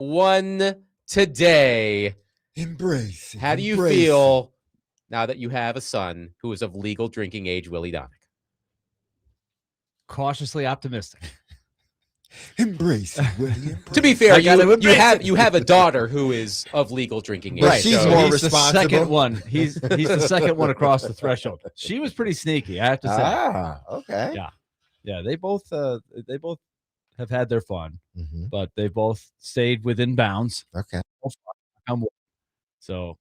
one today. Embrace. How do you feel now that you have a son who is of legal drinking age, Willy Donick? Cautiously optimistic. Embrace it, Willy. Embrace. To be fair, you have a daughter who is of legal drinking age. Right, she's so more he's responsible. The second one. He's the second one across the threshold. She was pretty sneaky, I have to say. Ah, okay. Yeah. They both have had their fun, Mm-hmm. but they both stayed within bounds. Okay. So,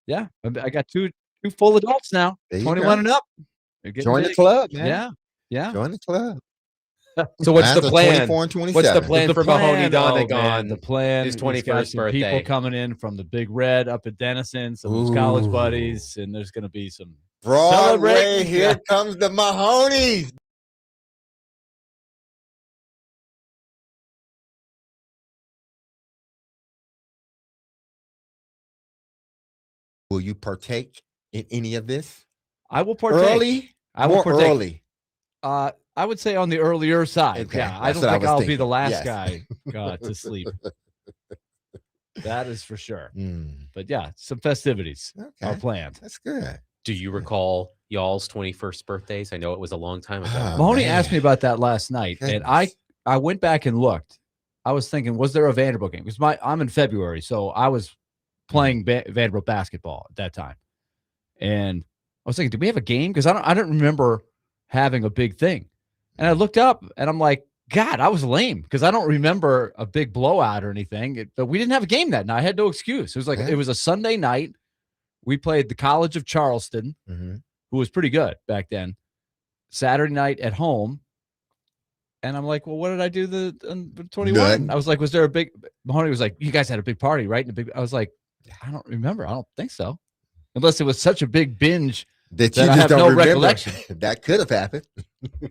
yeah, I got two full adults now, 21 and up. Join the club, man. Yeah. Join the club. So what's the plan? 24 and 27. What's the plan for Mahoney Donick on on the plan? his 21st birthday? People coming in from the Big Red up at Denison, some of his college buddies, and there's going to be some Broadway. Here comes the Mahonies. Will you partake in any of this? I will partake. Early? I will partake. Early. I would say on the earlier side. Okay, Yeah, I don't think I'll be the last guy to sleep. That is for sure. But yeah, some festivities are planned. That's good. Do you recall y'all's 21st birthdays? I know it was a long time ago. Mahoney asked me about that last night, and I went back and looked. I was thinking, was there a Vanderbilt game? Because I'm in February, so I was playing Vanderbilt basketball at that time, and I was thinking, did we have a game? Because I don't remember having a big thing. And I looked up, and I'm like, God, I was lame because I don't remember a big blowout or anything. But we didn't have a game that night. I had no excuse. It was like it was a Sunday night. We played the College of Charleston, who was pretty good back then. Saturday night at home. And I'm like, well, what did I do the 21? None. I was like, was there a big – Mahoney was like, you guys had a big party, right? I was like, I don't remember. I don't think so. Unless it was such a big binge that you just don't remember. Recollection. That could have happened.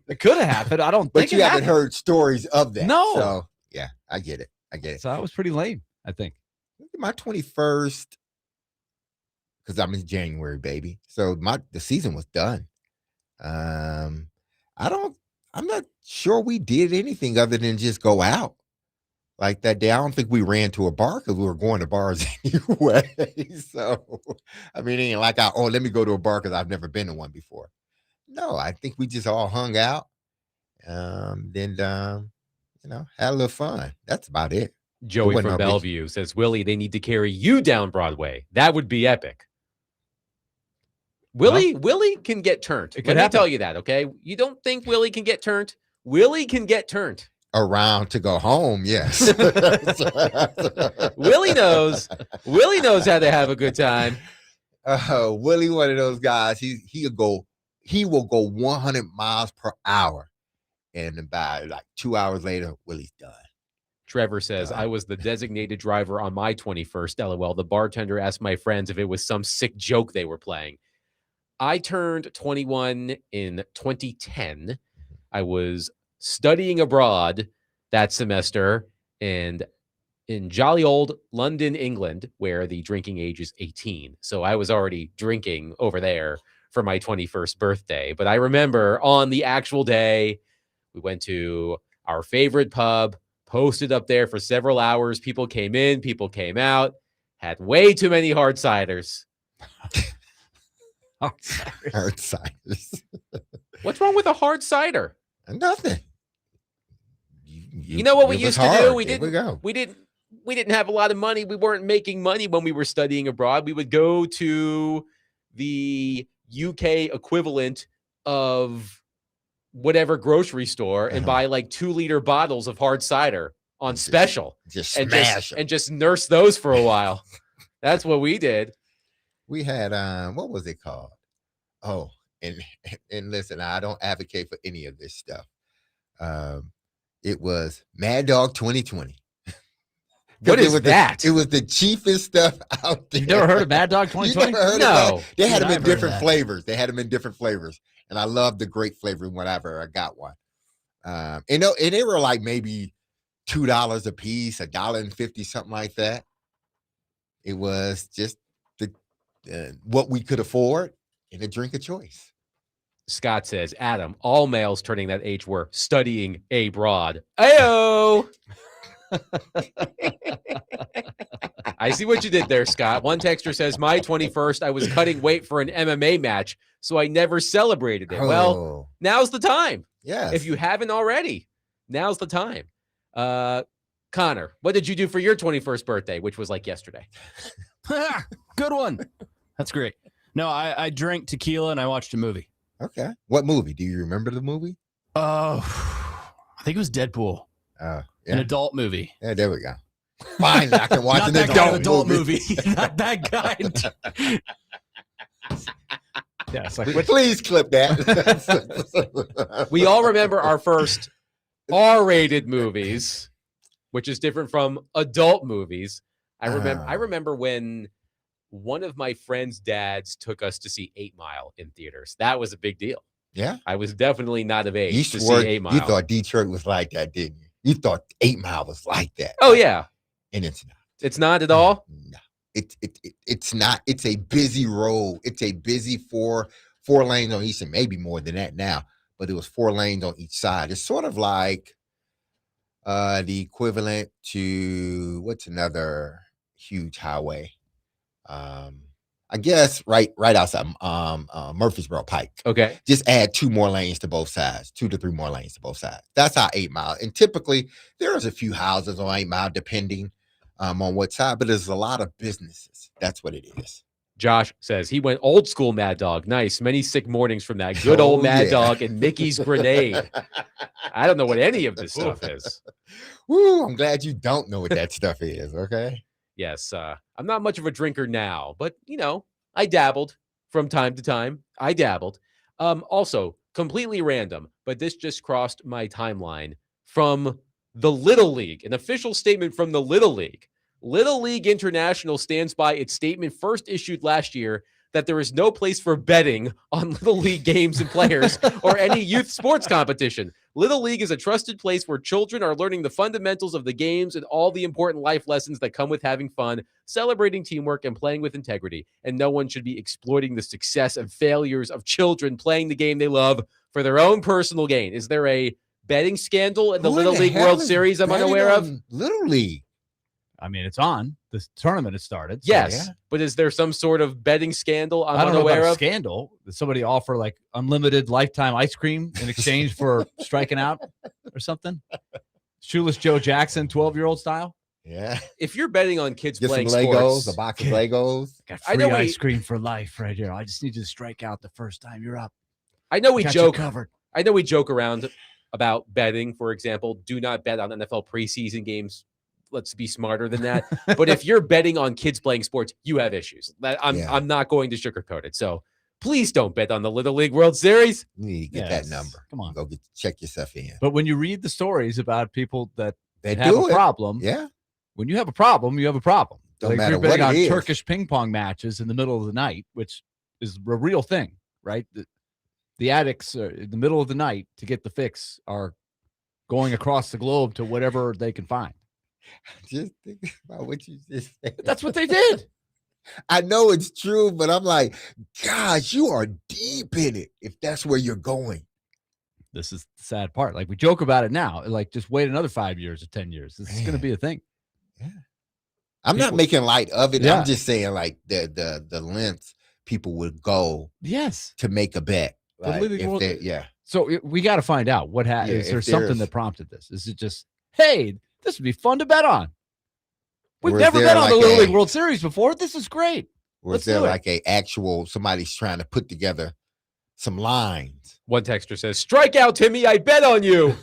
It could have happened. I don't think But you haven't heard stories of that. No. So, yeah, I get it. So I was pretty lame, I think. My 21st, because I'm in January, baby. So the season was done. I'm not sure we did anything other than just go out like that day. I don't think we ran to a bar because we were going to bars anyway. So, I mean, it ain't like let me go to a bar because I've never been to one before. No, I think we just all hung out. Then, had a little fun. That's about it. Joey from Bellevue says, Willie, they need to carry you down Broadway. That would be epic. Willie can get turned. Let me tell you that, okay? You don't think Willie can get turned? Willie can get turned. Around to go home, yes. Willie knows how to have a good time. Willie, one of those guys, he will go 100 miles per hour. And about like 2 hours later, Willie's done. Trevor says, I was the designated driver on my 21st, LOL. The bartender asked my friends if it was some sick joke they were playing. I turned 21 in 2010. I was studying abroad that semester and in jolly old London, England, where the drinking age is 18. So I was already drinking over there for my 21st birthday. But I remember on the actual day, we went to our favorite pub, posted up there for several hours. People came in, people came out, had way too many hard ciders. Hard ciders. What's wrong with a hard cider? Nothing. You know what we used to do? We didn't have a lot of money. We weren't making money when we were studying abroad. We would go to the UK equivalent of whatever grocery store and buy like 2-liter bottles of hard cider on special. Just smash and just nurse those for a while. That's what we did. We had what was it called? Oh, and listen, I don't advocate for any of this stuff. It was Mad Dog 2020. What is that? It was the cheapest stuff out there. You've never heard of Mad Dog 2020? No. They had them in different flavors. And I love the grape flavor whenever I got one. And they were like maybe $2 a piece, $1.50, something like that. It was just what we could afford and a drink of choice. Scott says, Adam, all males turning that age were studying abroad. Ayo! I see what you did there, Scott. One texter says, my 21st, I was cutting weight for an MMA match, so I never celebrated it. Well, now's the time. Yeah. If you haven't already, now's the time. Connor, what did you do for your 21st birthday, which was like yesterday? Good one. That's great. No, I drank tequila and I watched a movie. Okay. What movie? Do you remember the movie? I think it was Deadpool. Yeah. An adult movie. Yeah, there we go. Fine, I can watch Not an that kind of adult movie. Not that kind. Yeah, it's like, please clip that. We all remember our first R-rated movies, which is different from adult movies. I remember when one of my friend's dads took us to see 8 Mile in theaters. That was a big deal. Yeah. I was definitely not of age to see 8 Mile. You thought Detroit was like that, didn't you? You thought 8 Mile was like that. Oh, yeah. And it's not. It's not at all? No. It's not. It's a busy road. It's a busy four lanes on each, and maybe more than that now. But it was 4 lanes on each side. It's sort of like the equivalent to what's another huge highway? I guess right outside Murfreesboro Pike. Okay. Just add 2 more lanes to both sides, 2 to 3 more lanes to both sides. That's how 8 Mile. And typically there's a few houses on 8 Mile, depending on what side, but there's a lot of businesses. That's what it is. Josh says he went old school Mad Dog. Nice. Many sick mornings from that good old Mad Dog and Mickey's Grenade. I don't know what any of this stuff is. Woo, I'm glad you don't know what that stuff is. Okay. Yes. I'm not much of a drinker now, but I dabbled from time to time. I dabbled. Also completely random, but this just crossed my timeline from the Little League, an official statement from the Little League. Little League International stands by its statement first issued last year that there is no place for betting on Little League games and players or any youth sports competition. Little League is a trusted place where children are learning the fundamentals of the games and all the important life lessons that come with having fun, celebrating teamwork, and playing with integrity. And no one should be exploiting the success and failures of children playing the game they love for their own personal gain. Is there a betting scandal in the Little League World Series I'm unaware of? Little League. I mean, it's on. The tournament has started. So yes, yeah. But is there some sort of betting scandal I'm unaware of? Scandal? Did somebody offer like unlimited lifetime ice cream in exchange for striking out or something? Shoeless Joe Jackson, 12-year-old style? Yeah. If you're betting on kids get playing some Legos, sports, a box of Legos. Got free ice cream for life right here. I just need you to strike out the first time you're up. I know we joke. Covered. I know we joke around about betting. For example, do not bet on NFL preseason games. Let's be smarter than that. But if you're betting on kids playing sports, you have issues. I'm not going to sugarcoat it. So please don't bet on the Little League World Series. You need to get that number. Come on. Go check yourself in. But when you read the stories about people that they have a problem, yeah. When you have a problem, you have a problem. Don't matter if you're betting what it on is. Turkish ping pong matches in the middle of the night, which is a real thing, right? The addicts in the middle of the night to get the fix are going across the globe to whatever they can find. Just think about what you just said. But that's what they did. I know it's true, but I'm like, gosh, you are deep in it if that's where you're going. This is the sad part. Like, we joke about it now. Like, just wait another 5 years or 10 years. This is going to be a thing. Yeah. I'm not making light of it. Yeah. I'm just saying, like, the lengths people would go to make a bet. Like, So we got to find out what happened. Is there something that prompted this? Is it just, hey, this would be fun to bet on? We've never bet on the Little League World Series before. This is great. Was there like a actual somebody's trying to put together some lines? One texter says, "Strike out, Timmy. I bet on you."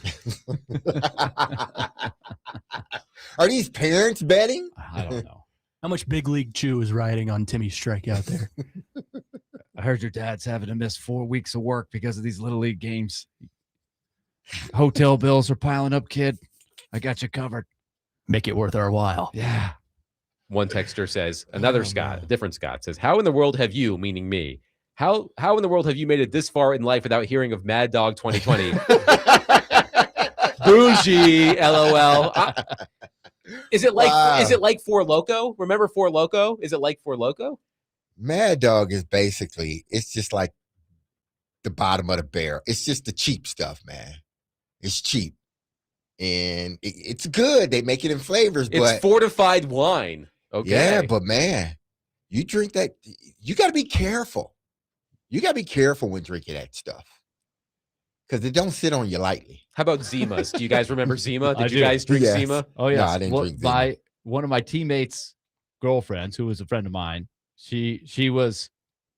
Are these parents betting? I don't know. How much Big League Chew is riding on Timmy's strikeout there? I heard your dad's having to miss 4 weeks of work because of these Little League games. Hotel bills are piling up, kid. I got you covered. Make it worth our while. Yeah. One texter says, a different Scott says, "How in the world have you," meaning me, how in the world have you made it this far in life without hearing of Mad Dog 2020? Bougie, LOL. Is it like Four Loko? Remember Four Loko? Is it like Four Loko? Mad Dog is basically, it's just like the bottom of the barrel. It's just the cheap stuff, man. It's cheap. and it's good. They make it in flavors, It's but fortified wine. Okay. yeah, but man, you drink that, you got to be careful. You got to be careful when drinking that stuff because it don't sit on you lightly. How about Zimas? Do you guys remember Zima? I Did you do. guys drink Yes. Zima? Oh yeah, I didn't drink Zima. One of my teammates' girlfriends, who was a friend of mine. She was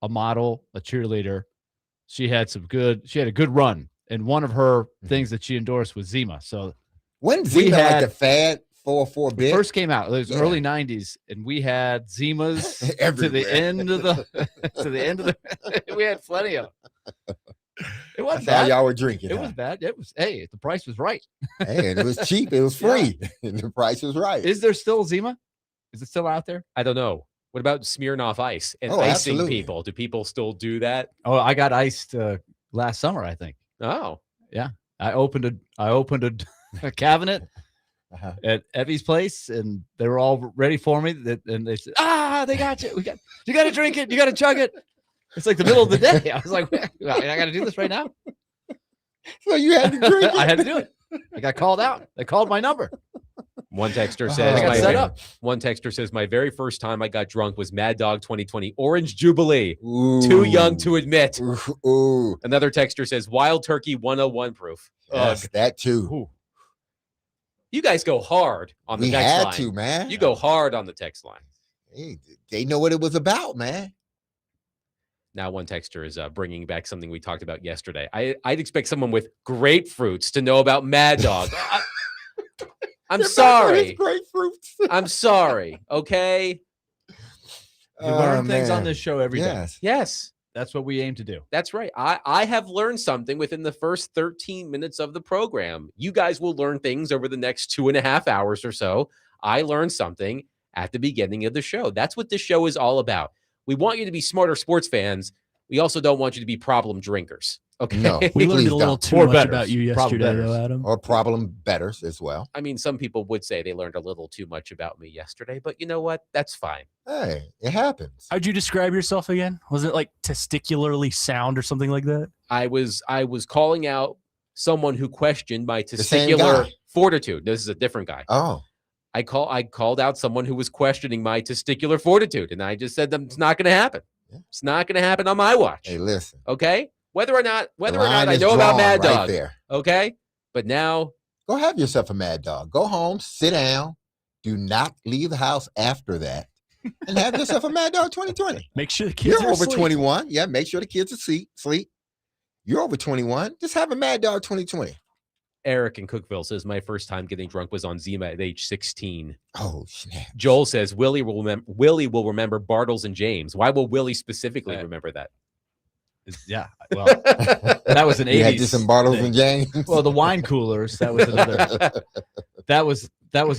a model, a cheerleader. She had a good run, and one of her things that she endorsed was Zima. So When Zima like the fad 404 bit first came out, it was early '90s, and we had Zimas to the Everywhere. end of the we had plenty of them. It wasn't That's all bad. y'all were drinking. It huh? was bad. It was, hey, the price was right. Hey, and it was cheap. It was free. And the price was right. Is there still Zima? Is it still out there? I don't know. What about Smirnoff Ice and Oh, icing absolutely. people? Do people still do that? Oh, I got iced last summer, I think. Oh, I opened a cabinet Uh-huh. at Evie's place, and they were all ready for me. And they said, they got you. You got to drink it. You got to chug it. It's like the middle of the day. I was like, I got to do this right now. So you had to drink it. I had to do it. I got called out. They called my number. one texter I says, got set up. One texter says, my very first time I got drunk was Mad Dog 2020 Orange Jubilee. Ooh. Too young to admit. Ooh. Another texter says, Wild Turkey 101 proof. Yes, that too. Ooh. You guys go hard on the We text had line. to, man. You go hard on the text line. Hey, they know what it was about, man. Now, one texter is bringing back something we talked about yesterday. I'd expect someone with grapefruits to know about Mad Dog. I'm sorry. Grapefruits. I'm sorry. Okay. You learn things on man. this show every day. Yes. Yes, That's what we aim to do. that's right. I have learned something within the first 13 minutes of the program. You guys will learn things over the next 2.5 hours or so. I learned something at the beginning of the show. That's what this show is all about. We want you to be smarter sports fans. We also don't want you to be problem drinkers. Okay. No. We learned Please a little don't. too Or much betters. about you Problem yesterday, though, betters. Adam. Or problem betters as well. I mean, some people would say they learned a little too much about me yesterday, but you know what? That's fine. Hey, it happens. How'd you describe yourself again? Was it like testicularly sound or something like that? I was calling out someone who questioned my same testicular guy. fortitude. This is a different guy. Oh, I called out someone who was questioning my testicular fortitude, and I just said that it's not going to happen. Yeah. It's not going to happen on my watch. hey, listen. Okay, whether or not The I line is know about drawn Mad right Dog. there. Okay, but now Go have yourself a Mad Dog. Go home, sit down. Do not leave the house after that, and have yourself a Mad Dog 2020. Make sure the kids You're are over asleep. 21. Yeah, make sure the kids are sleep. You're over 21. Just have a Mad Dog 2020. Eric in Cookville says my first time getting drunk was on Zima at age 16. Oh, snap. Joel says Willie will remember Bartles and James. Why will Willie specifically remember that? Yeah. Well, that was an 80s. You had just some Bartles thing. and James. Well, the wine coolers, that was another. that was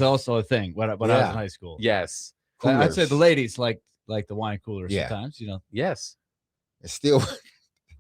also a thing when I was Yeah. in high school. Yes. I'd say the Coolers. ladies like the wine coolers Yeah. sometimes, Yes. It's still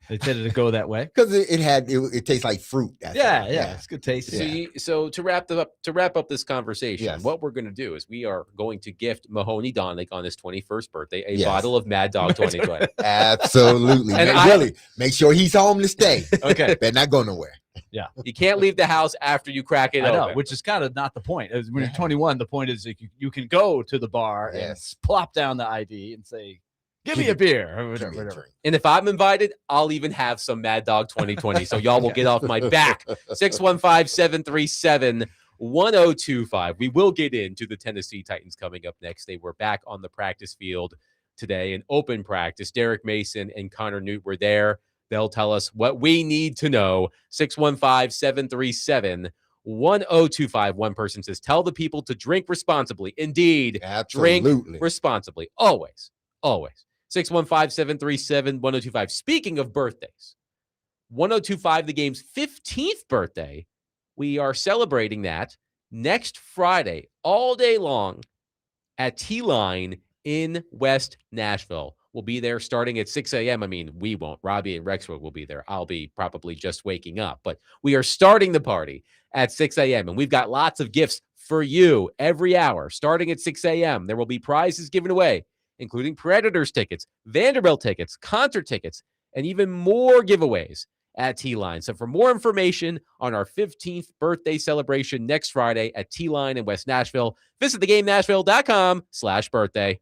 they tended to go that way. because it tastes like fruit. That's Yeah, it. yeah, it's good taste. Yeah. So to wrap up this conversation, Yes. what we're going to do is we are going to gift Mahoney Donick on his 21st birthday a Yes. bottle of Mad Dog 2020. Absolutely. And Really, make sure he's home to stay. Okay. Better not go nowhere. You can't leave the house after you crack it I know, open. which is kind of not the point. When Yeah. you're 21, the point is that you can go to the bar Yes. and plop down the ID and say, "Give me Give a beer," or Give whatever. me a whatever. drink. And if I'm invited, I'll even have some Mad Dog 2020. So y'all will get off my back. 615-737-1025. We will get into the Tennessee Titans coming up next. They were back on the practice field today in open practice. Derek Mason and Connor Newt were there. They'll tell us what we need to know. 615-737-1025. One person says, tell the people to drink responsibly. Indeed, Absolutely. responsibly. Always. 615-737-1025. Speaking of birthdays, 1025, the game's 15th birthday. We are celebrating that next Friday, all day long at T-Line in West Nashville. We'll be there starting at 6 a.m. I mean, we won't. Robbie and Rexwood will be there. I'll be probably just waking up. But we are starting the party at 6 a.m. And we've got lots of gifts for you every hour. Starting at 6 a.m., there will be prizes given away, including Predators tickets, Vanderbilt tickets, concert tickets, and even more giveaways. at T-Line. So for more information on our 15th birthday celebration next Friday at T-Line in West Nashville, visit thegamenashville.com/birthday.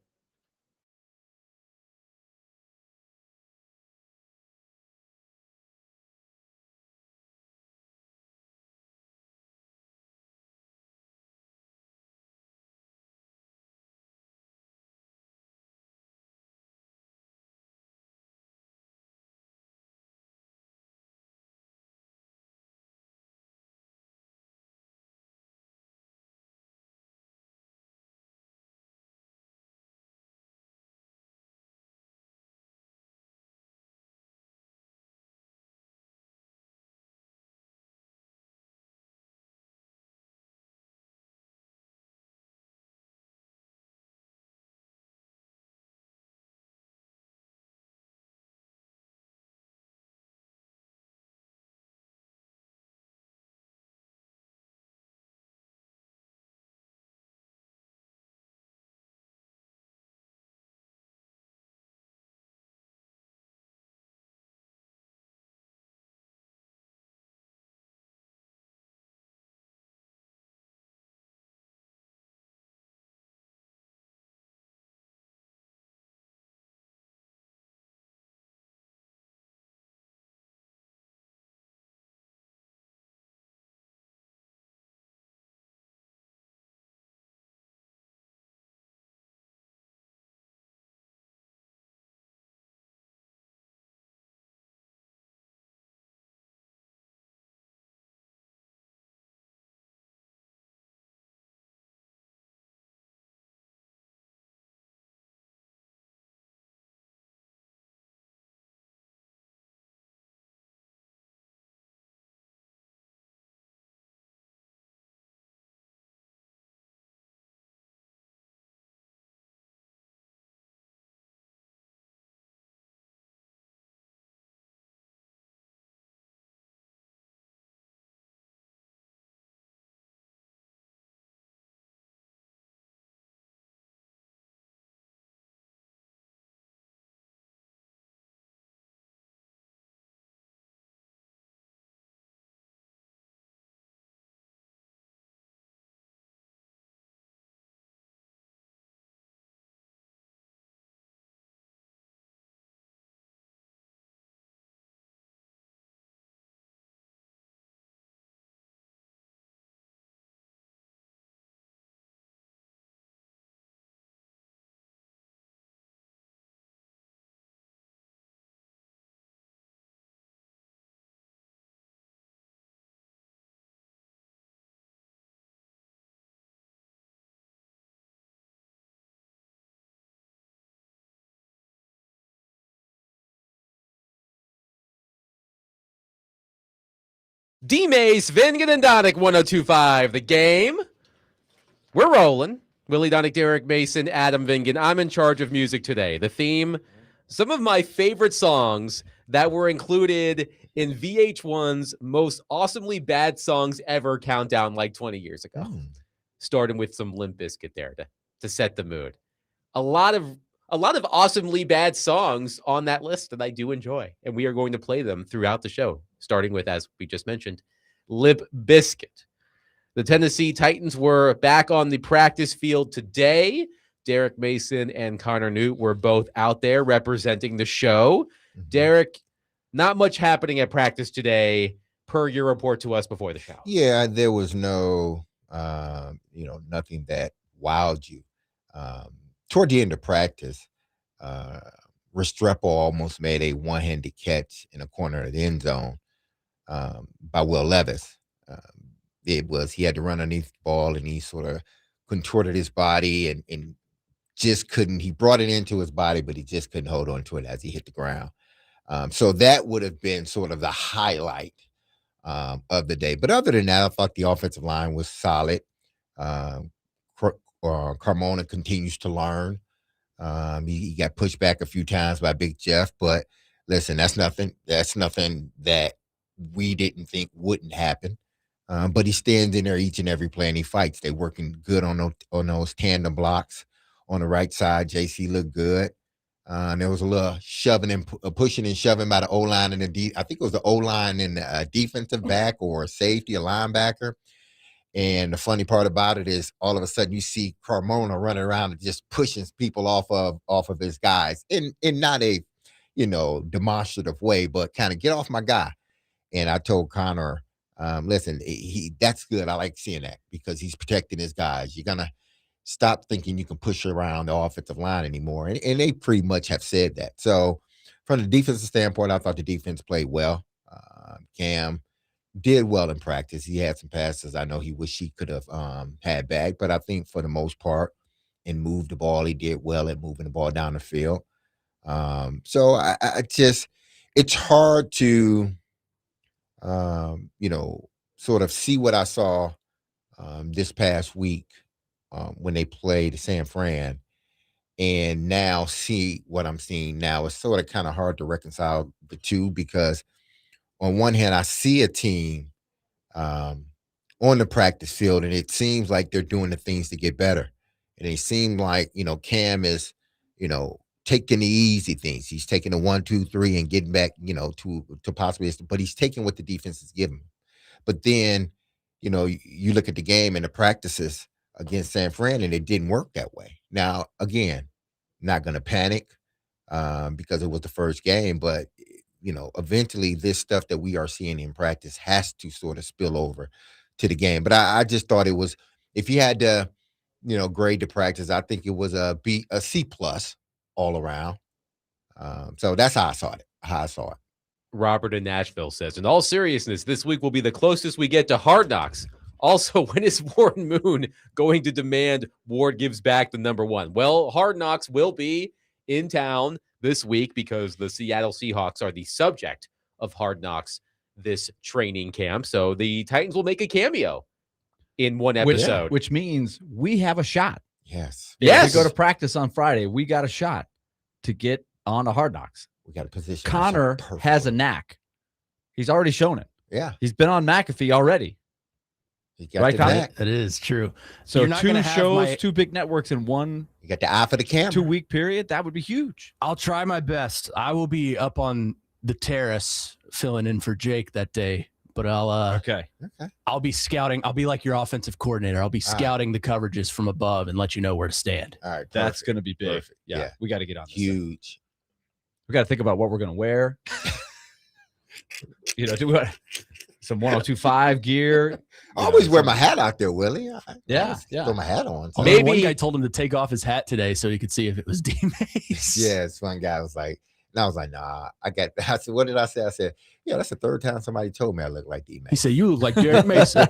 DMase, Vingan and Donick, 1025. The Game. We're rolling. Willy, Donick, Derek Mason, Adam Vingan. I'm in charge of music today. The theme, some of my favorite songs that were included in VH1's most awesomely bad songs ever countdown like 20 years ago. Starting with some Limp Bizkit there to set the mood. A lot of awesomely bad songs on that list that I do enjoy, and we are going to play them throughout the show, starting with, as we just mentioned, Limp Bizkit. The Tennessee Titans were back on the practice field today. Derek Mason and Connor Newt were both out there representing the show. Derek, not much happening at practice today, per your report to us before the show. Yeah, there was no, nothing that wowed you. Toward the end of practice, Restrepo almost made a one-handed catch in a corner of the end zone by Will Levis. He had to run underneath the ball, and he sort of contorted his body and just couldn't. He brought it into his body, but he just couldn't hold on to it as he hit the ground. So that would have been sort of the highlight of the day. But other than that, I thought the offensive line was solid. Carmona continues to learn. He got pushed back a few times by Big Jeff, but listen, that's nothing that we didn't think wouldn't happen. But he stands in there each and every play, and he fights. They're working good on those tandem blocks on the right side. JC looked good. And there was a little shoving and pushing and shoving by the O-line and I think it was the O-line and the defensive back or a safety, a linebacker. And the funny part about it is all of a sudden you see Carmona running around and just pushing people off of his guys in not a, demonstrative way, but kind of get off my guy. And I told Connor, listen, that's good. I like seeing that because he's protecting his guys. You're going to stop thinking you can push around the offensive line anymore. And they pretty much have said that. So from the defensive standpoint, I thought the defense played well. Cam did well in practice. He had some passes I know he wished he could have had back, but I think for the most part, and moved the ball, he did well at moving the ball down the field. So I just, it's hard to, sort of see what I saw this past week when they played San Fran, and now see what I'm seeing now. It's sort of kind of hard to reconcile the two because on one hand, I see a team on the practice field, and it seems like they're doing the things to get better. And it seems like, Cam is, taking the easy things. He's taking the 1, 2, 3 and getting back, to possibly, but he's taking what the defense is giving. But then, you look at the game and the practices against San Fran, and it didn't work that way. Now, again, not going to panic because it was the first game, but eventually this stuff that we are seeing in practice has to sort of spill over to the game. But I just thought it was, if you had to, grade the practice, I think it was a C+ all around. So that's how I saw it. Robert in Nashville says, in all seriousness, this week will be the closest we get to Hard Knocks. Also, when is Warren Moon going to demand Ward gives back the number 1? Well, Hard Knocks will be in town this week because the Seattle Seahawks are the subject of Hard Knocks this training camp. So the Titans will make a cameo in one episode. Which means we have a shot. Yes. If we go to practice on Friday, we got a shot to get on to Hard Knocks. We got a position. Connor has a knack. He's already shown it. Yeah. He's been on McAfee already. Right, Connor? That is true. So 2 shows, 2 big networks in one. You got the eye for the camera. 2-week period. That would be huge. I'll try my best. I will be up on the terrace filling in for Jake that day, but I'll be scouting. I'll be like your offensive coordinator. I'll be scouting the coverages from above and let you know where to stand. All right. That's going to be big. Perfect. Yeah. We got to get on this. Huge. We got to think about what we're going to wear. Do some 1025 gear. I always wear my hat out there, Willie. Yeah. Throw my hat on. So. Maybe one guy told him to take off his hat today so he could see if it was DMase. Yeah, this one guy was like, and I was like, nah, I said, what did I say? I said, yeah, that's the 3rd time somebody told me I look like DMase. He said, you look like Derek Mason.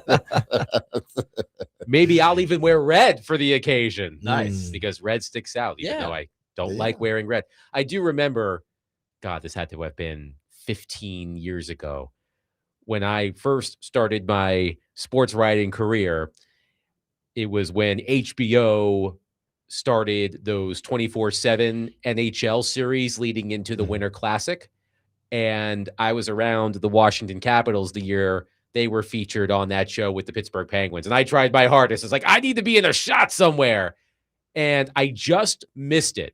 Maybe I'll even wear red for the occasion. Nice. Because red sticks out, even though I don't like wearing red. I do remember, God, this had to have been 15 years ago. When I first started my sports writing career, it was when HBO started those 24/7 NHL series leading into the Winter Classic. And I was around the Washington Capitals the year they were featured on that show with the Pittsburgh Penguins. And I tried my hardest. It's like, I need to be in a shot somewhere. And I just missed it.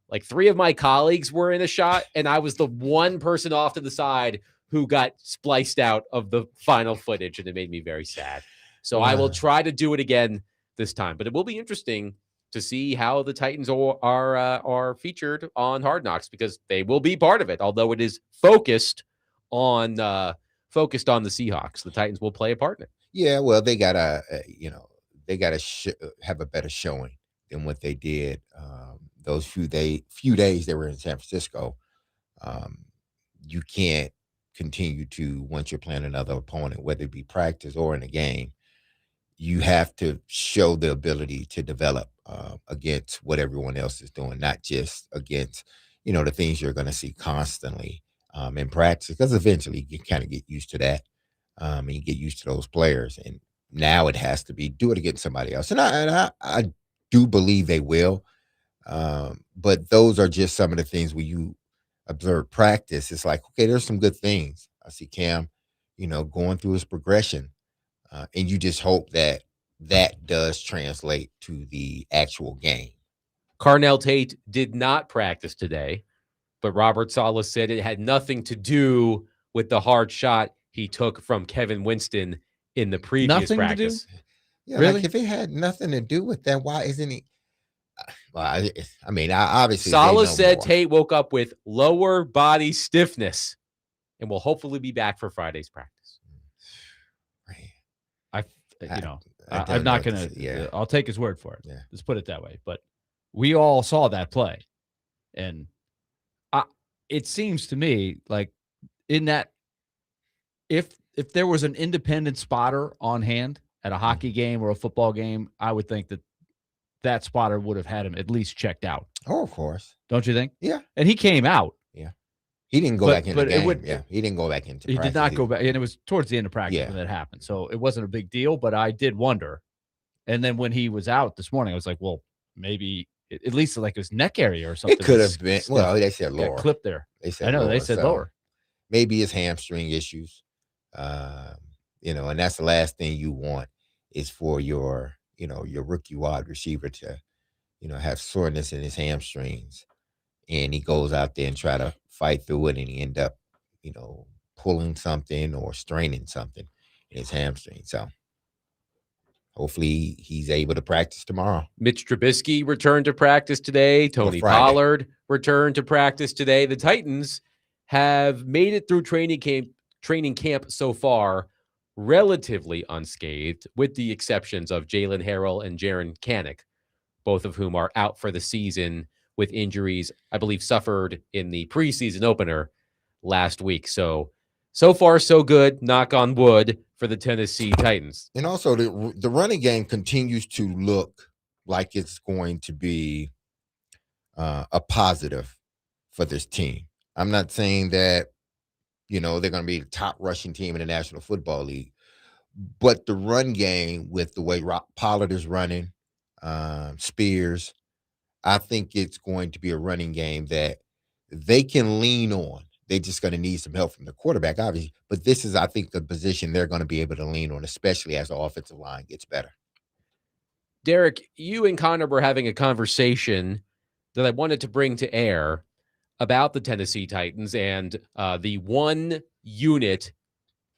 Like 3 of my colleagues were in a shot, and I was the one person off to the side who got spliced out of the final footage, and it made me very sad. So I will try to do it again this time. But it will be interesting to see how the Titans are featured on Hard Knocks, because they will be part of it. Although it is focused on the Seahawks, the Titans will play a part in it. Yeah, well, they gotta have a better showing than what they did those few days they were in San Francisco. You can't continue to, once you're playing another opponent, whether it be practice or in a game, you have to show the ability to develop against what everyone else is doing, not just against, the things you're going to see constantly in practice, because eventually you kind of get used to that and you get used to those players. And now it has to be do it against somebody else. And I do believe they will. But those are just some of the things where you observe practice. It's like, okay, there's some good things. I see Cam, going through his progression. And you just hope that does translate to the actual game. Carnell Tate did not practice today, but Robert Saleh said it had nothing to do with the hard shot he took from Kevin Winston in the previous practice. Yeah, really? Like if it had nothing to do with that, why isn't he? Well, I mean, obviously, Saleh said Tate woke up with lower body stiffness and will hopefully be back for Friday's practice. I'm not going to, I'll take his word for it. Yeah. Let's put it that way. But we all saw that play. And it seems to me like in that, if there was an independent spotter on hand at a hockey game or a football game, I would think that spotter would have had him at least checked out. Oh, of course. Don't you think? Yeah. And he came out. Yeah. He didn't go back in the game. He didn't go back into practice. He did not go back. And it was towards the end of practice when that happened. So it wasn't a big deal, but I did wonder. And then when he was out this morning, I was like, well, maybe at least like his neck area or something. It could have been. Well, they said lower. Clip there. They said I know. Lower, they said lower. Maybe his hamstring issues. And that's the last thing you want is for your rookie wide receiver to, have soreness in his hamstrings, and he goes out there and try to fight through it, and he end up, pulling something or straining something in his hamstring. So hopefully he's able to practice tomorrow. Mitch Trubisky returned to practice today. Tony Pollard returned to practice today. The Titans have made it through training camp so far relatively unscathed, with the exceptions of Jalen Harrell and Jaron Kanak, both of whom are out for the season with injuries, I believe, suffered in the preseason opener last week. So far, so good, knock on wood, for the Tennessee Titans. And also, the running game continues to look like it's going to be a positive for this team. I'm not saying that, they're going to be the top rushing team in the National Football League, but the run game with the way Pollard is running, Spears, I think it's going to be a running game that they can lean on. They're just going to need some help from the quarterback, obviously. But this is, I think, the position they're going to be able to lean on, especially as the offensive line gets better. Derek, you and Connor were having a conversation that I wanted to bring to air about the Tennessee Titans and the one unit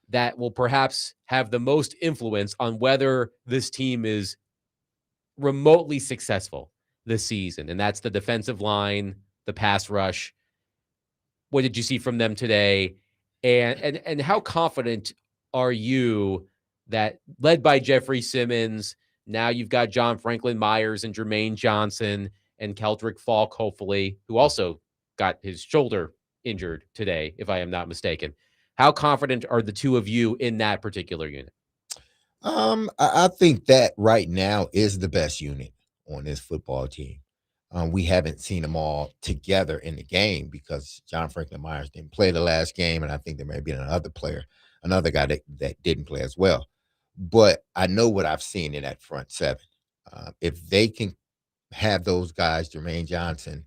that will perhaps have the most influence on whether this team is remotely successful this season, and that's the defensive line, the pass rush. What did you see from them today? And how confident are you that, led by Jeffrey Simmons, now you've got John Franklin Myers and Jermaine Johnson and Keldrick Falk, hopefully, who also got his shoulder injured today, if I am not mistaken. How confident are the two of you in that particular unit? I think that right now is the best unit on this football team. We haven't seen them all together in the game because John Franklin Myers didn't play the last game, and I think there may be another guy that didn't play as well. But I know what I've seen in that front seven. If they can have those guys, Jermaine Johnson,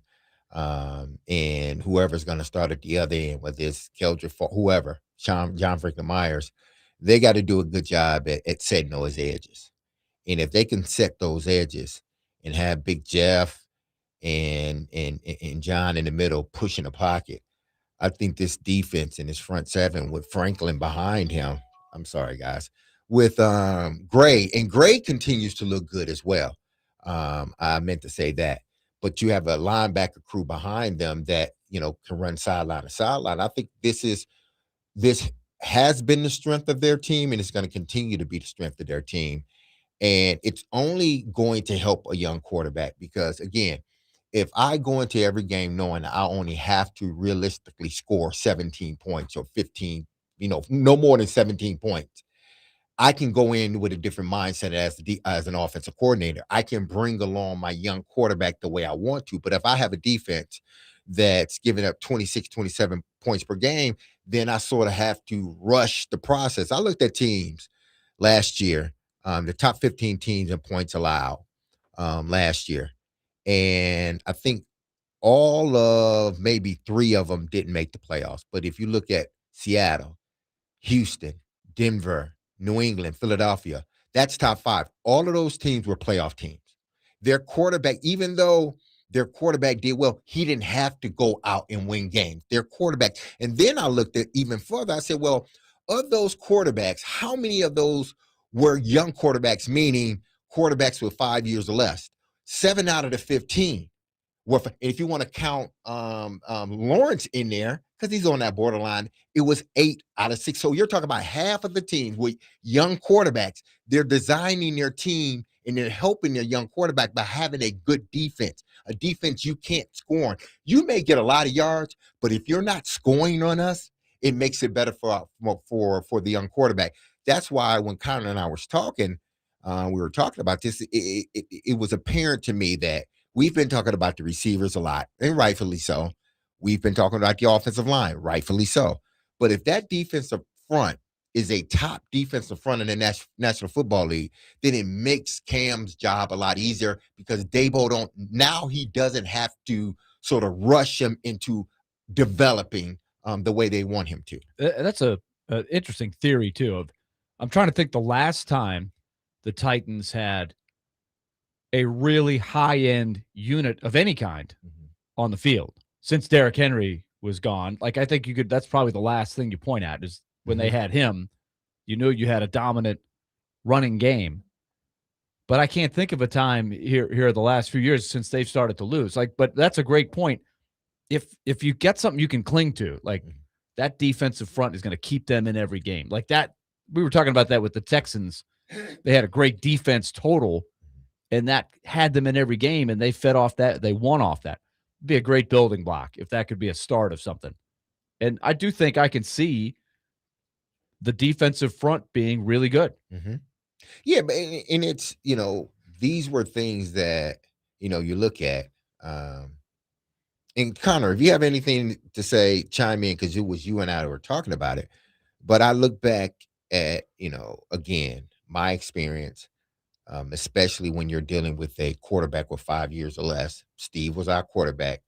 and whoever's going to start at the other end, whether it's Keldrick, whoever, John Franklin Myers, they got to do a good job at setting those edges. And if they can set those edges and have Big Jeff and John in the middle pushing the pocket, I think this defense in his front seven with Franklin behind him, I'm sorry, guys, with Gray, and Gray continues to look good as well. I meant to say that. But you have a linebacker crew behind them that, can run sideline to sideline. I think this has been the strength of their team, and it's going to continue to be the strength of their team. And it's only going to help a young quarterback because, again, if I go into every game knowing I only have to realistically score 17 points or 15, no more than 17 points, I can go in with a different mindset as an offensive coordinator. I can bring along my young quarterback the way I want to. But if I have a defense that's giving up 26, 27 points per game, then I sort of have to rush the process. I looked at teams last year, the top 15 teams in points allowed last year. And I think all of maybe 3 of them didn't make the playoffs. But if you look at Seattle, Houston, Denver, New England, Philadelphia, that's top 5. All of those teams were playoff teams. Their quarterback, even though their quarterback did well. He didn't have to go out and win games. Their quarterback. And then I looked at even further. I said, well, of those quarterbacks, how many of those were young quarterbacks, meaning quarterbacks with 5 years or less? 7 out of the 15. Well, if you want to count Lawrence in there, because he's on that borderline, it was 8 out of 6. So you're talking about half of the teams with young quarterbacks. They're designing their team and they're helping their young quarterback by having a good defense, a defense you can't score on. You may get a lot of yards, but if you're not scoring on us, it makes it better for the young quarterback. That's why when Connor and I was talking, we were talking about this. It was apparent to me that we've been talking about the receivers a lot, and rightfully so. We've been talking about the offensive line, rightfully so. But if that defensive front is a top defensive front in the National Football League, then it makes Cam's job a lot easier because Dabo he doesn't have to sort of rush him into developing the way they want him to. That's an interesting theory too. I'm trying to think the last time the Titans had a really high-end unit of any kind on the field since Derrick Henry was gone. Like, I think that's probably the last thing you point at is when they had him, you knew you had a dominant running game. But I can't think of a time here the last few years since they've started to lose. But that's a great point. If you get something you can cling to, like that defensive front is going to keep them in every game. Like that, we were talking about that with the Texans. They had a great defense total, and that had them in every game, and they fed off that. They won off that. It'd be a great building block if that could be a start of something. And I do think I can see the defensive front being really good. Mm-hmm. Yeah, but and it's, these were things that, you look at. And Connor, if you have anything to say, chime in, because it was you and I who were talking about it. But I look back at, again, my experience, especially when you're dealing with a quarterback with 5 years or less. Steve was our quarterback.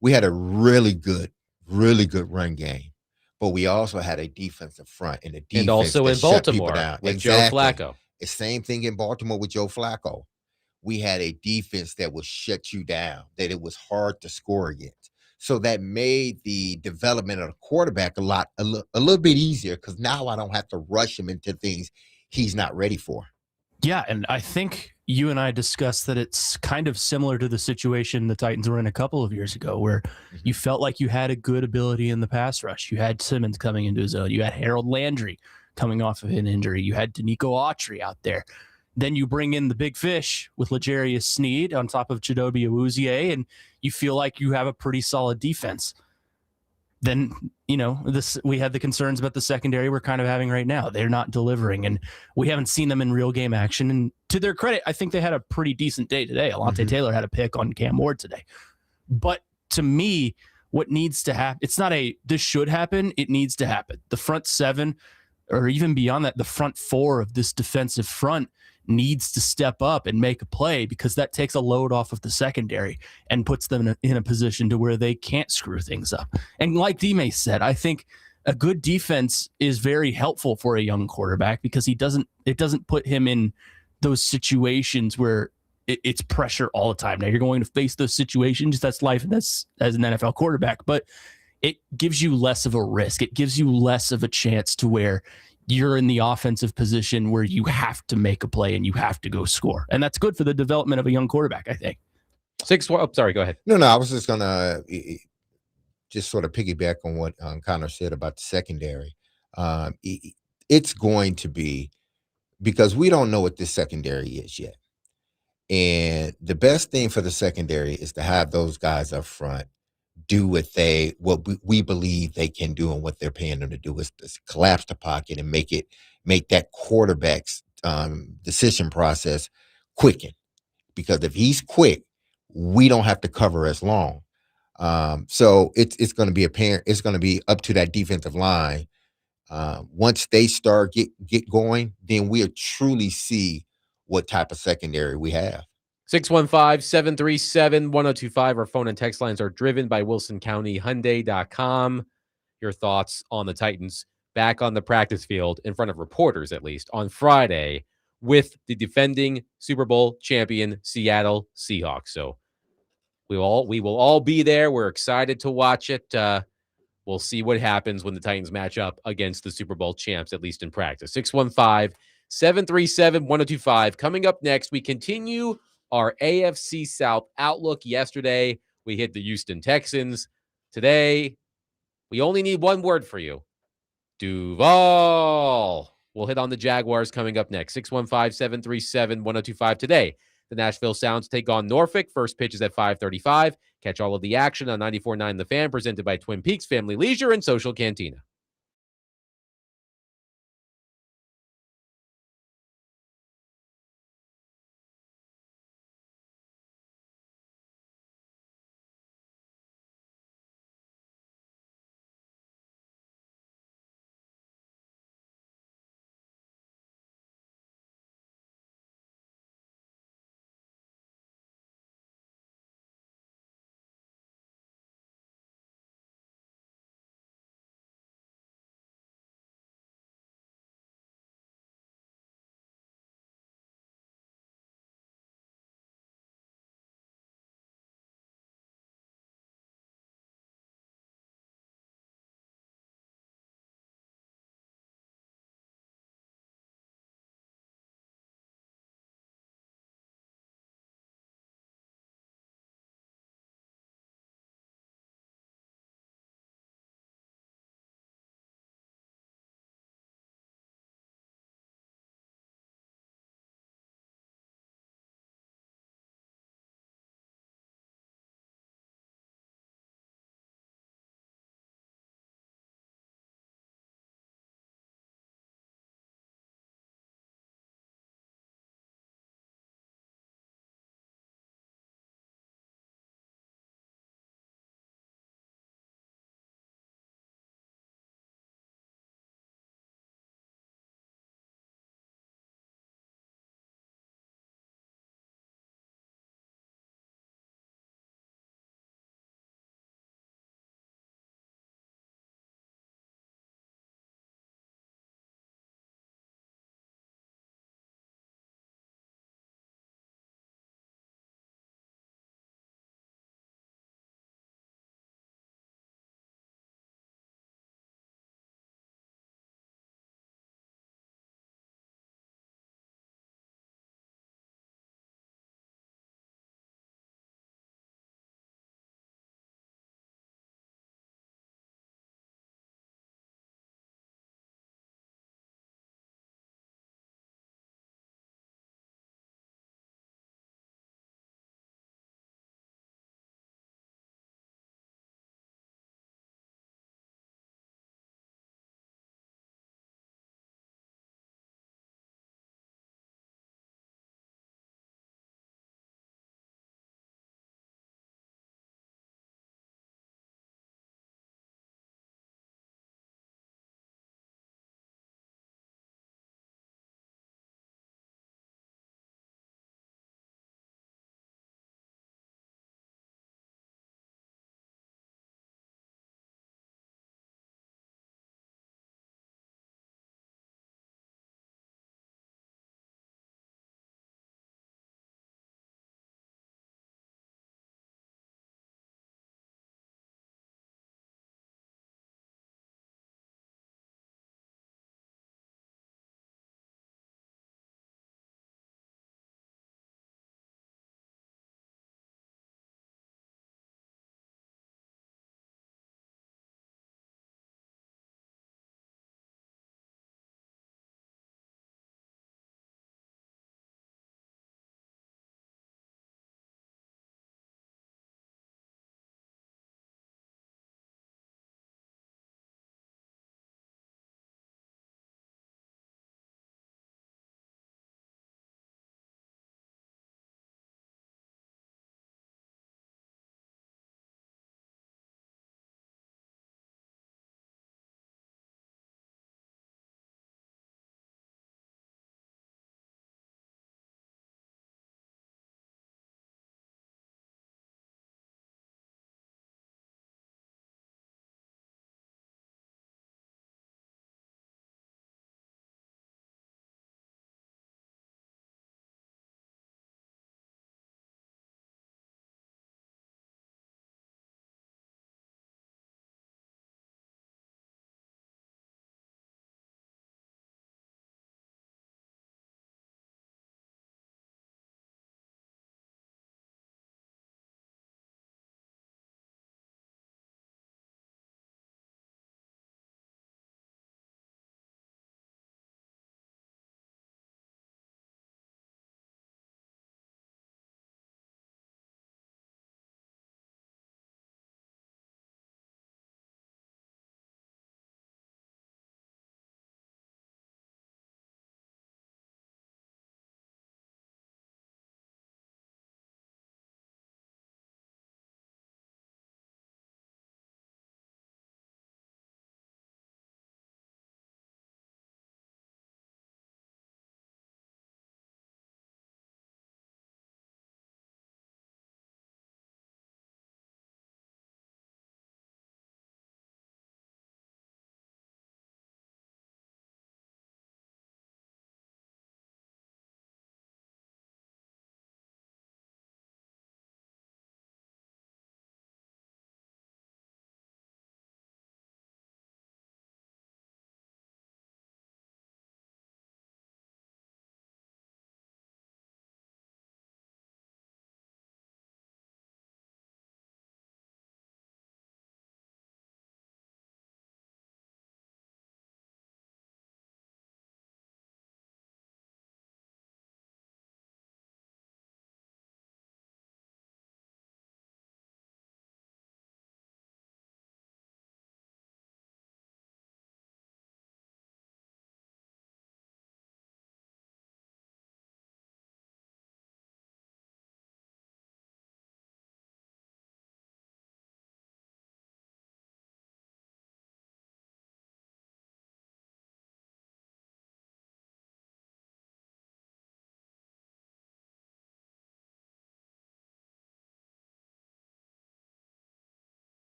We had a really good run game, but we also had a defensive front and a defense and also in Baltimore with exactly. Joe Flacco. The same thing in Baltimore with Joe Flacco. We had a defense that would shut you down, that it was hard to score against. So that made the development of the quarterback a little bit easier because now I don't have to rush him into things he's not ready for. Yeah, and I think you and I discussed that it's kind of similar to the situation the Titans were in a couple of years ago where you felt like you had a good ability in the pass rush. You had Simmons coming into his own. You had Harold Landry coming off of an injury. You had Danico Autry out there. Then you bring in the big fish with L'Jarius Sneed on top of Chidobe Awuzie, and you feel like you have a pretty solid defense. Then, we had the concerns about the secondary we're kind of having right now. They're not delivering, and we haven't seen them in real game action. And to their credit, I think they had a pretty decent day today. Alontae Taylor had a pick on Cam Ward today. But to me, what needs to happen, it's not this should happen, it needs to happen. The front seven, or even beyond that, the front four of this defensive front needs to step up and make a play because that takes a load off of the secondary and puts them in a position to where they can't screw things up. And like DMase said, I think a good defense is very helpful for a young quarterback because it doesn't put him in those situations where it's pressure all the time. Now you're going to face those situations. That's life. And that's as an NFL quarterback, but it gives you less of a risk. It gives you less of a chance to where you're in the offensive position where you have to make a play and you have to go score. And that's good for the development of a young quarterback, I think. Sorry, go ahead. No, I was just going to just sort of piggyback on what Connor said about the secondary. It's going to be, because we don't know what this secondary is yet. And the best thing for the secondary is to have those guys up front do what we believe they can do, and what they're paying them to do is collapse the pocket and make that quarterback's decision process quicken. Because if he's quick, we don't have to cover as long. So it's going to be apparent. It's going to be up to that defensive line. Once they start get going, then we'll truly see what type of secondary we have. 615-737-1025. Our phone and text lines are driven by WilsonCountyHyundai.com. Your thoughts on the Titans back on the practice field in front of reporters, at least, on Friday with the defending Super Bowl champion Seattle Seahawks. So We will all be there. We're excited to watch it. We'll see what happens when the Titans match up against the Super Bowl champs, at least in practice. 615-737-1025. Coming up next, we continue our AFC South outlook. Yesterday, we hit the Houston Texans. Today, we only need one word for you. Duval. We'll hit on the Jaguars coming up next. 615-737-1025 today. The Nashville Sounds take on Norfolk. First pitch is at 5:35. Catch all of the action on 94.9 The Fan, presented by Twin Peaks Family Leisure and Social Cantina.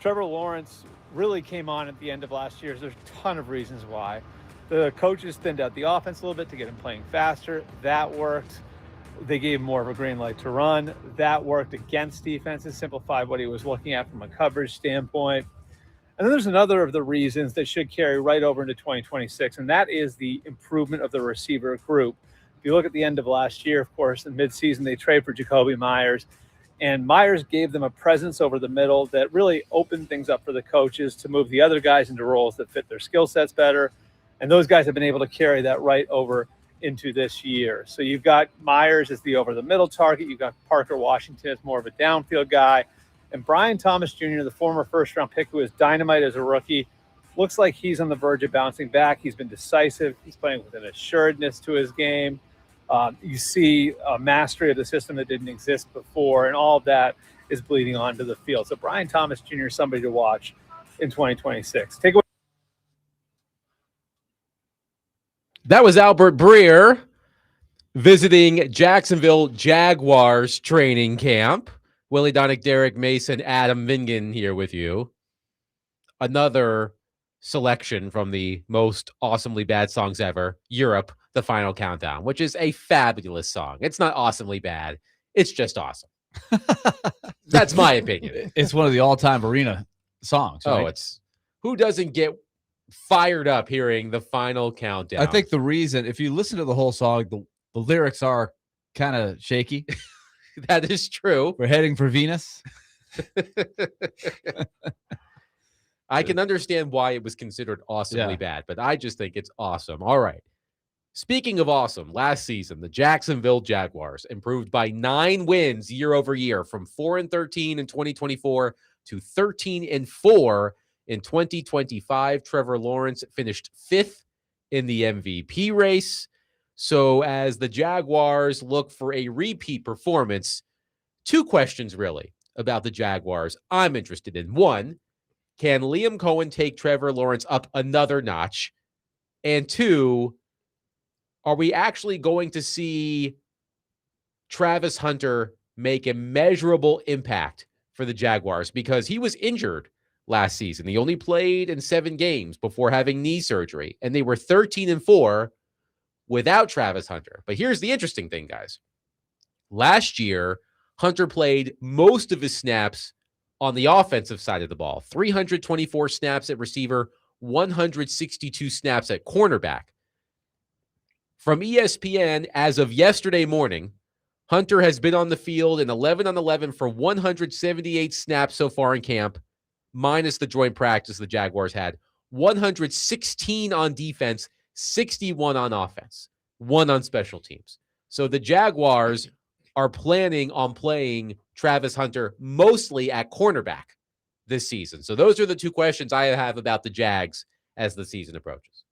Trevor Lawrence really came on at the end of last year. There's a ton of reasons why. The coaches thinned out the offense a little bit to get him playing faster. That worked. They gave him more of a green light to run. That worked against defenses, simplified what he was looking at from a coverage standpoint. And then there's another of the reasons that should carry right over into 2026, and that is the improvement of the receiver group. If you look at the end of last year, of course, in midseason, they trade for Jacoby Myers, and Myers gave them a presence over the middle that really opened things up for the coaches to move the other guys into roles that fit their skill sets better. And those guys have been able to carry that right over into this year. So you've got Myers as the over-the-middle target. You've got Parker Washington as more of a downfield guy. And Brian Thomas Jr., the former first-round pick who was dynamite as a rookie, looks like he's on the verge of bouncing back. He's been decisive. He's playing with an assuredness to his game. You see a mastery of the system that didn't exist before, and all of that is bleeding onto the field. So Brian Thomas Jr. is somebody to watch in 2026. Take away. That was Albert Breer visiting Jacksonville Jaguars training camp. Willy Donick, Derek Mason, Adam Vingan here with you. Another selection from the most awesomely bad songs ever, Europe, The Final Countdown, which is a fabulous song. It's not awesomely bad. It's just awesome. That's my opinion. It's one of the all-time arena songs. Right? Oh, it's who doesn't get fired up hearing The Final Countdown? I think the reason, if you listen to the whole song, the lyrics are kind of shaky. That is true. We're heading for Venus. I can understand why it was considered awesomely bad, but I just think it's awesome. All right. Speaking of awesome, last season, the Jacksonville Jaguars improved by 9 wins year over year from 4-13 in 2024 to 13-4 in 2025. Trevor Lawrence finished 5th in the MVP race. So as the Jaguars look for a repeat performance, 2 questions really about the Jaguars I'm interested in. 1, can Liam Cohen take Trevor Lawrence up another notch? And 2, are we actually going to see Travis Hunter make a measurable impact for the Jaguars? Because he was injured last season. He only played in 7 games before having knee surgery, and they were 13-4 without Travis Hunter. But here's the interesting thing, guys. Last year, Hunter played most of his snaps on the offensive side of the ball. 324 snaps at receiver, 162 snaps at cornerback. From ESPN, as of yesterday morning, Hunter has been on the field in 11-on-11 for 178 snaps so far in camp, minus the joint practice the Jaguars had. 116 on defense, 61 on offense, 1 on special teams. So the Jaguars are planning on playing Travis Hunter mostly at cornerback this season. So those are the 2 questions I have about the Jags as the season approaches.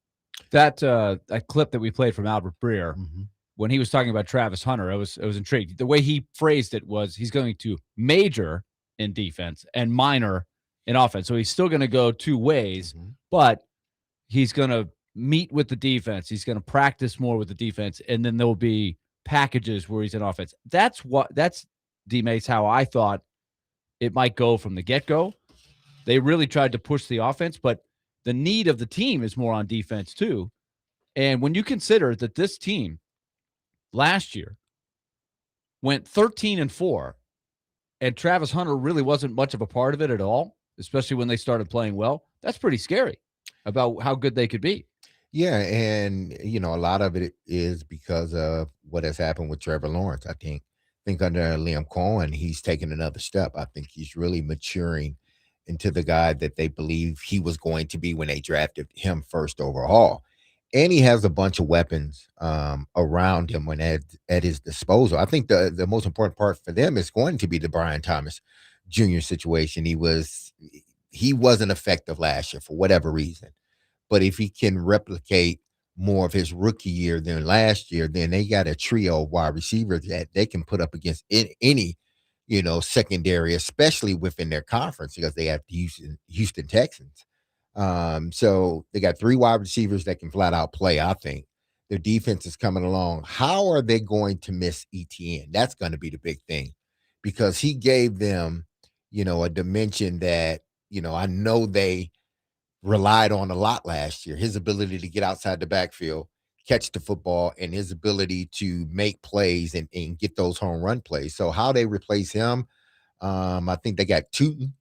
That clip that we played from Albert Breer, when he was talking about Travis Hunter, I was intrigued. The way he phrased it was he's going to major in defense and minor in offense. So he's still going to go 2 ways, but he's going to meet with the defense. He's going to practice more with the defense, and then there'll be packages where he's in offense. That's DMase how I thought it might go from the get-go. They really tried to push the offense, but the need of the team is more on defense too. And when you consider that this team last year went 13-4, and Travis Hunter really wasn't much of a part of it at all, especially when they started playing well, that's pretty scary about how good they could be. Yeah, and a lot of it is because of what has happened with Trevor Lawrence. I think under Liam Cohen, he's taken another step. I think he's really maturing into the guy that they believe he was going to be when they drafted him first overall. And he has a bunch of weapons around him when at his disposal. I think the most important part for them is going to be the Brian Thomas Jr. situation. He wasn't effective last year for whatever reason. But if he can replicate more of his rookie year than last year, then they got a trio of wide receivers that they can put up against any secondary, especially within their conference, because they have the Houston Texans. So they got 3 wide receivers that can flat out play. I think their defense is coming along. How are they going to miss ETN? That's going to be the big thing, because he gave them, a dimension that, I know they relied on a lot last year. His ability to get outside the backfield, catch the football, and his ability to make plays and get those home run plays. So how they replace him, I think they got Tootin,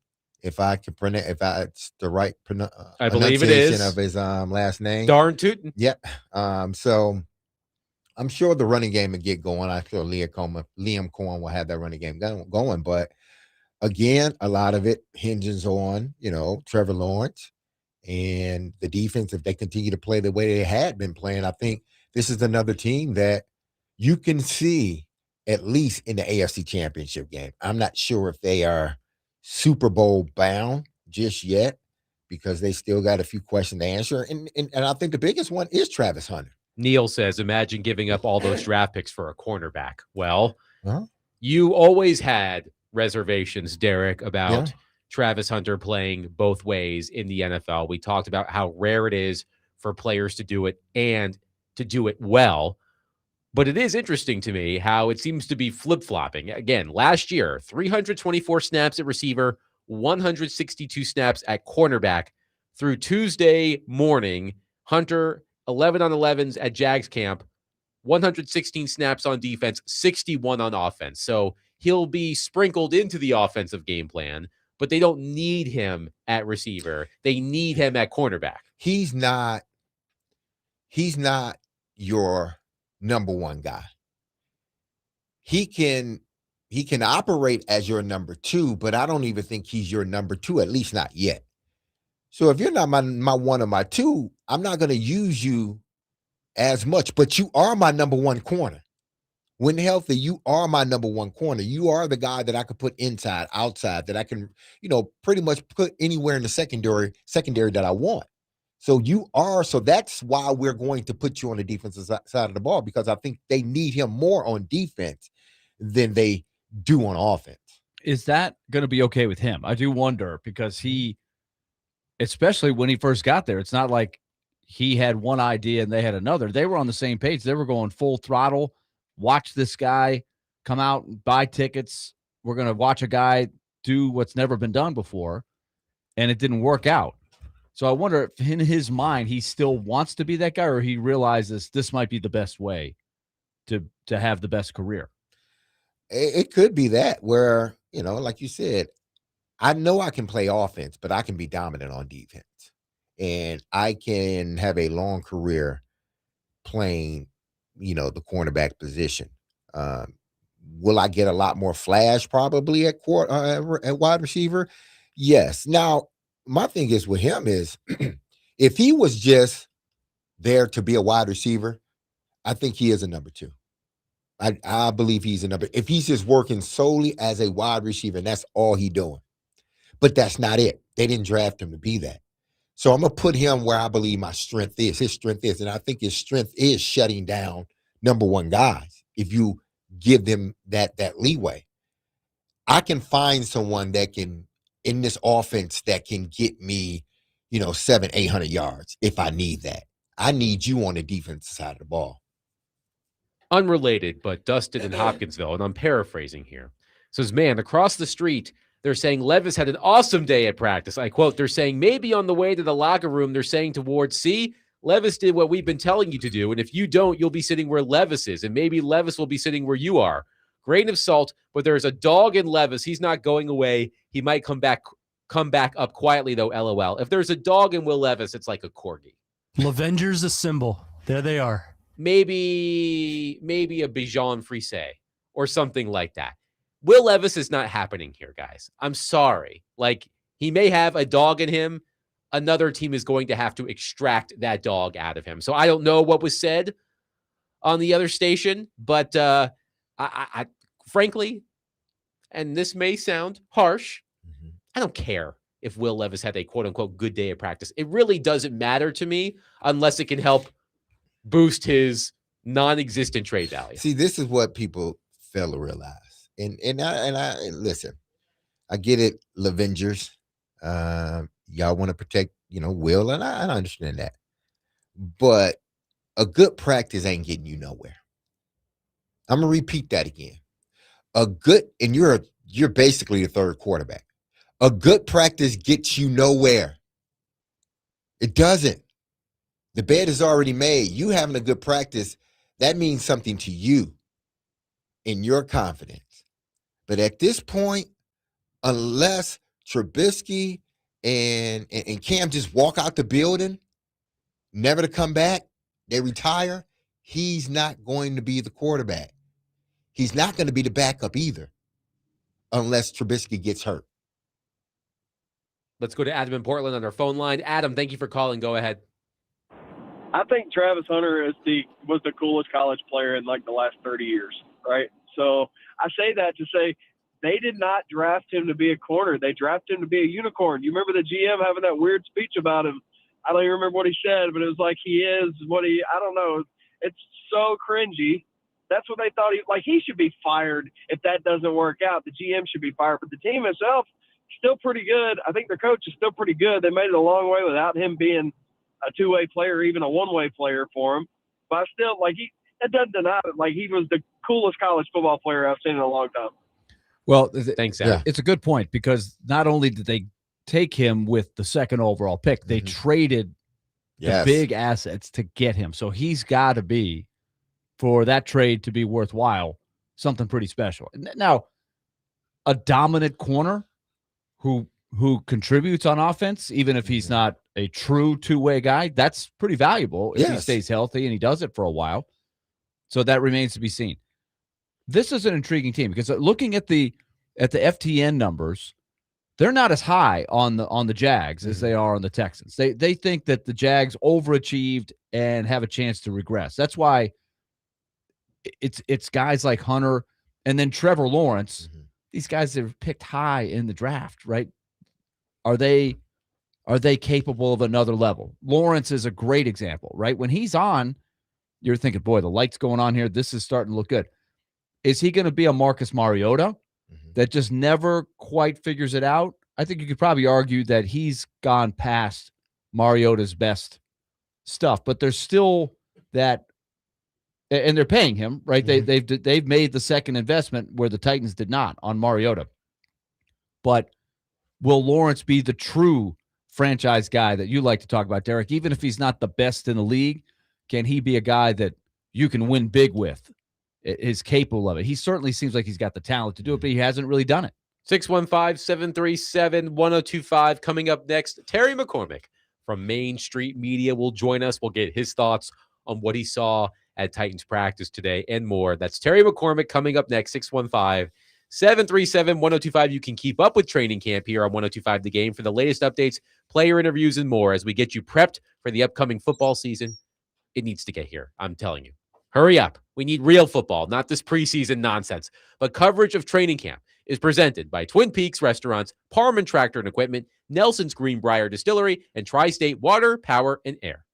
if it's the right I believe it is of his last name. Darn Tootin. Yep. So I'm sure the running game will get going. I feel Liam Cohen will have that running game going. But again, a lot of it hinges on, Trevor Lawrence and the defense. If they continue to play the way they had been playing, I think this is another team that you can see at least in the AFC Championship game. I'm not sure if they are Super Bowl bound just yet because they still got a few questions to answer. And I think the biggest one is Travis Hunter. Neil says, imagine giving up all those draft picks for a cornerback. Well, you always had reservations, Derek, about Travis Hunter playing both ways in the NFL. We talked about how rare it is for players to do it and to do it well. But it is interesting to me how it seems to be flip-flopping. Again, last year, 324 snaps at receiver, 162 snaps at cornerback. Through Tuesday morning, Hunter 11 on 11s at Jags camp, 116 snaps on defense, 61 on offense. So he'll be sprinkled into the offensive game plan, but they don't need him at receiver. They need him at cornerback. He's not your number one guy. He can operate as your number two, but I don't even think he's your number two, at least not yet. So if you're not my one or my two, I'm not going to use you as much, but you are my number one corner. When healthy, you are my number one corner. You are the guy that I could put inside, outside, that I can, pretty much put anywhere in the secondary that I want. So that's why we're going to put you on the defensive side of the ball, because I think they need him more on defense than they do on offense. Is that going to be okay with him? I do wonder, because especially when he first got there, it's not like he had one idea and they had another. They were on the same page. They were going full throttle. Watch this guy come out and buy tickets. We're going to watch a guy do what's never been done before. And it didn't work out. So I wonder if in his mind, he still wants to be that guy, or he realizes this might be the best way to have the best career. It could be that, where, like you said, I know I can play offense, but I can be dominant on defense. And I can have a long career playing, the cornerback position. Will I get a lot more flash probably at wide receiver? Yes. Now, my thing is with him is if he was just there to be a wide receiver, I think he is a number two. I believe he's a number. If he's just working solely as a wide receiver and that's all he's doing, but that's not it. They didn't draft him to be that. So I'm going to put him where I believe my strength is. His strength is, and I think his strength is shutting down number one guys. If you give them that leeway, I can find someone that can, in this offense, that can get me, 700-800 yards if I need that. I need you on the defensive side of the ball. Unrelated, but Dustin in Hopkinsville, and I'm paraphrasing here, says, man, across the street, they're saying Levis had an awesome day at practice. I quote, they're saying maybe on the way to the locker room, they're saying towards, see, Levis did what we've been telling you to do. And if you don't, you'll be sitting where Levis is. And maybe Levis will be sitting where you are. Grain of salt, but there's a dog in Levis. He's not going away. He might come back up quietly, though, LOL. If there's a dog in Will Levis, it's like a corgi. Lavenger's a symbol. There they are. Maybe a Bijan Frise or something like that. Will Levis is not happening here, guys. I'm sorry. Like, he may have a dog in him. Another team is going to have to extract that dog out of him. So I don't know what was said on the other station, but I frankly, and this may sound harsh, I don't care if Will Levis had a quote-unquote good day of practice. It really doesn't matter to me unless it can help boost his non-existent trade value. See, this is what people fail to realize. And I listen, I get it, Lavengers. Y'all want to protect, Will, and I understand that. But a good practice ain't getting you nowhere. I'm gonna repeat that again. And you're basically the third quarterback. A good practice gets you nowhere. It doesn't. The bed is already made. You having a good practice, that means something to you in your confidence. But at this point, unless Trubisky and Cam just walk out the building, never to come back, they retire, he's not going to be the quarterback. He's not going to be the backup either, unless Trubisky gets hurt. Let's go to Adam in Portland on our phone line. Adam, thank you for calling. Go ahead. I think Travis Hunter was the coolest college player in like the last 30 years, right? So I say that to say they did not draft him to be a corner. They drafted him to be a unicorn. You remember the GM having that weird speech about him? I don't even remember what he said, but it was like he is what I don't know. It's so cringy. That's what they thought. He should be fired if that doesn't work out. The GM should be fired, but the team itself still pretty good. I think their coach is still pretty good. They made it a long way without him being a two-way player, even a one-way player for him. But I still, that doesn't deny it. He was the coolest college football player I've seen in a long time. Well, thanks, Adam. Yeah. It's a good point because not only did they take him with the second overall pick, they traded the big assets to get him. So he's got to be, for that trade to be worthwhile, something pretty special. Now, a dominant corner who contributes on offense, even if he's not a true two-way guy, that's pretty valuable if he stays healthy and he does it for a while. So that remains to be seen. This is an intriguing team because looking at the FTN numbers, they're not as high on the Jags as they are on the Texans. They think that the Jags overachieved and have a chance to regress. That's why it's guys like Hunter and then Trevor Lawrence. These guys that are picked high in the draft, right? Are they capable of another level? Lawrence is a great example, right? When he's on, you're thinking, boy, the light's going on here. This is starting to look good. Is he going to be a Marcus Mariota that just never quite figures it out? I think you could probably argue that he's gone past Mariota's best stuff, but there's still that, and they're paying him, right? They've made the second investment where the Titans did not on Mariota. But will Lawrence be the true franchise guy that you like to talk about, Derek? Even if he's not the best in the league, can he be a guy that you can win big with? Is capable of it. He certainly seems like he's got the talent to do it, but he hasn't really done it. 615-737-1025. Coming up next, Terry McCormick from Main Street Media will join us. We'll get his thoughts on what he saw at Titans practice today and more. That's Terry McCormick coming up next, 615-737-1025. You can keep up with training camp here on 1025 The Game for the latest updates, player interviews, and more as we get you prepped for the upcoming football season. It needs to get here, I'm telling you. Hurry up. We need real football, not this preseason nonsense. But coverage of training camp is presented by Twin Peaks Restaurants, Parman Tractor and Equipment, Nelson's Greenbrier Distillery, and Tri-State Water, Power, and Air.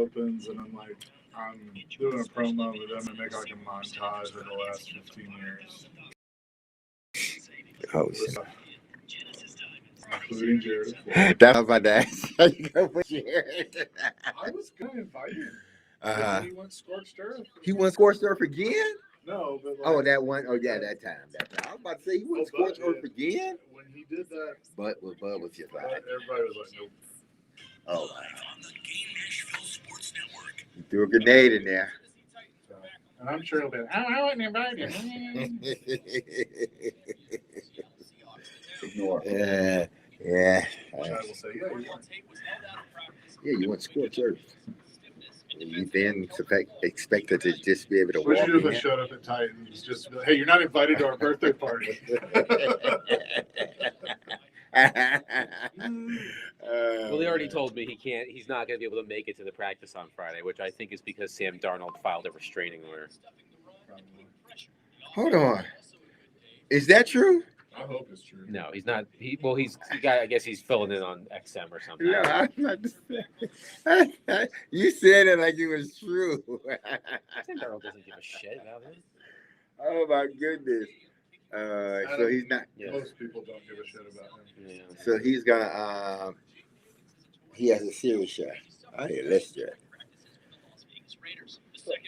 opens, and I'm like, I'm doing a promo with them and make like a montage of the last 15 years. Oh, shit. Including Jared. That was my dad. You go for Jared. I was going to invite him. Uh-huh. He went scorched earth. He went scorched earth again? No, but like, Oh, that one. Oh, yeah, that time. I was about to say, he went scorched earth again? When he did that, Bud was just like, everybody was like, nope. oh, wow. He threw a grenade in there. And I'm sure he'll be like, I wasn't invited. Ignore. Yeah. Chad will say, Yeah, you went scorched earth. You then expected to just be able to what walk you do in. if I showed up at Titans? Just be like, hey, you're not invited to our birthday party. Willie already told me he's not going to be able to make it to the practice on Friday, which I think is because Sam Darnold filed a restraining order. Hold on. Is that true? I hope it's true. No, he's not. I guess he's filling in on XM or something. Yeah, I'm not you said it like it was true. Sam Darnold doesn't give a shit about him. Oh my goodness. So he's not. Yeah. Most people don't give a shit about him. Yeah. So he's gonna. He has a serious shot. Let's check.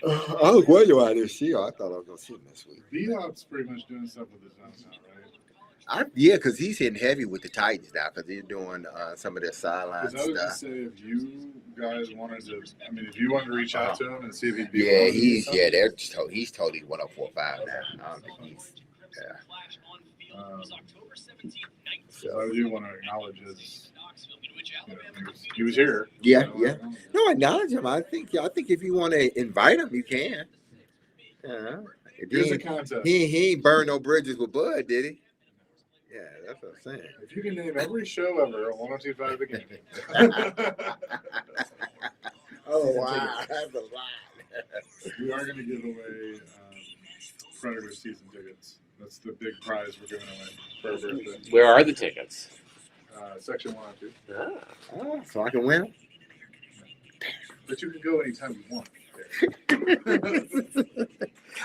I was wondering why I didn't see her. I thought I was gonna see him this week. B-Hop's pretty much doing stuff with his own now, right? Yeah, because he's hitting heavy with the Titans now because he's doing some of their sideline Because I was stuff. just say, if you guys wanted to, if you wanted to reach out to him and see if he'd be Yeah, he's he's totally 104.5 now. I don't think he's. So I do want to acknowledge his. He was here. Yeah. No, acknowledge him. I think if you want to invite him, you can. Here's a contest. He ain't burned no bridges with Bud, did he? Yeah, that's what I'm saying. If you can name every show ever on 102.5 The Game. Oh wow, that's a lot. We are going to give away Predator season tickets. That's the big prize we're giving away for our birthday. Where are the tickets? Section 102. Oh, so I can win. But you can go anytime you want.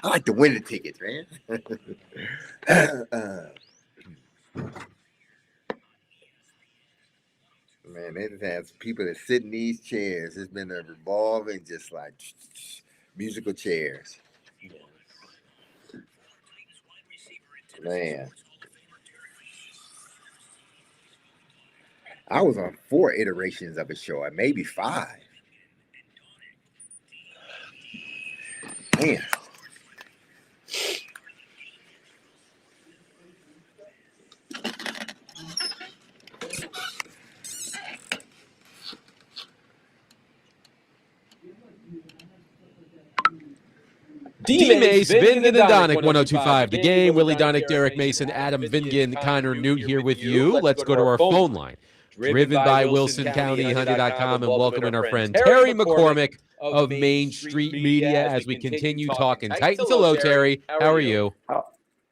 I like to win the tickets, man. Man, they just have people that sit in these chairs. It's been a revolving, just like musical chairs. Man. I was on 4 iterations of a show, maybe 5. Man. DMase, Vin and Donick, 102.5 The Game. Willie Donick, Derek Mason, Adam Vingan, Connor Newt here with you. Let's go to our phone line. Driven by Wilson County, Hyundai.com, and welcoming our friend Terry McCormick of Main Street Media as we continue talking Titans. Hello, Terry. How are you?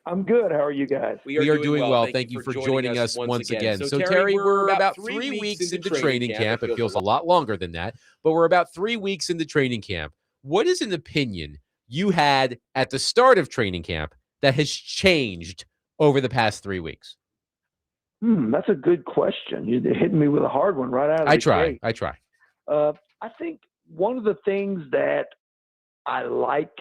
I'm good. How are you guys? We are doing well. Thank you for joining us once again. So, Terry, we're about 3 weeks into training camp. It feels a lot longer than that, but we're about 3 weeks into training camp. What is an opinion you had at the start of training camp that has changed over the past 3 weeks? That's a good question. You're hitting me with a hard one right out of the gate. I try. I think one of the things that I like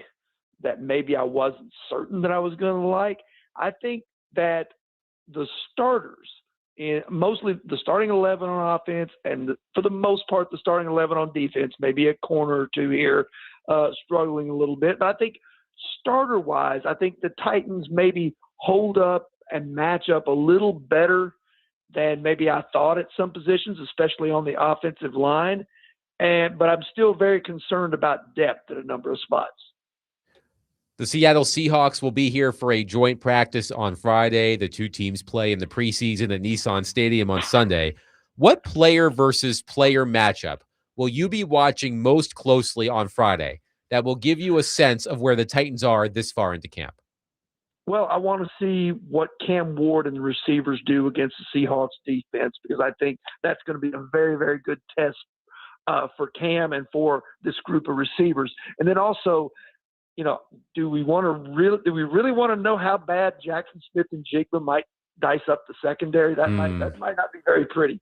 that maybe I wasn't certain that I was going to like, I think that the starters, mostly the starting 11 on offense and for the most part the starting 11 on defense, maybe a corner or two here, struggling a little bit. But I think starter-wise, I think the Titans maybe hold up and match up a little better than maybe I thought at some positions, especially on the offensive line. But I'm still very concerned about depth at a number of spots. The Seattle Seahawks will be here for a joint practice on Friday. The two teams play in the preseason at Nissan Stadium on Sunday. What player versus player matchup will you be watching most closely on Friday that will give you a sense of where the Titans are this far into camp? Well, I want to see what Cam Ward and the receivers do against the Seahawks defense, because I think that's going to be a very, very good test for Cam and for this group of receivers. And then also, do we really want to know how bad Jackson Smith and Jigba might dice up the secondary? That might not be very pretty.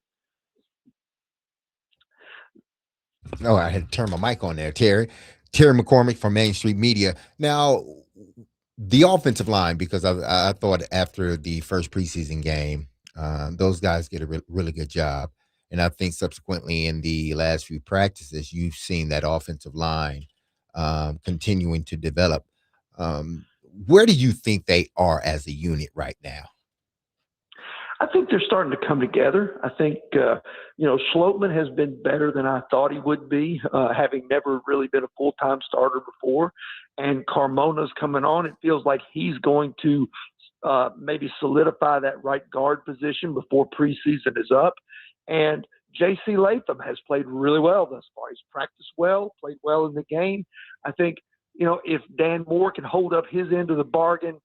Oh, I had to turn my mic on there, Terry. Terry McCormick from Main Street Media. Now, the offensive line, because I thought after the first preseason game, those guys did a really good job. And I think subsequently in the last few practices, you've seen that offensive line continuing to develop. Where do you think they are as a unit right now? I think they're starting to come together. I think, Schlottman has been better than I thought he would be, having never really been a full-time starter before. And Carmona's coming on. It feels like he's going to maybe solidify that right guard position before preseason is up. And J.C. Latham has played really well thus far. He's practiced well, played well in the game. I think, if Dan Moore can hold up his end of the bargain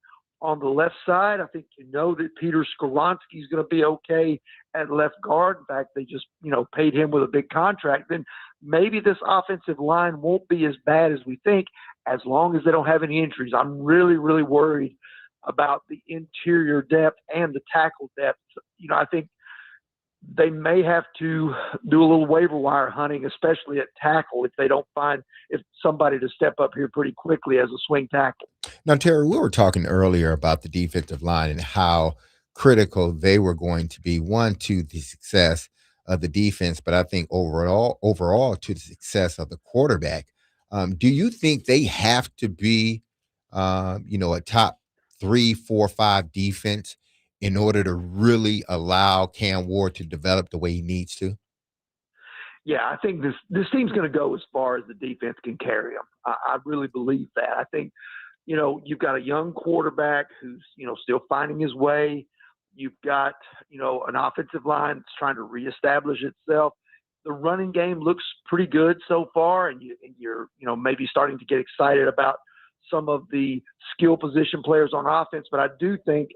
on the left side, I think that Peter Skoronski is going to be okay at left guard. In fact, they just, paid him with a big contract. Then maybe this offensive line won't be as bad as we think as long as they don't have any injuries. I'm really, really worried about the interior depth and the tackle depth. I think they may have to do a little waiver wire hunting, especially at tackle, if they don't find somebody to step up here pretty quickly as a swing tackle. Now, Terry, we were talking earlier about the defensive line and how critical they were going to be, one, to the success of the defense, but I think overall to the success of the quarterback. Do you think they have to be, a top 3, 4, 5 defense in order to really allow Cam Ward to develop the way he needs to? Yeah, I think this team's going to go as far as the defense can carry them. I really believe that. I think, you've got a young quarterback who's, still finding his way. You've got, an offensive line that's trying to reestablish itself. The running game looks pretty good so far, and you're, maybe starting to get excited about some of the skill position players on offense. But I do think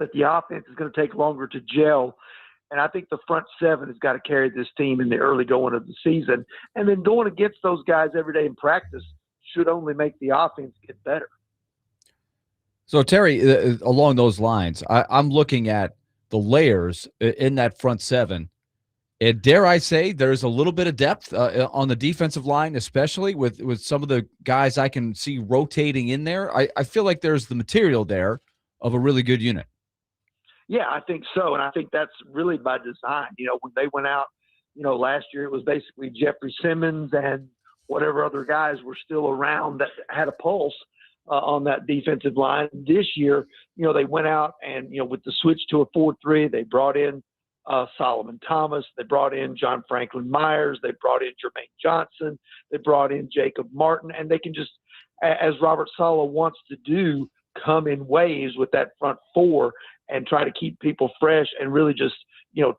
that the offense is going to take longer to gel. And I think the front seven has got to carry this team in the early going of the season. And then going against those guys every day in practice should only make the offense get better. So, Terry, along those lines, I'm looking at the layers in that front seven. And dare I say there's a little bit of depth on the defensive line, especially with some of the guys I can see rotating in there. I feel like there's the material there of a really good unit. Yeah, I think so. And I think that's really by design. When they went out, last year it was basically Jeffrey Simmons and whatever other guys were still around that had a pulse on that defensive line. This year, they went out and, with the switch to a 4-3, they brought in Solomon Thomas. They brought in John Franklin Myers. They brought in Jermaine Johnson. They brought in Jacob Martin. And they can just, as Robert Saleh wants to do, come in waves with that front four and try to keep people fresh and really just,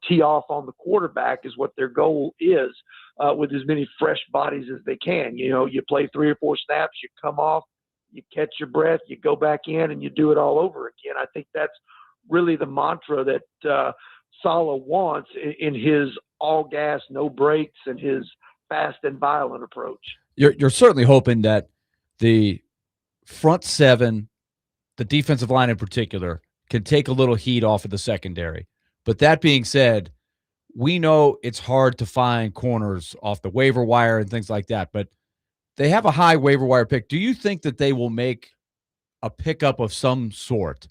tee off on the quarterback is what their goal is, with as many fresh bodies as they can. You play 3 or 4 snaps, you come off, you catch your breath, you go back in, and you do it all over again. I think that's really the mantra that Saleh wants in his all gas, no brakes, and his fast and violent approach. You're certainly hoping that the front seven, the defensive line in particular, can take a little heat off of the secondary. But that being said, we know it's hard to find corners off the waiver wire and things like that, but they have a high waiver wire pick. Do you think that they will make a pickup of some sort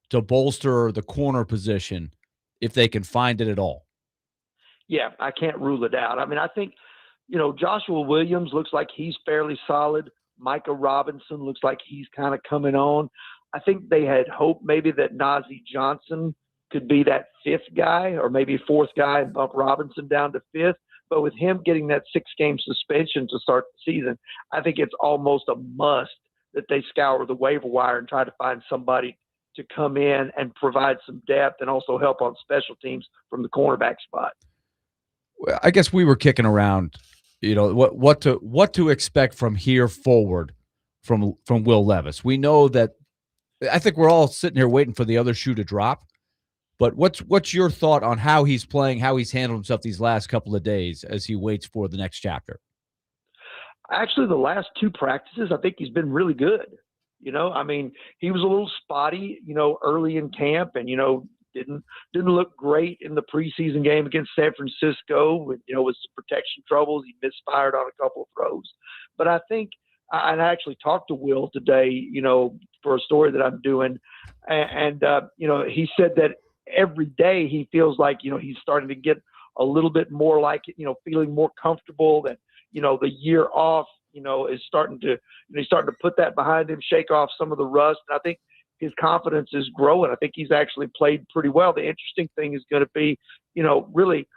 to bolster the corner position if they can find it at all? Yeah, I can't rule it out. I mean, I think, Joshua Williams looks like he's fairly solid. Micah Robinson looks like he's kind of coming on. I think they had hoped maybe that Najee Johnson could be that 5th guy or maybe 4th guy and bump Robinson down to 5th. But with him getting that 6-game suspension to start the season, I think it's almost a must that they scour the waiver wire and try to find somebody to come in and provide some depth and also help on special teams from the cornerback spot. Well, I guess we were kicking around, what to expect from here forward from Will Levis. We know that I think we're all sitting here waiting for the other shoe to drop. But what's your thought on how he's playing, how he's handled himself these last couple of days as he waits for the next chapter? Actually, the last 2 practices, I think he's been really good. I mean, he was a little spotty, early in camp, and didn't look great in the preseason game against San Francisco with with some protection troubles. He misfired on a couple of throws. But I think I actually talked to Will today, for a story that I'm doing, and he said that every day he feels like he's starting to get a little bit more like it, feeling more comfortable, that the year off is starting to he's starting to put that behind him, shake off some of the rust, and I think his confidence is growing. I think he's actually played pretty well. The interesting thing is going to be, really,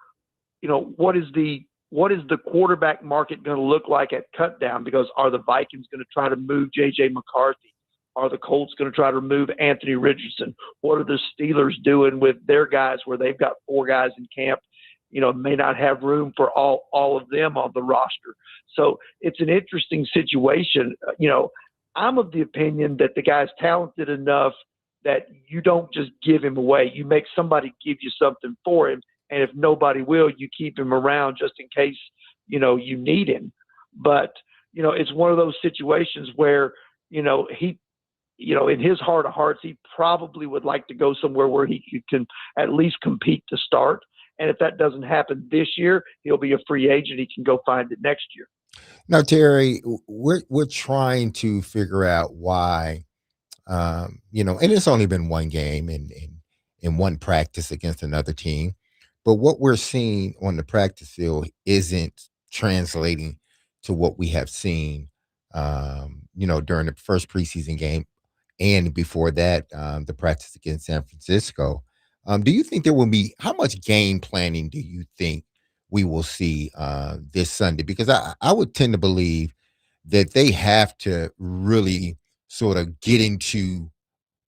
what is the quarterback market going to look like at cutdown? Because are the Vikings going to try to move J.J. McCarthy? Are the Colts going to try to move Anthony Richardson? What are the Steelers doing with their guys where they've got 4 guys in camp? May not have room for all of them on the roster. So it's an interesting situation. I'm of the opinion that the guy's talented enough that you don't just give him away. You make somebody give you something for him. And if nobody will, you keep him around just in case, you need him. But, it's one of those situations where, he, in his heart of hearts, he probably would like to go somewhere where he can at least compete to start. And if that doesn't happen this year, he'll be a free agent. He can go find it next year. Now, Terry, we're trying to figure out why, and it's only been one game and one practice against another team, but what we're seeing on the practice field isn't translating to what we have seen, during the first preseason game and before that, the practice against San Francisco. Do you think there will be, how much game planning do you think we will see this Sunday? Because I would tend to believe that they have to really sort of get into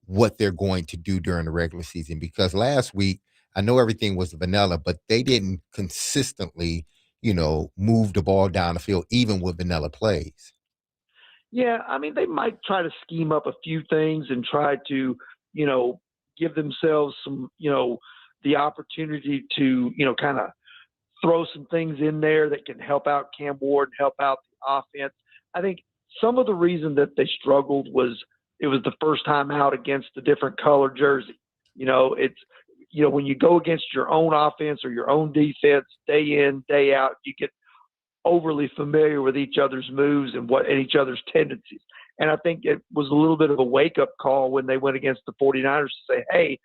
what they're going to do during the regular season. Because last week, I know everything was vanilla, but they didn't consistently, move the ball down the field, even with vanilla plays. Yeah, I mean, they might try to scheme up a few things and try to, give themselves some, the opportunity to, kind of throw some things in there that can help out Cam Ward, help out the offense. I think some of the reason that they struggled was it was the first time out against a different color jersey. It's, when you go against your own offense or your own defense day in, day out, you get overly familiar with each other's moves and each other's tendencies. And I think it was a little bit of a wake-up call when they went against the 49ers to say, hey,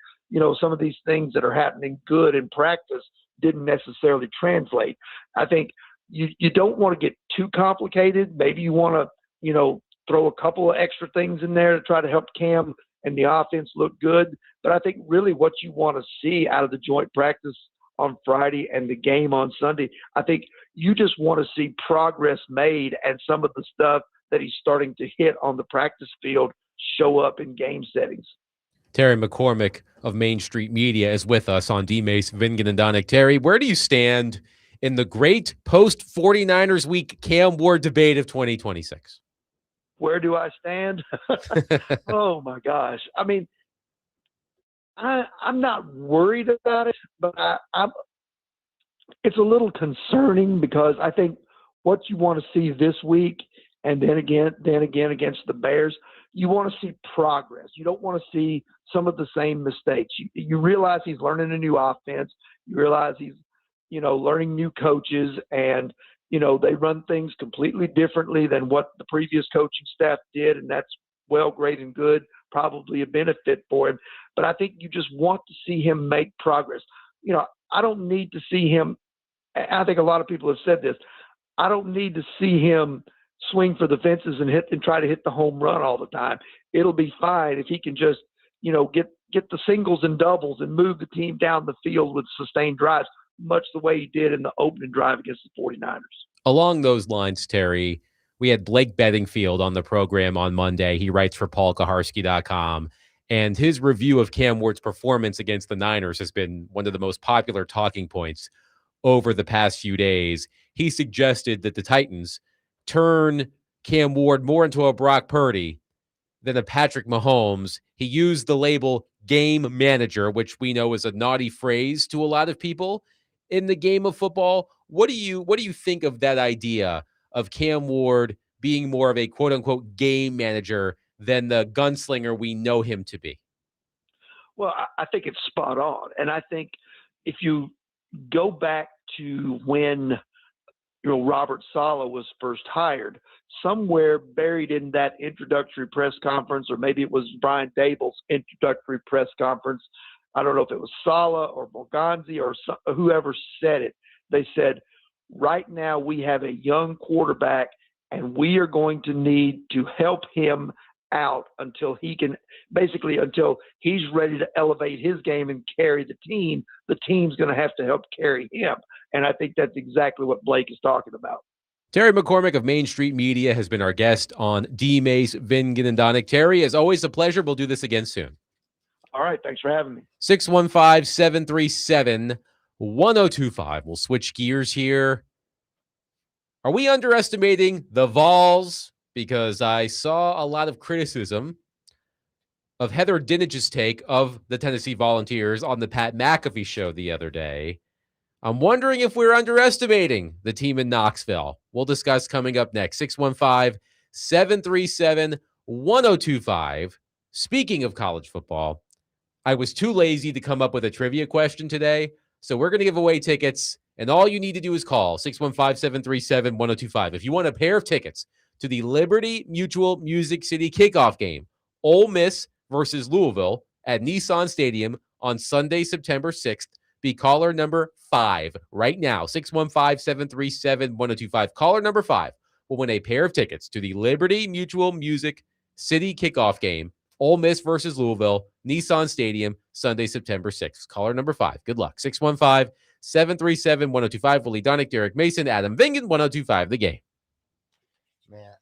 some of these things that are happening good in practice didn't necessarily translate. I think you don't want to get too complicated. Maybe you want to, throw a couple of extra things in there to try to help Cam and the offense look good. But I think really what you want to see out of the joint practice on Friday and the game on Sunday, I think you just want to see progress made and some of the stuff that he's starting to hit on the practice field show up in game settings. Terry McCormick of Main Street Media is with us on DMase, Vingan, and Donick. Terry, where do you stand in the great post-49ers week Cam Ward debate of 2026? Where do I stand? Oh, my gosh. I mean, I'm not worried about it, but it's a little concerning because I think what you want to see this week and then again against the Bears, you want to see progress. You don't want to see some of the same mistakes. You realize he's learning a new offense. You realize he's, learning new coaches, and, they run things completely differently than what the previous coaching staff did, and that's well, great and good, probably a benefit for him. But I think you just want to see him make progress. I don't need to see him. I think a lot of people have said this. I don't need to see him swing for the fences and try to hit the home run all the time. It'll be fine if he can just, get the singles and doubles and move the team down the field with sustained drives, much the way he did in the opening drive against the 49ers. Along those lines, Terry, we had Blake Bedingfield on the program on Monday. He writes for paulkaharski.com, and his review of Cam Ward's performance against the Niners has been one of the most popular talking points over the past few days. He suggested that the Titans turn Cam Ward more into a Brock Purdy than a Patrick Mahomes. He used the label game manager, which we know is a naughty phrase to a lot of people in the game of football. What do you think of that idea of Cam Ward being more of a quote unquote game manager than the gunslinger we know him to be? Well, I think it's spot on. And I think if you go back to when Robert Saleh was first hired, somewhere buried in that introductory press conference, or maybe it was Brian Dable's introductory press conference, I don't know if it was Saleh or Morganzi or whoever said it. They said, right now we have a young quarterback and we are going to need to help him out until he can, basically until he's ready to elevate his game and carry the team. The team's going to have to help carry him. And I think that's exactly what Blake is talking about. Terry McCormick of Main Street Media has been our guest on DMase, Vingan, and Donick. Terry, as always, a pleasure. We'll do this again soon. All right. Thanks for having me. 615-737-1025. We'll switch gears here. Are we underestimating the Vols? Because I saw a lot of criticism of Heather Dinage's take of the Tennessee Volunteers on the Pat McAfee show the other day. I'm wondering if we're underestimating the team in Knoxville. We'll discuss coming up next. 615-737-1025. Speaking of college football, I was too lazy to come up with a trivia question today, so we're going to give away tickets, and all you need to do is call 615-737-1025. If you want a pair of tickets to the Liberty Mutual Music City kickoff game, Ole Miss versus Louisville at Nissan Stadium on Sunday, September 6th, be caller number 5 right now, 615-737-1025. Caller number 5 will win a pair of tickets to the Liberty Mutual Music City kickoff game, Ole Miss versus Louisville, Nissan Stadium, Sunday, September 6th. Caller number 5. Good luck. 615-737-1025. Willy Donick, Derek Mason, Adam Vingan, 1025, The Game. Man,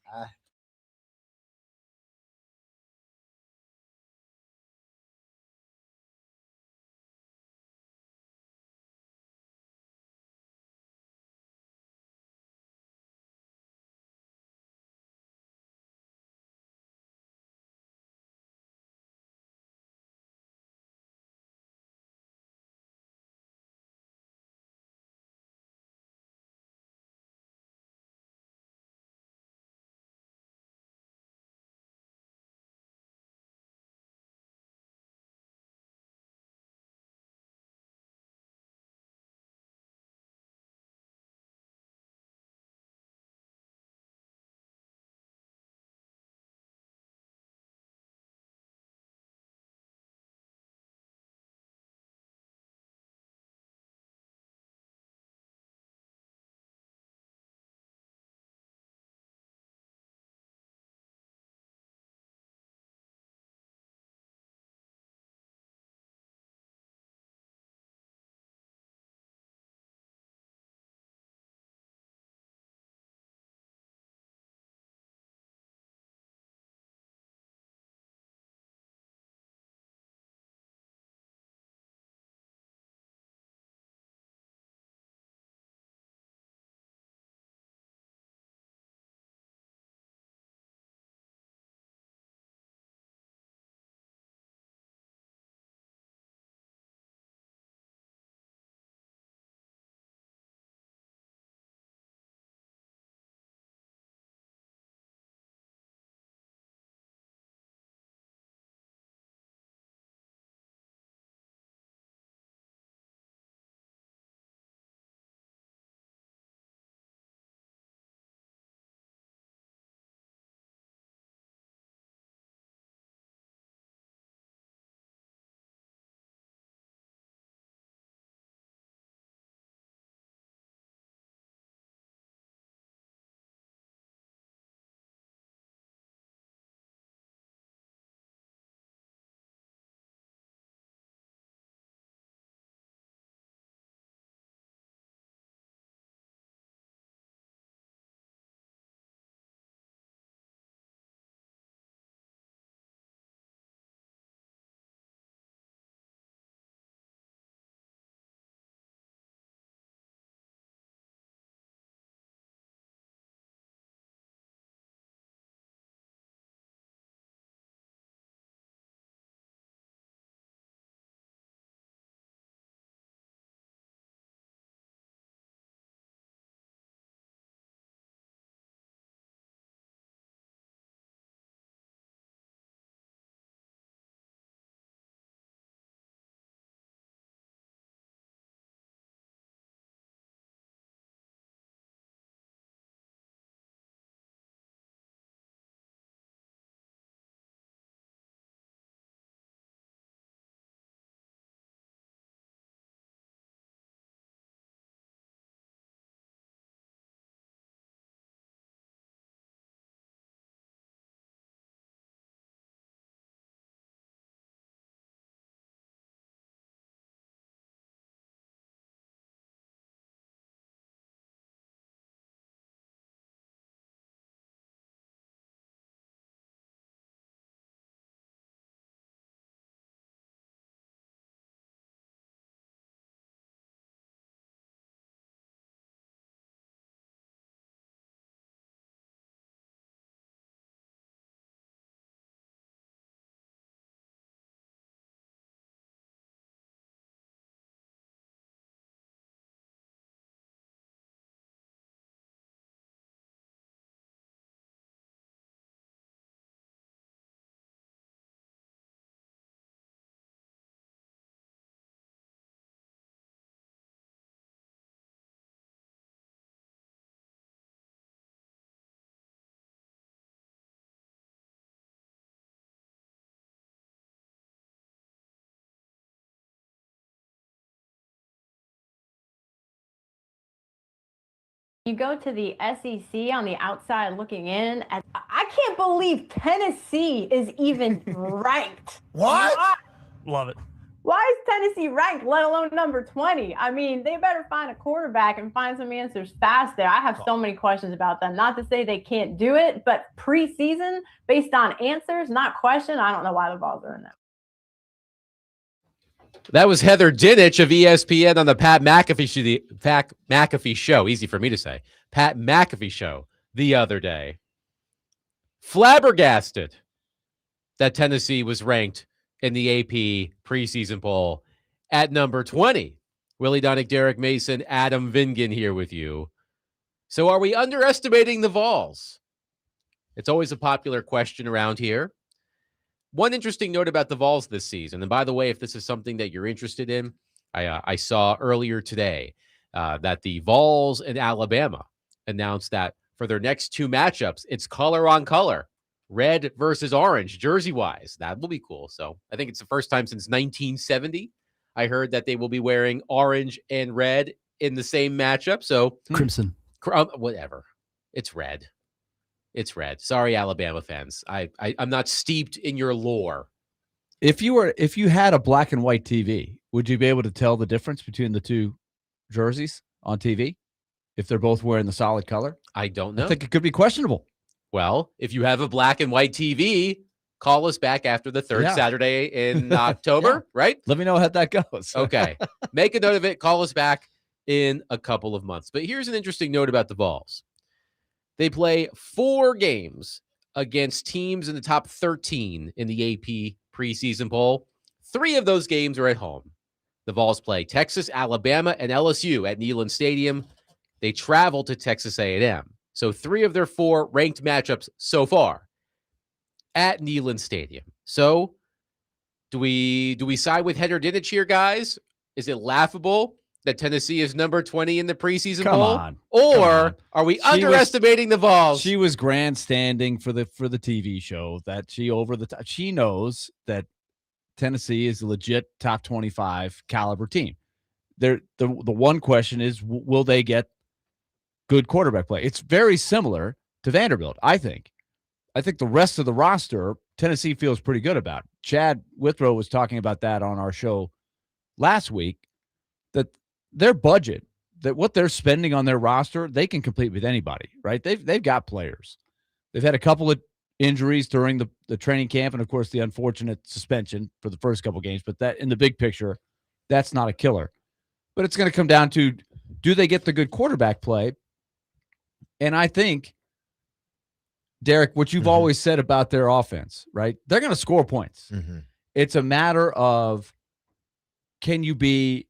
You go to the SEC on the outside looking in. I can't believe Tennessee is even ranked. What? Love it. Why is Tennessee ranked, let alone number 20? I mean, they better find a quarterback and find some answers fast there. I have so many questions about them. Not to say they can't do it, but preseason, based on answers, not question, I don't know why the Vols are in there. That was Heather Dinich of ESPN on the Pat McAfee show. Easy for me to say. Pat McAfee show the other day. Flabbergasted that Tennessee was ranked in the AP preseason poll at number 20. Willy Donick, Derek Mason, Adam Vingan here with you. So are we underestimating the Vols? It's always a popular question around here. One interesting note about the Vols this season, and by the way, if this is something that you're interested in, I saw earlier today that the Vols and Alabama announced that for their next two matchups, it's color on color, red versus orange, jersey-wise. That will be cool. So I think it's the first time since 1970 I heard that they will be wearing orange and red in the same matchup. So Crimson. Whatever. It's red. It's red. Sorry, Alabama fans. I'm not steeped in your lore. If you had a black and white TV, would you be able to tell the difference between the two jerseys on TV if they're both wearing the solid color? I don't know. I think it could be questionable. Well, if you have a black and white TV, call us back after the third Saturday in October, right? Let me know how that goes. Okay. Make a note of it. Call us back in a couple of months. But here's an interesting note about the Vols. They play 4 games against teams in the top 13 in the AP preseason poll. 3 of those games are at home. The Vols play Texas, Alabama, and LSU at Neyland Stadium. They travel to Texas A&M. So 3 of their 4 ranked matchups so far at Neyland Stadium. So do we side with Heather Dinich here, guys? Is it laughable that Tennessee is number 20 in the preseason poll? Or are we underestimating the Vols? She was grandstanding for the TV show that she knows that Tennessee is a legit top 25 caliber team. The one question is, will they get good quarterback play? It's very similar to Vanderbilt, I think. I think the rest of the roster, Tennessee feels pretty good about. Chad Withrow was talking about that on our show last week, that their budget, that what they're spending on their roster, they can compete with anybody, right? They've got players. They've had a couple of injuries during the training camp and, of course, the unfortunate suspension for the first couple games. But that, in the big picture, that's not a killer. But it's going to come down to, do they get the good quarterback play? And I think, Derek, what you've always said about their offense, right? They're going to score points. It's a matter of, can you be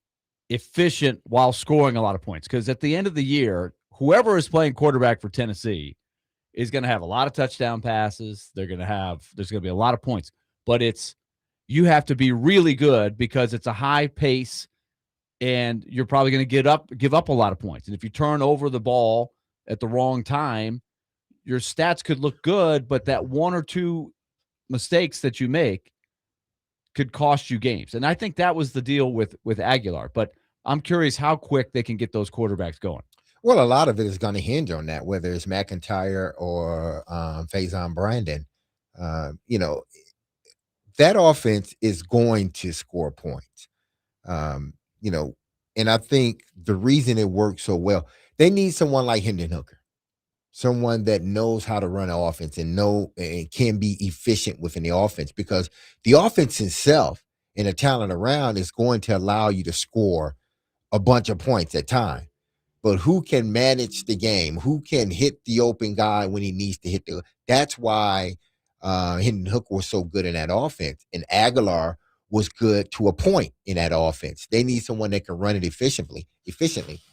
efficient while scoring a lot of points? Because at the end of the year, whoever is playing quarterback for Tennessee is going to have a lot of touchdown passes. There's going to be a lot of points. But you have to be really good, because it's a high pace and you're probably going to give up a lot of points. And if you turn over the ball at the wrong time, your stats could look good, but that 1 or 2 mistakes that you make could cost you games. And I think that was the deal with Aguilar. But I'm curious how quick they can get those quarterbacks going. Well, a lot of it is going to hinge on that, whether it's McIntyre or Faison Brandon. That offense is going to score points. And I think the reason it works so well, they need someone like Hendon Hooker, someone that knows how to run an offense and can be efficient within the offense, because the offense itself and the talent around is going to allow you to score a bunch of points at time. But who can manage the game? Who can hit the open guy when he needs to hit that's why Hendon Hooker was so good in that offense. And Aguilar was good to a point in that offense. They need someone that can run it efficiently.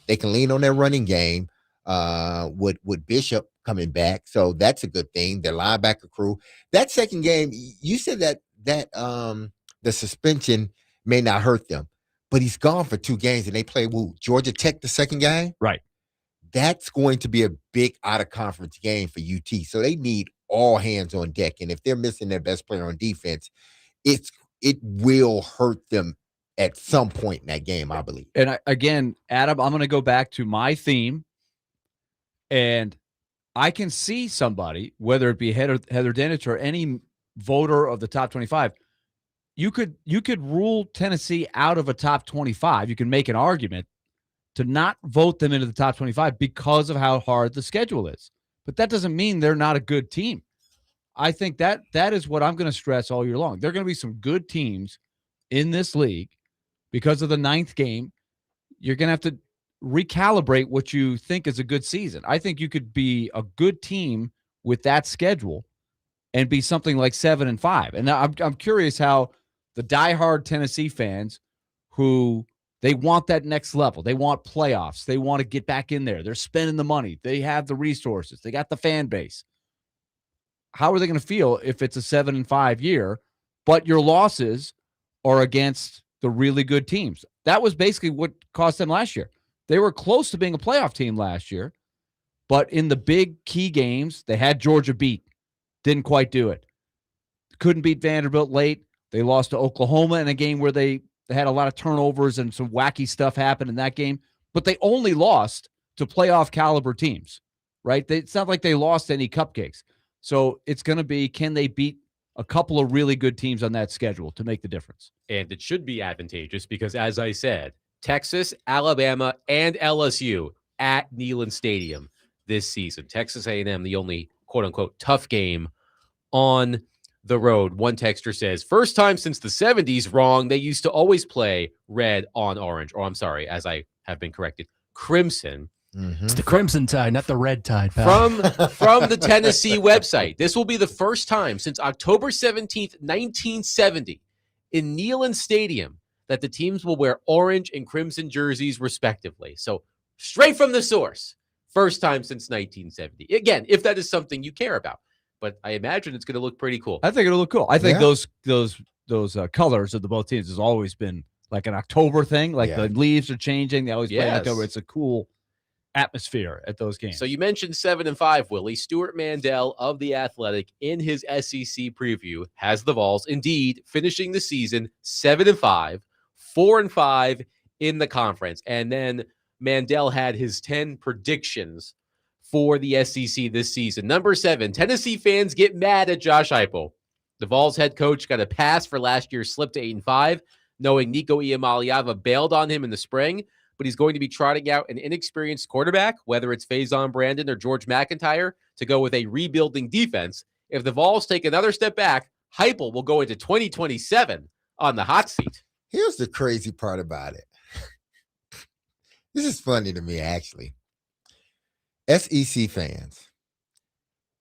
They can lean on their running game with Bishop coming back. So that's a good thing. Their linebacker crew. That second game, you said that the suspension may not hurt them, but he's gone for 2 games and they play Georgia Tech the second game. Right. That's going to be a big out-of-conference game for UT. So they need all hands on deck. And if they're missing their best player on defense, it will hurt them at some point in that game, I believe. And again, Adam, I'm going to go back to my theme And I can see somebody, whether it be Heather Dinich or any voter of the top 25, you could rule Tennessee out of a top 25. You can make an argument to not vote them into the top 25 because of how hard the schedule is. But that doesn't mean they're not a good team. I think that is what I'm going to stress all year long. There are going to be some good teams in this league because of the 9th game. You're going to have to recalibrate what you think is a good season. I think you could be a good team with that schedule and be something like 7-5. And I'm curious how the diehard Tennessee fans who they want that next level, they want playoffs, they want to get back in there. They're spending the money. They have the resources. They got the fan base. How are they going to feel if it's a 7-5 year, but your losses are against the really good teams? That was basically what cost them last year. They were close to being a playoff team last year, but in the big key games, they had Georgia beat. Didn't quite do it. Couldn't beat Vanderbilt late. They lost to Oklahoma in a game where they had a lot of turnovers and some wacky stuff happened in that game, but they only lost to playoff caliber teams, right? It's not like they lost any cupcakes. So it's going to be, can they beat a couple of really good teams on that schedule to make the difference? And it should be advantageous because, as I said, Texas, Alabama, and LSU at Neyland Stadium this season. Texas A&M, the only quote-unquote tough game on the road. One texter says, first time since the 70s, wrong. They used to always play red on orange. Or I'm sorry, as I have been corrected, crimson. Mm-hmm. It's the Crimson Tide, not the Red Tide, pal. From the Tennessee website. This will be the first time since October 17th, 1970, in Neyland Stadium that the teams will wear orange and crimson jerseys, respectively. So straight from the source, first time since 1970. Again, if that is something you care about. But I imagine it's going to look pretty cool. I think it'll look cool. I think those colors of the both teams has always been like an October thing. Like the leaves are changing. They always play in October. It's a cool atmosphere at those games. So you mentioned 7-5, Willie. Stuart Mandel of The Athletic in his SEC preview has the Vols indeed finishing the season 7-5, 4-5 in the conference. And then Mandel had his 10 predictions for the SEC this season. Number 7, Tennessee fans get mad at Josh Heupel. The Vols head coach got a pass for last year's slip to 8-5, knowing Nico Iamaleava bailed on him in the spring, but he's going to be trotting out an inexperienced quarterback, whether it's Faison Brandon or George McIntyre, to go with a rebuilding defense. If the Vols take another step back, Heupel will go into 2027 on the hot seat. Here's the crazy part about it. This is funny to me, actually. SEC fans,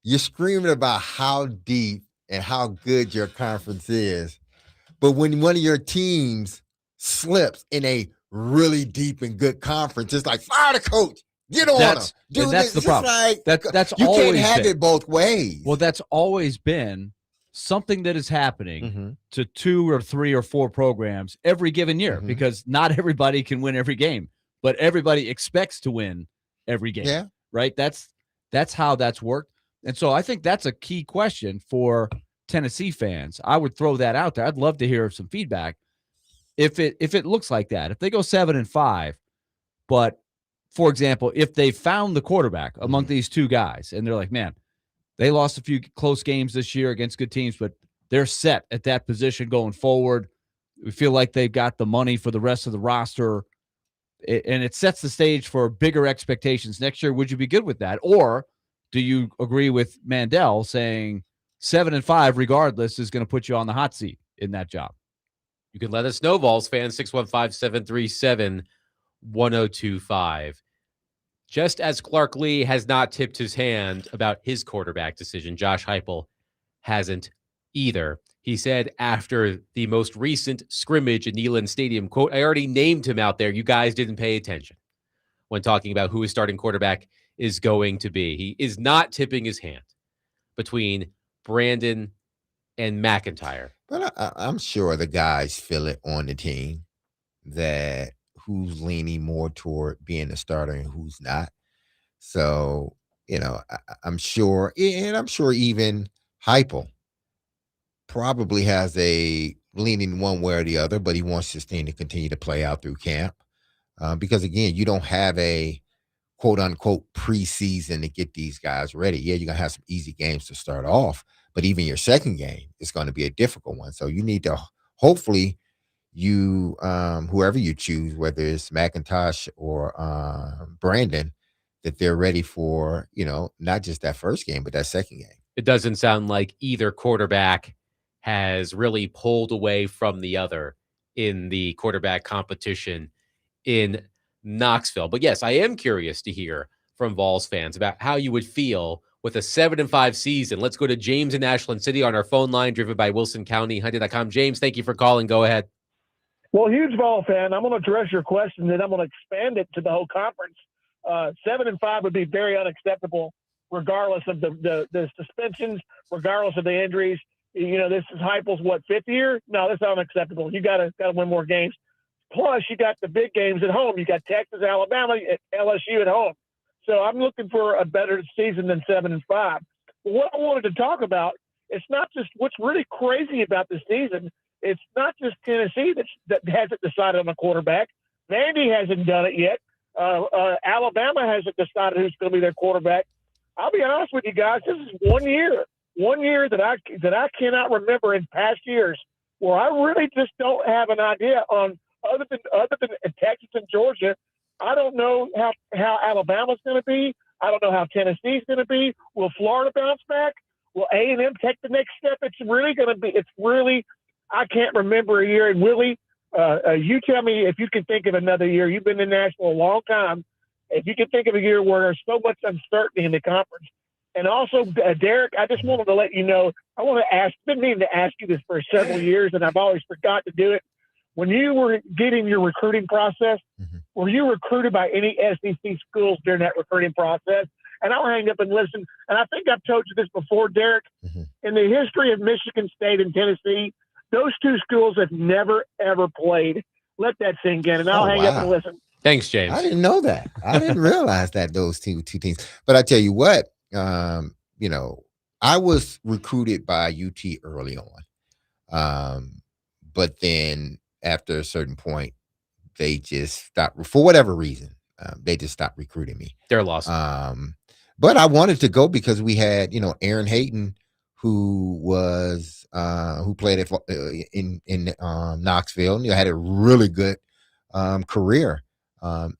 you're screaming about how deep and how good your conference is, but when one of your teams slips in a really deep and good conference, it's like, fire the coach, get on them. Dude, that's the problem. Like, that's you always can't have been. it both ways. Well, that's always been something that is happening to 2 or 3 or 4 programs every given year, because not everybody can win every game, but everybody expects to win every game. Yeah. Right? That's how that's worked. And so I think that's a key question for Tennessee fans. I would throw that out there. I'd love to hear some feedback. If it looks like that, if they go 7-5, but for example, if they found the quarterback among these 2 guys and they're like, man, they lost a few close games this year against good teams, but they're set at that position going forward. We feel like they've got the money for the rest of the roster. And it sets the stage for bigger expectations next year. Would you be good with that? Or do you agree with Mandel saying 7-5 regardless is going to put you on the hot seat in that job? You can let us know, Vols fans, 615-737-1025. Just as Clark Lee has not tipped his hand about his quarterback decision, Josh Heupel hasn't either. He said after the most recent scrimmage at Neyland Stadium, quote, I already named him out there. You guys didn't pay attention when talking about who his starting quarterback is going to be. He is not tipping his hand between Brandon and McIntyre. But I'm sure the guys feel it on the team that who's leaning more toward being a starter and who's not. So, I'm sure, and I'm sure even Heupel probably has a leaning one way or the other, but he wants this thing to continue to play out through camp. Because again, you don't have a quote unquote preseason to get these guys ready. Yeah, you're gonna have some easy games to start off, but even your second game is going to be a difficult one. So you need to hopefully whoever you choose, whether it's McIntosh or Brandon, that they're ready for, not just that first game, but that second game. It doesn't sound like either quarterback has really pulled away from the other in the quarterback competition in Knoxville. But yes, I am curious to hear from Vols fans about how you would feel with a 7-5 season. Let's go to James in Ashland City on our phone line, driven by Wilson County, Hunting.com. James, thank you for calling. Go ahead. Well, huge Vol fan. I'm going to address your question, and I'm going to expand it to the whole conference. 7-5 would be very unacceptable, regardless of the suspensions, regardless of the injuries. This is Heupel's fifth year? No, that's unacceptable. You got to win more games. Plus, you got the big games at home. You got Texas, Alabama, LSU at home. So I'm looking for a better season than 7-5. But what I wanted to talk about, it's not just what's really crazy about this season. It's not just Tennessee that hasn't decided on a quarterback. Vandy hasn't done it yet. Alabama hasn't decided who's going to be their quarterback. I'll be honest with you guys. This is one year that I cannot remember in past years where I really just don't have an idea on other than Texas and Georgia. I don't know how Alabama's going to be. I don't know how Tennessee's going to be. Will Florida bounce back? Will A&M take the next step? It's really I can't remember a year. And Willy, you tell me if you can think of another year. You've been in Nashville a long time. If you can think of a year where there's so much uncertainty in the conference. And also, Derek, I just wanted to let you know, been meaning to ask you this for several years, and I've always forgot to do it. When you were getting your recruiting process, were you recruited by any SEC schools during that recruiting process? And I'll hang up and listen. And I think I've told you this before, Derek. In the history of Michigan State and Tennessee, those two schools have never, ever played. Let that sink in, and I'll hang up and listen. Thanks, James. I didn't know that. I didn't realize that those two teams. But I tell you what, I was recruited by UT early on. But then after a certain point, they just stopped for whatever reason. They just stopped recruiting me. They're lost. But I wanted to go because we had, Aaron Hayton, who played in Knoxville, and had a really good career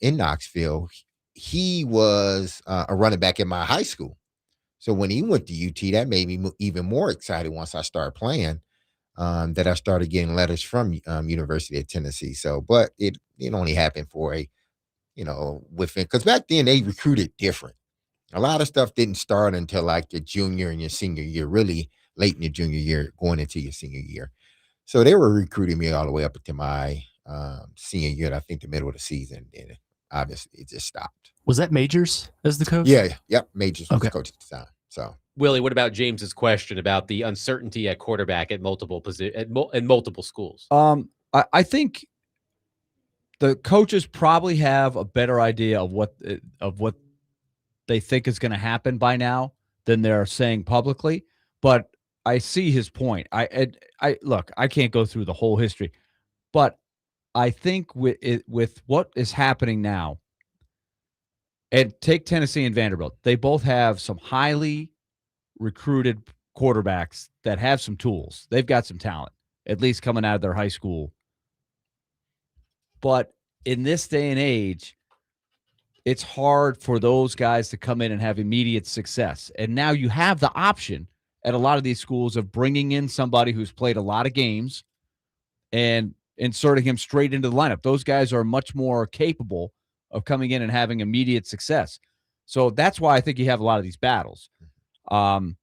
in Knoxville. He was a running back in my high school. So when he went to UT, that made me even more excited once I started playing, that I started getting letters from University of Tennessee. So, but it only happened for because back then they recruited different. A lot of stuff didn't start until like your junior and your senior year, really late in your junior year, going into your senior year. So they were recruiting me all the way up into my senior year, I think the middle of the season. And obviously it just stopped. Was that Majors as the coach? Yeah. Yep. Majors was the coach at the time. So Willie, what about James's question about the uncertainty at quarterback at multiple multiple schools? I think the coaches probably have a better idea of what they think is going to happen by now than they're saying publicly. But I see his point. I look, I can't go through the whole history, but I think with what is happening now, and take Tennessee and Vanderbilt, they both have some highly recruited quarterbacks that have some tools. They've got some talent, at least coming out of their high school. But in this day and age, it's hard for those guys to come in and have immediate success. And now you have the option at a lot of these schools of bringing in somebody who's played a lot of games and inserting him straight into the lineup. Those guys are much more capable of coming in and having immediate success. So that's why I think you have a lot of these battles. But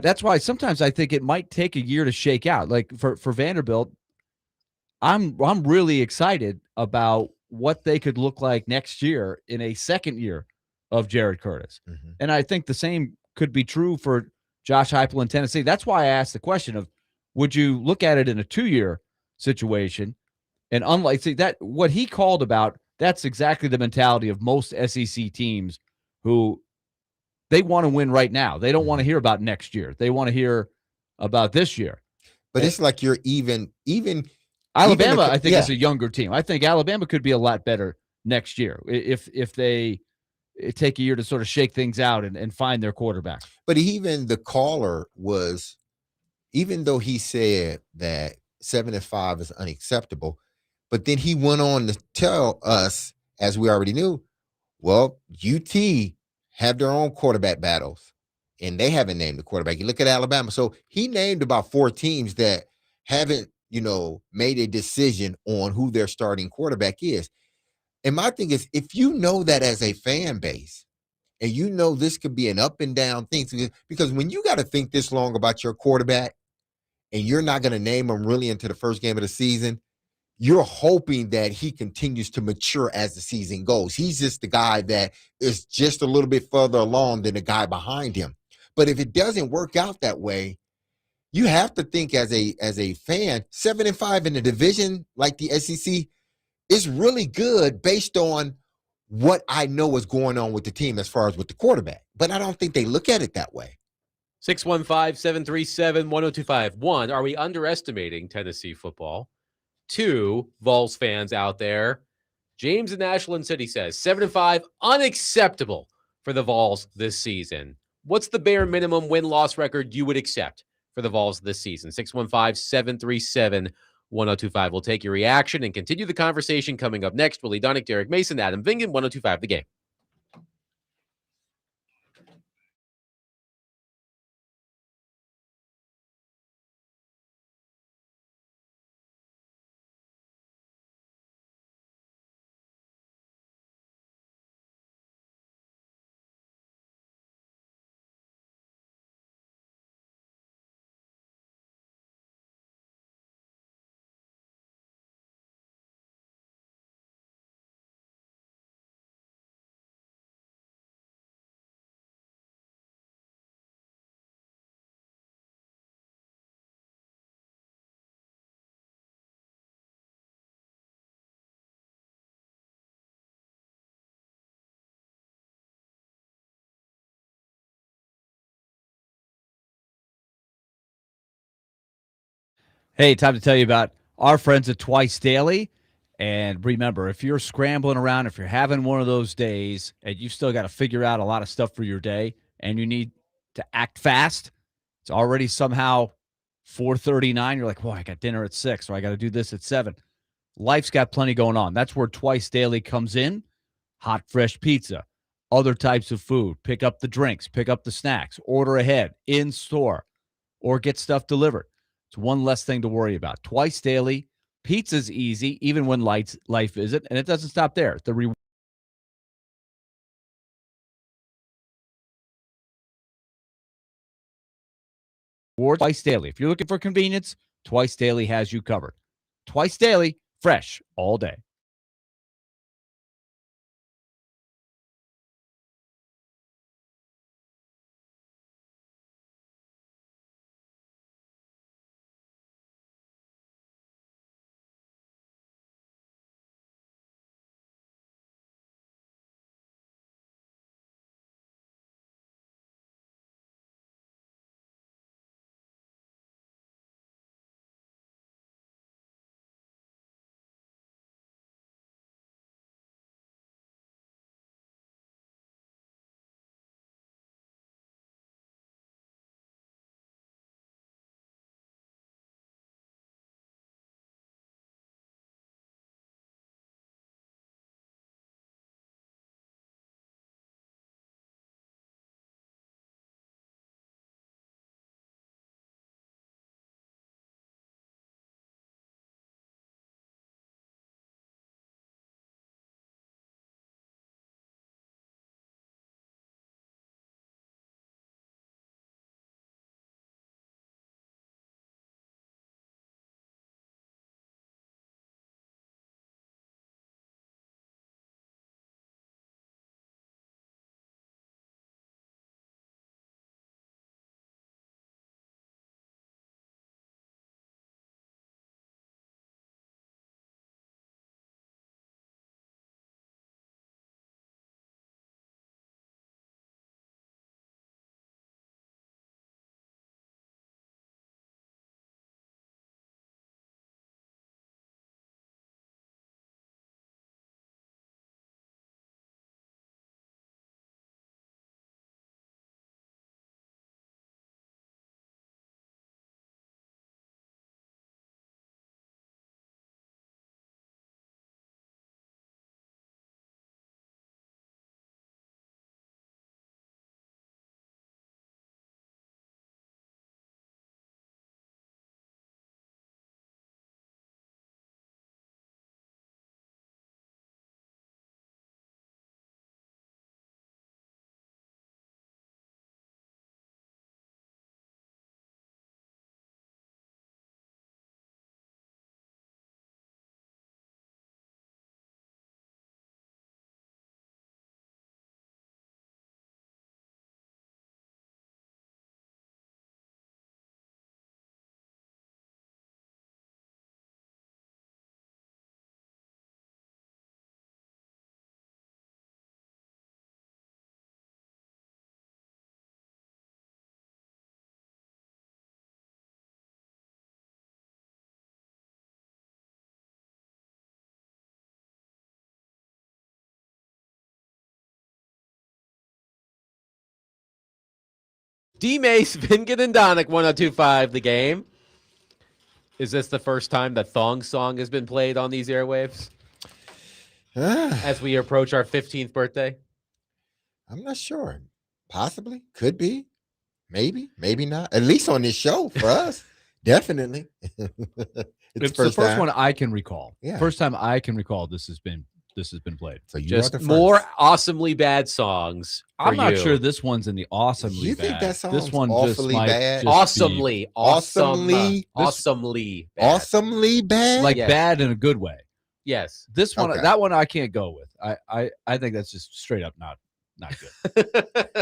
that's why sometimes I think it might take a year to shake out. Like for Vanderbilt, I'm really excited about what they could look like next year in a second year of Jared Curtis. And I think the same could be true for Josh Heupel in Tennessee. That's why I asked the question of, would you look at it in a 2-year situation? And unlike that, what he called about, that's exactly the mentality of most SEC teams who they want to win right now. They don't want to hear about next year. They want to hear about this year. But it's like you're even Alabama, I think, is a younger team. I think Alabama could be a lot better next year if they take a year to sort of shake things out and find their quarterback. But even the caller was, even though he said that 7-5 is unacceptable, but then he went on to tell us, as we already knew, well, UT have their own quarterback battles, and they haven't named the quarterback. You look at Alabama. So he named about 4 teams that haven't, made a decision on who their starting quarterback is. And my thing is, if you know that as a fan base, and this could be an up and down thing, because when you got to think this long about your quarterback and you're not going to name him really into the first game of the season, you're hoping that he continues to mature as the season goes. He's just the guy that is just a little bit further along than the guy behind him. But if it doesn't work out that way, you have to think as a fan, 7-5 in the division like the SEC is really good based on what I know is going on with the team as far as with the quarterback. But I don't think they look at it that way. 615-737-1025. 1, are we underestimating Tennessee football? 2, Vols fans out there. James in Ashland City says 7-5, unacceptable for the Vols this season. What's the bare minimum win-loss record you would accept for the Vols this season? 615-737-1025. We'll take your reaction and continue the conversation coming up next. Willy Dunnick, Derek Mason, Adam Vingan, 1025 The Game. Hey, time to tell you about our friends at Twice Daily. And remember, if you're scrambling around, if you're having one of those days and you still got to figure out a lot of stuff for your day and you need to act fast, it's already somehow 4:39. You're like, well, I got dinner at 6, or I got to do this at 7. Life's got plenty going on. That's where Twice Daily comes in. Hot, fresh pizza, other types of food, pick up the drinks, pick up the snacks, order ahead, in store, or get stuff delivered. It's one less thing to worry about. Twice Daily, pizza's easy, even when life isn't, and it doesn't stop there. The reward Twice Daily. If you're looking for convenience, Twice Daily has you covered. Twice Daily, fresh all day. DMase, Vingan, and Donick, 102.5 The Game. Is this the first time that Thong Song has been played on these airwaves? As we approach our 15th birthday? I'm not sure. Possibly. Could be. Maybe. Maybe not. At least on this show for us. Definitely. It's the first one I can recall. Yeah. First time I can recall this has been played. So you just more awesomely bad songs. I'm not sure this one's in the awesomely you bad. Think that song's this one awfully just bad? Awesomely bad. Awesomely bad. Like bad in a good way. Yes. This one, that one I can't go with. I think that's just straight up not good.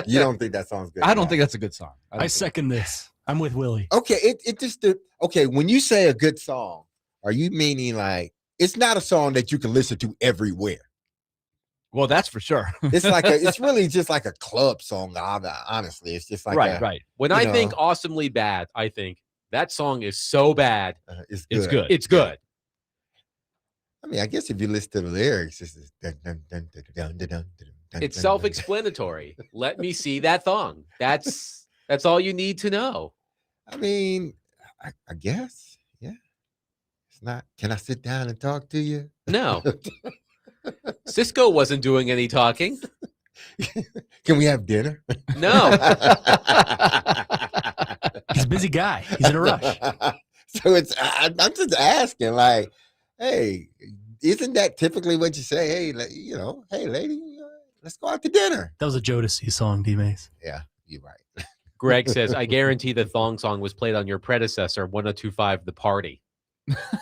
You don't think that song's good? I don't think that's a good song. I second this. I'm with Willie. Okay, it just okay. When you say a good song, are you meaning like it's not a song that you can listen to everywhere? Well, that's for sure. It's really just like a club song. Honestly, it's just like right. When I think awesomely bad, I think that song is so bad. It's good. It's good. I mean, I guess if you listen to the lyrics, it's self-explanatory. Let me see that thong. That's all you need to know. I mean, I guess, yeah. It's not. Can I sit down and talk to you? No. Cisco wasn't doing any talking. Can we have dinner? No. He's a busy guy. He's in a rush. So I'm just asking, like, hey, isn't that typically what you say? Hey, hey, lady, let's go out to dinner. That was a Jodeci song, D-Mace. Yeah, you're right. Greg says, I guarantee the thong song was played on your predecessor, 102.5 The Party.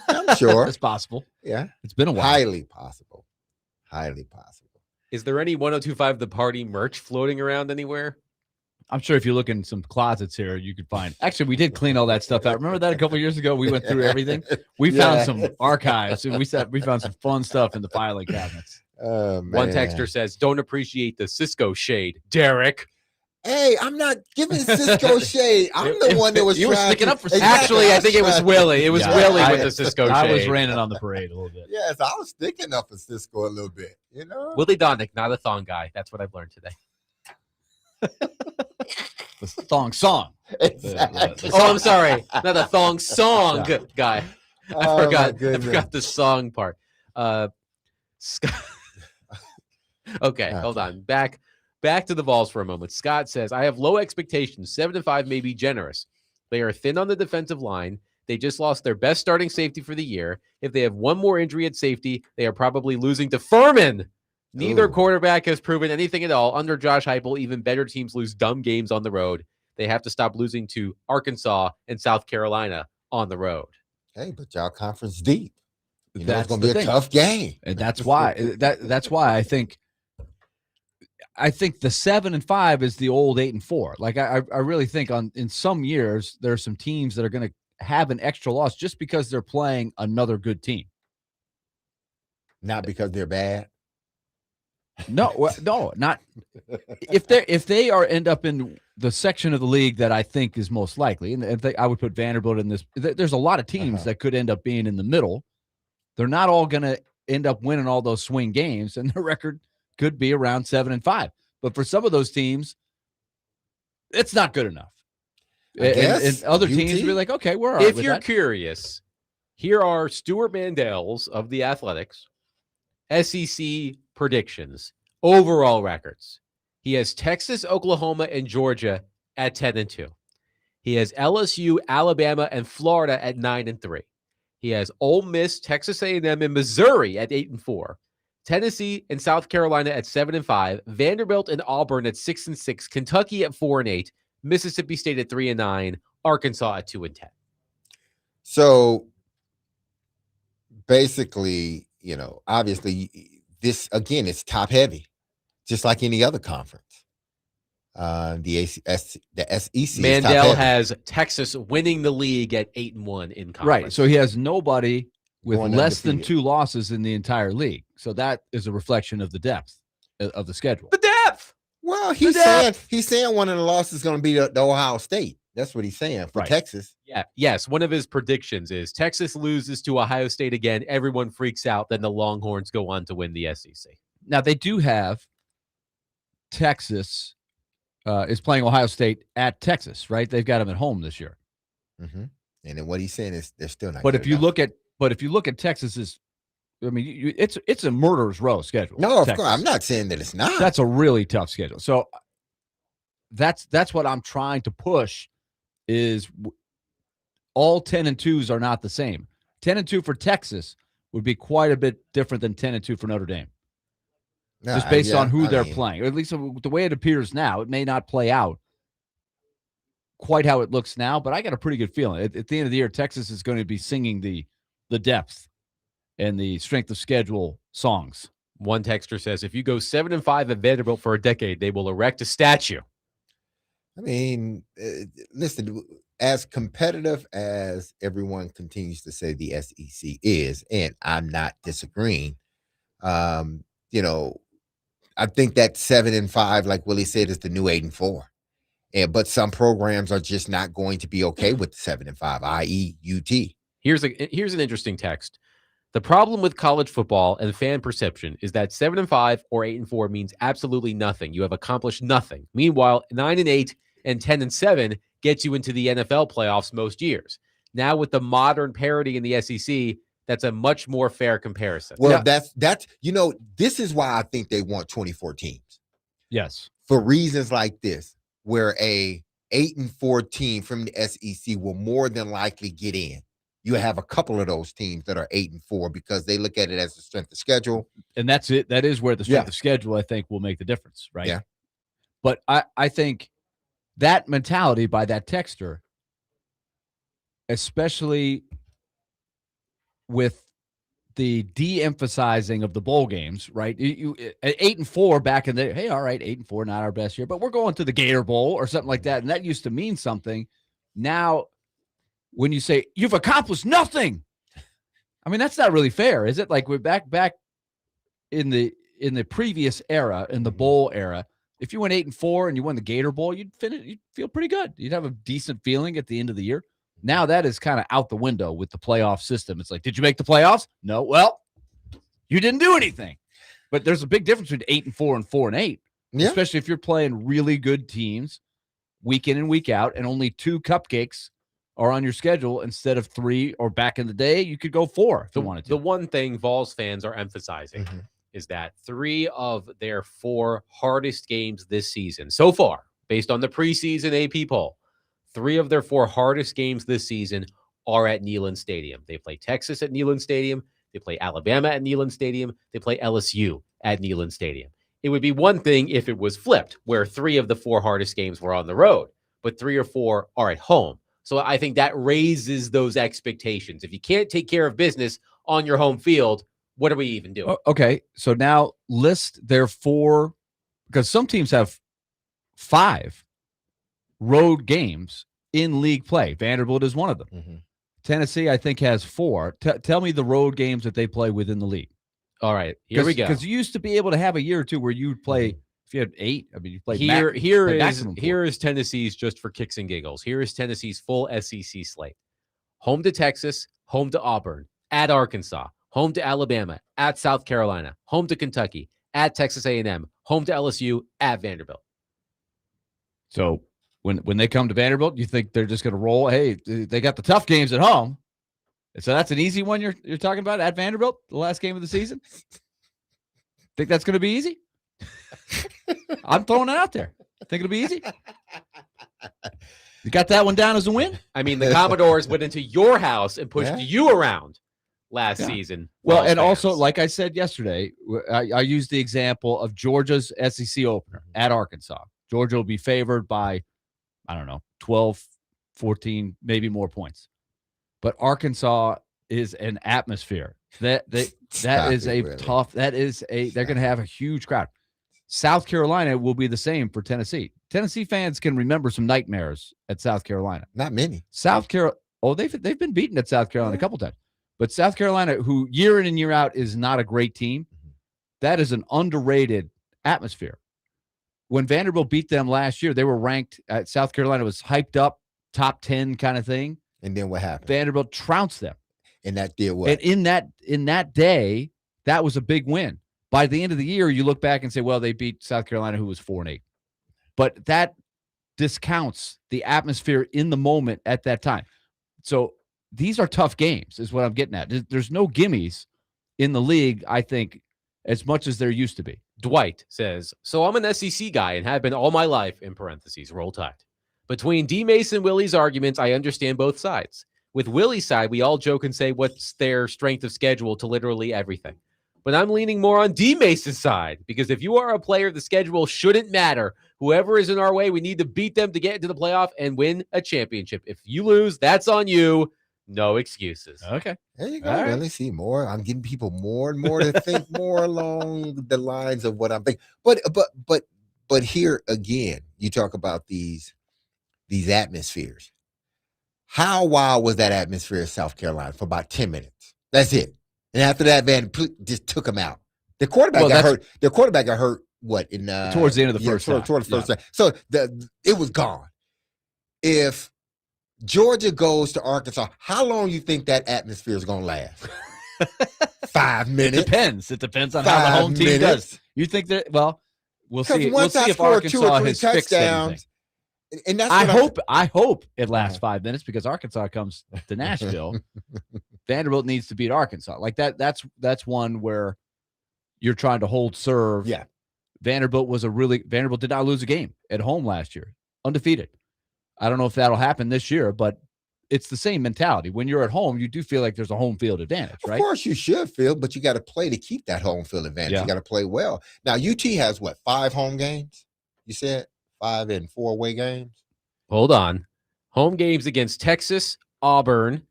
I'm sure. It's possible. Yeah. It's been a while. Highly possible. Highly possible. Is there any 102.5 The Party merch floating around anywhere? I'm sure if you look in some closets here, you could find. Actually, we did clean all that stuff out. Remember that a couple of years ago? We went through everything. We found some archives, and we found some fun stuff in the filing cabinets. One texter says, don't appreciate the Cisco shade, Derek. Hey, I'm not giving Cisco shade. I'm the one that was you were sticking up for Cisco. Actually, I think it was Willie. It was Willie with the Cisco shade. I was raining on the parade a little bit. Yes, I was sticking up for Cisco a little bit. Willie Donick, not a thong guy. That's what I've learned today. The thong song. Exactly. Oh, I'm sorry. Not a thong song guy. I forgot the song part. Okay, hold on. Back to the Vols for a moment. Scott says, I have low expectations. 7-5 may be generous. They are thin on the defensive line. They just lost their best starting safety for the year. If they have one more injury at safety, they are probably losing to Furman. Neither quarterback has proven anything at all. Under Josh Heupel, even better teams lose dumb games on the road. They have to stop losing to Arkansas and South Carolina on the road. Hey, but y'all conference deep. That's going to be a tough game. And that's why I think the 7-5 is the old 8-4. Like I really think in some years there are some teams that are going to have an extra loss just because they're playing another good team. Not because they're bad. No, not if they end up in the section of the league that I think is most likely, and I would put Vanderbilt in this. There's a lot of teams that could end up being in the middle. They're not all going to end up winning all those swing games, and their record could be around 7-5. But for some of those teams, it's not good enough. And other teams will be like, okay, we're all right. If you're curious, here are Stuart Mandels of the Athletics SEC predictions, overall records. He has Texas, Oklahoma, and Georgia at 10-2. He has LSU, Alabama, and Florida at 9-3. He has Ole Miss, Texas A&M, and Missouri at 8-4. Tennessee and South Carolina at 7-5. Vanderbilt and Auburn at 6-6. Kentucky at 4-8. Mississippi State at 3-9. Arkansas at 2-10. So basically, obviously this again, it's top heavy, just like any other conference. The SEC. Mandel has Texas winning the league at 8-1 in conference. Right. So he has nobody with less than 2 losses in the entire league. So that is a reflection of the depth of the schedule. The depth. Well, he's saying one of the losses is going to be the Ohio State. That's what he's saying for Texas. Yeah. Yes. One of his predictions is Texas loses to Ohio State again. Everyone freaks out. Then the Longhorns go on to win the SEC. Now they do have Texas. is playing Ohio State at Texas, right? They've got them at home this year. Mm-hmm. And then what he's saying is they're still not. But if you look at Texas's, I mean, it's a murderer's row schedule. No, of Texas. course, I'm not saying that it's not. That's a really tough schedule. So that's what I'm trying to push. Is all 10-2s are not the same. 10-2 for Texas would be quite a bit different than 10-2 for Notre Dame. Just based on who they're playing, or at least the way it appears now. It may not play out quite how it looks now, but I got a pretty good feeling. At the end of the year, Texas is going to be singing the depth and the strength of schedule songs. One texter says, if you go 7-5 at Vanderbilt for a decade, they will erect a statue. I mean, listen, as competitive as everyone continues to say the SEC is, and I'm not disagreeing, you know, I think that 7-5, like Willie said, is the new 8-4. But some programs are just not going to be okay with 7-5, i.e. UT. Here's an interesting text. The problem with college football and fan perception is that 7-5 or 8-4 means absolutely nothing. You have accomplished nothing. Meanwhile, 9-8 and 10-7 gets you into the NFL playoffs most years. Now with the modern parity in the SEC, that's a much more fair comparison. Well, that's this is why I think they want 24 teams. Yes. For reasons like this, where a 8-4 team from the SEC will more than likely get in. You have a couple of those teams that are 8-4 because they look at it as the strength of schedule. And that's it. That is where the strength of schedule, I think, will make the difference, right? Yeah. But I think that mentality by that texter, especially with the de-emphasizing of the bowl games, right? You at 8-4 back in the hey, all right, 8-4, not our best year, but we're going to the Gator Bowl or something like that, and that used to mean something. Now, when you say you've accomplished nothing, I mean that's not really fair, is it? Like we're back in the previous era, in the bowl era. If you went 8-4 and you won the Gator Bowl, you'd feel pretty good. You'd have a decent feeling at the end of the year. Now that is kind of out the window with the playoff system. It's like, did you make the playoffs? No. Well, you didn't do anything. But there's a big difference between 8-4 and 4-8, especially if you're playing really good teams week in and week out, and only 2 cupcakes are on your schedule instead of 3, or back in the day, you could go 4 if you wanted to. The one thing Vols fans are emphasizing is that 3 of their 4 hardest games this season so far, based on the preseason AP poll, 3 of their 4 hardest games this season are at Neyland Stadium. They play Texas at Neyland Stadium. They play Alabama at Neyland Stadium. They play LSU at Neyland Stadium. It would be one thing if it was flipped, where 3 of the 4 hardest games were on the road, but 3 or 4 are at home. So I think that raises those expectations. If you can't take care of business on your home field, what are we even doing? Okay, so now list their 4, because some teams have 5 road games in league play. Vanderbilt is one of them. Tennessee, I think, has 4. Tell me the road games that they play within the league. All right, here we go. Because you used to be able to have a year or two where you would play, if you had 8, I mean, you played here is Tennessee's, just for kicks and giggles. Here is Tennessee's full SEC slate. Home to Texas, home to Auburn, at Arkansas, home to Alabama, at South Carolina, home to Kentucky, at Texas A&M, home to LSU, at Vanderbilt. So when they come to Vanderbilt, you think they're just going to roll? Hey, they got the tough games at home. So that's an easy one you're talking about at Vanderbilt, the last game of the season? Think that's going to be easy? I'm throwing it out there. Think it'll be easy? You got that one down as a win? I mean, the Commodores went into your house and pushed you around last season. Well, and also, like I said yesterday, I used the example of Georgia's SEC opener at Arkansas. Georgia will be favored by, I don't know, 12, 14, maybe more points. But Arkansas is an atmosphere. They're going to have a huge crowd. South Carolina will be the same for Tennessee. Tennessee fans can remember some nightmares at South Carolina. Not many. South Carolina, they've been beaten at South Carolina a couple times. But South Carolina, who year in and year out is not a great team, that is an underrated atmosphere. When Vanderbilt beat them last year, they were ranked at South Carolina, was hyped up, top 10 kind of thing. And then what happened? Vanderbilt trounced them. And that did what? And in that day, that was a big win. By the end of the year, you look back and say, well, they beat South Carolina, who was 4-8. but that discounts the atmosphere in the moment at that time. So these are tough games is what I'm getting at. There's no gimmies in the league, I think, as much as there used to be. Dwight says, so I'm an SEC guy and have been all my life, in parentheses, Roll Tide. Between DMase and Willy's arguments, I understand both sides. With Willy's side, we all joke and say what's their strength of schedule to literally everything. But I'm leaning more on DMase's side, because if you are a player, the schedule shouldn't matter. Whoever is in our way, we need to beat them to get into the playoff and win a championship. If you lose, that's on you. No excuses. Okay. There you go. All right. Really see more. I'm getting people more and more to think more along the lines of what I'm thinking. But here again, you talk about these atmospheres. How wild was that atmosphere in South Carolina for about 10 minutes? That's it. And after that, Van just took him out. The quarterback got hurt. The quarterback got hurt. What in towards the end of the first half. Towards the first half. So it was gone. If Georgia goes to Arkansas, how long you think that atmosphere is going to last? 5 minutes. It depends. It depends on how the home team does. You think that? Well, we'll see. We'll see if Arkansas has fixed anything. And that's I hope it lasts 5 minutes because Arkansas comes to Nashville. Vanderbilt needs to beat Arkansas. Like that. That's one where you're trying to hold serve. Yeah. Vanderbilt did not lose a game at home last year, undefeated. I don't know if that'll happen this year, but it's the same mentality. When you're at home, you do feel like there's a home field advantage, right? Of course you should feel, but you got to play to keep that home field advantage. Yeah. You got to play well. Now, UT has 5 home games? You said 5 and 4 away games? Hold on. Home games against Texas, Auburn,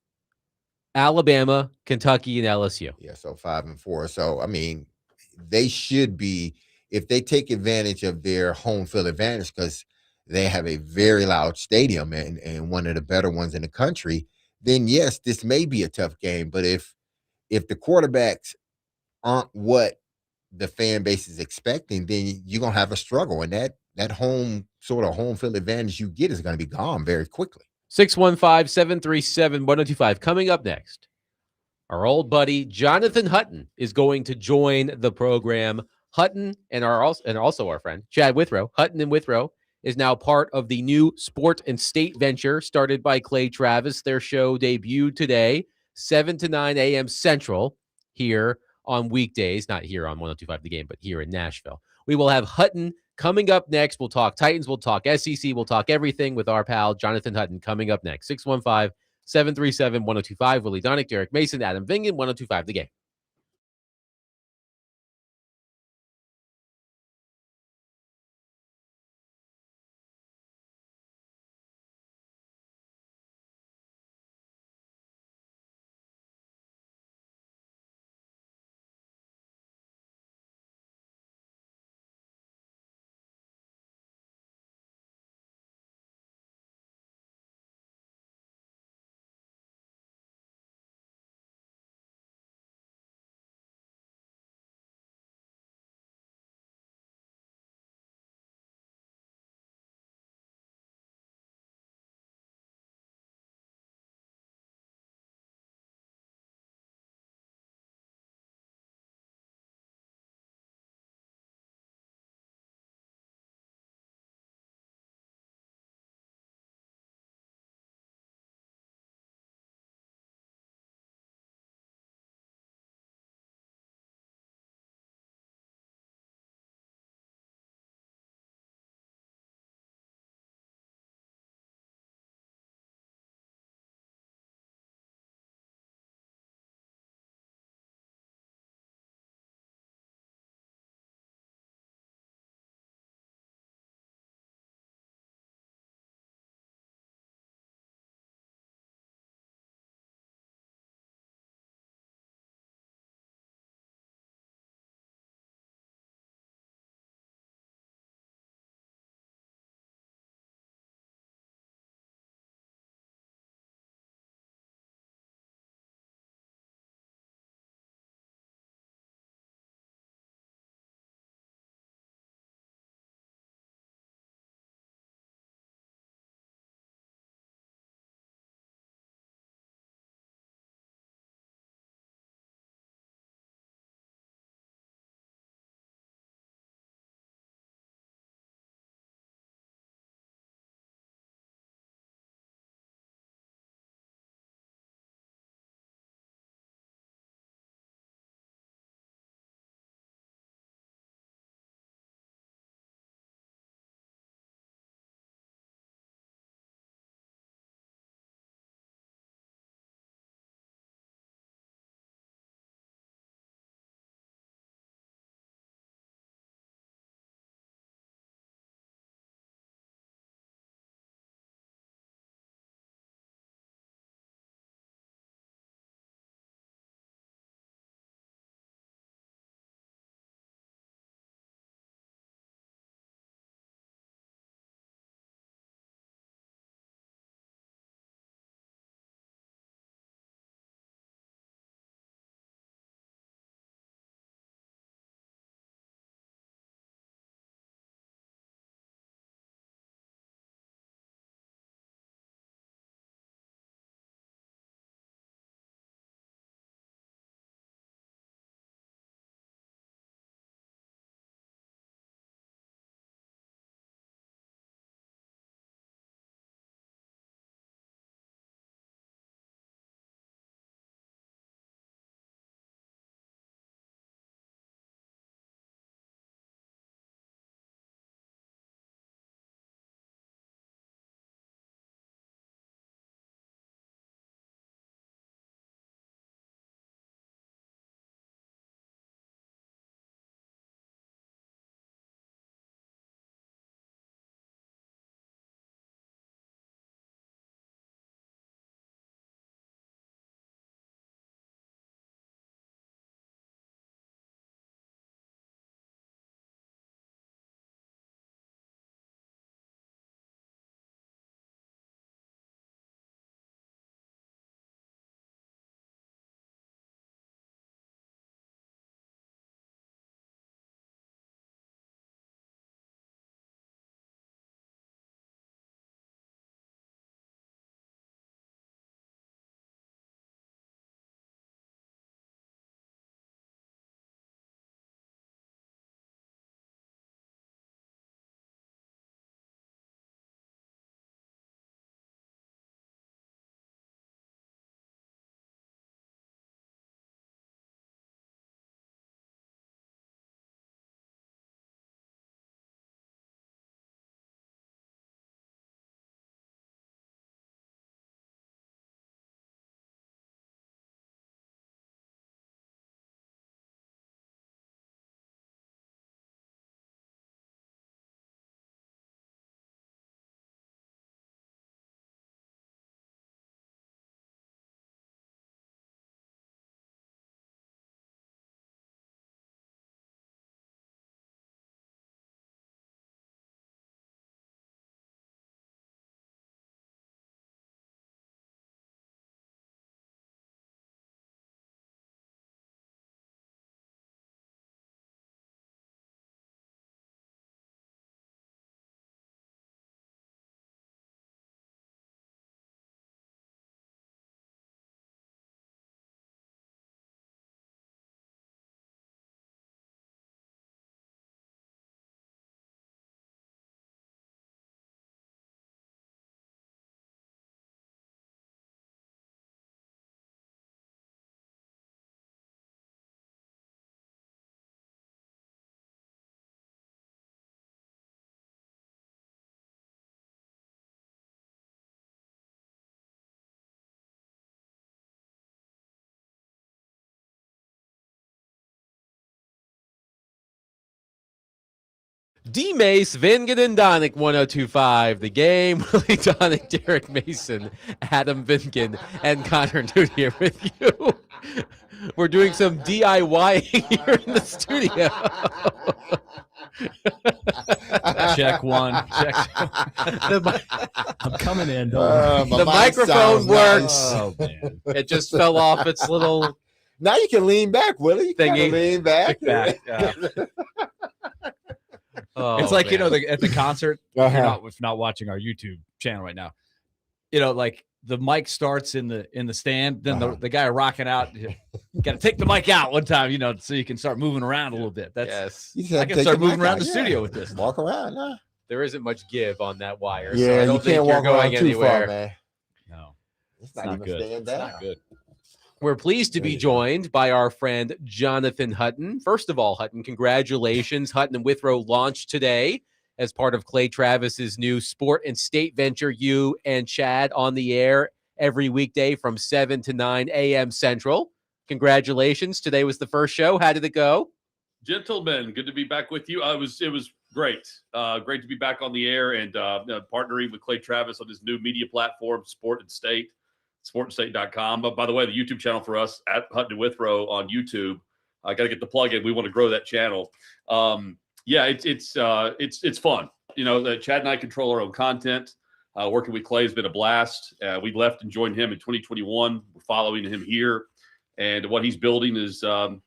Alabama, Kentucky, and LSU. Yeah, so 5 and 4. So, I mean, they should be, if they take advantage of their home field advantage, because they have a very loud stadium and one of the better ones in the country, then yes, this may be a tough game. But if the quarterbacks aren't what the fan base is expecting, then you're going to have a struggle. And that home field advantage you get is going to be gone very quickly. 615-737-1025. Coming up next, our old buddy Jonathan Hutton is going to join the program. Hutton and also our friend Chad Withrow. Hutton and Withrow is now part of the new Sport and State venture started by Clay Travis. Their show debuted today, 7 to 9 a.m. Central, here on weekdays. Not here on 102.5 The Game, but here in Nashville. We will have Hutton coming up next. We'll talk Titans. We'll talk SEC. We'll talk everything with our pal Jonathan Hutton coming up next. 615-737-1025. Willy Donick, Derek Mason, Adam Vingan, 102.5 The Game. DMase, Vingan, and Donick 1025. The game. Willy Donick, Derek Mason, Adam Vingan, and Connor Newt here with you. We're doing some DIY here in the studio. Check one. Check two. I'm coming in. The microphone works. Oh, man. It just fell off its little. Now you can lean back, Willie. You can lean back. Yeah. Oh, it's like, man. at the concert, if you're not watching our YouTube channel right now, like the mic starts in the stand, then the guy rocking out, you got to take the mic out one time, so you can start moving around a little bit. That's I can start moving around the studio with this. Walk around, huh? There isn't much give on that wire. Yeah, so I don't you think can't you're walk going around too anywhere. far, man. No, it's not good. It's not good. We're pleased to be joined by our friend Jonathan Hutton. First of all, Hutton, congratulations. Hutton and Withrow launched today as part of Clay Travis's new sport and state venture. You and Chad on the air every weekday from 7 to 9 a.m. Central. Congratulations. Today was the first show. How did it go? Gentlemen, good to be back with you. It was great. Great to be back on the air and partnering with Clay Travis on his new media platform, Sport and State. sportandstate.com. But by the way, the YouTube channel for us at Hutton and Withrow on YouTube. I got to get the plug in. We want to grow that channel. It's fun. Chad and I control our own content. Working with Clay has been a blast. We left and joined him in 2021. We're following him here, and what he's building is a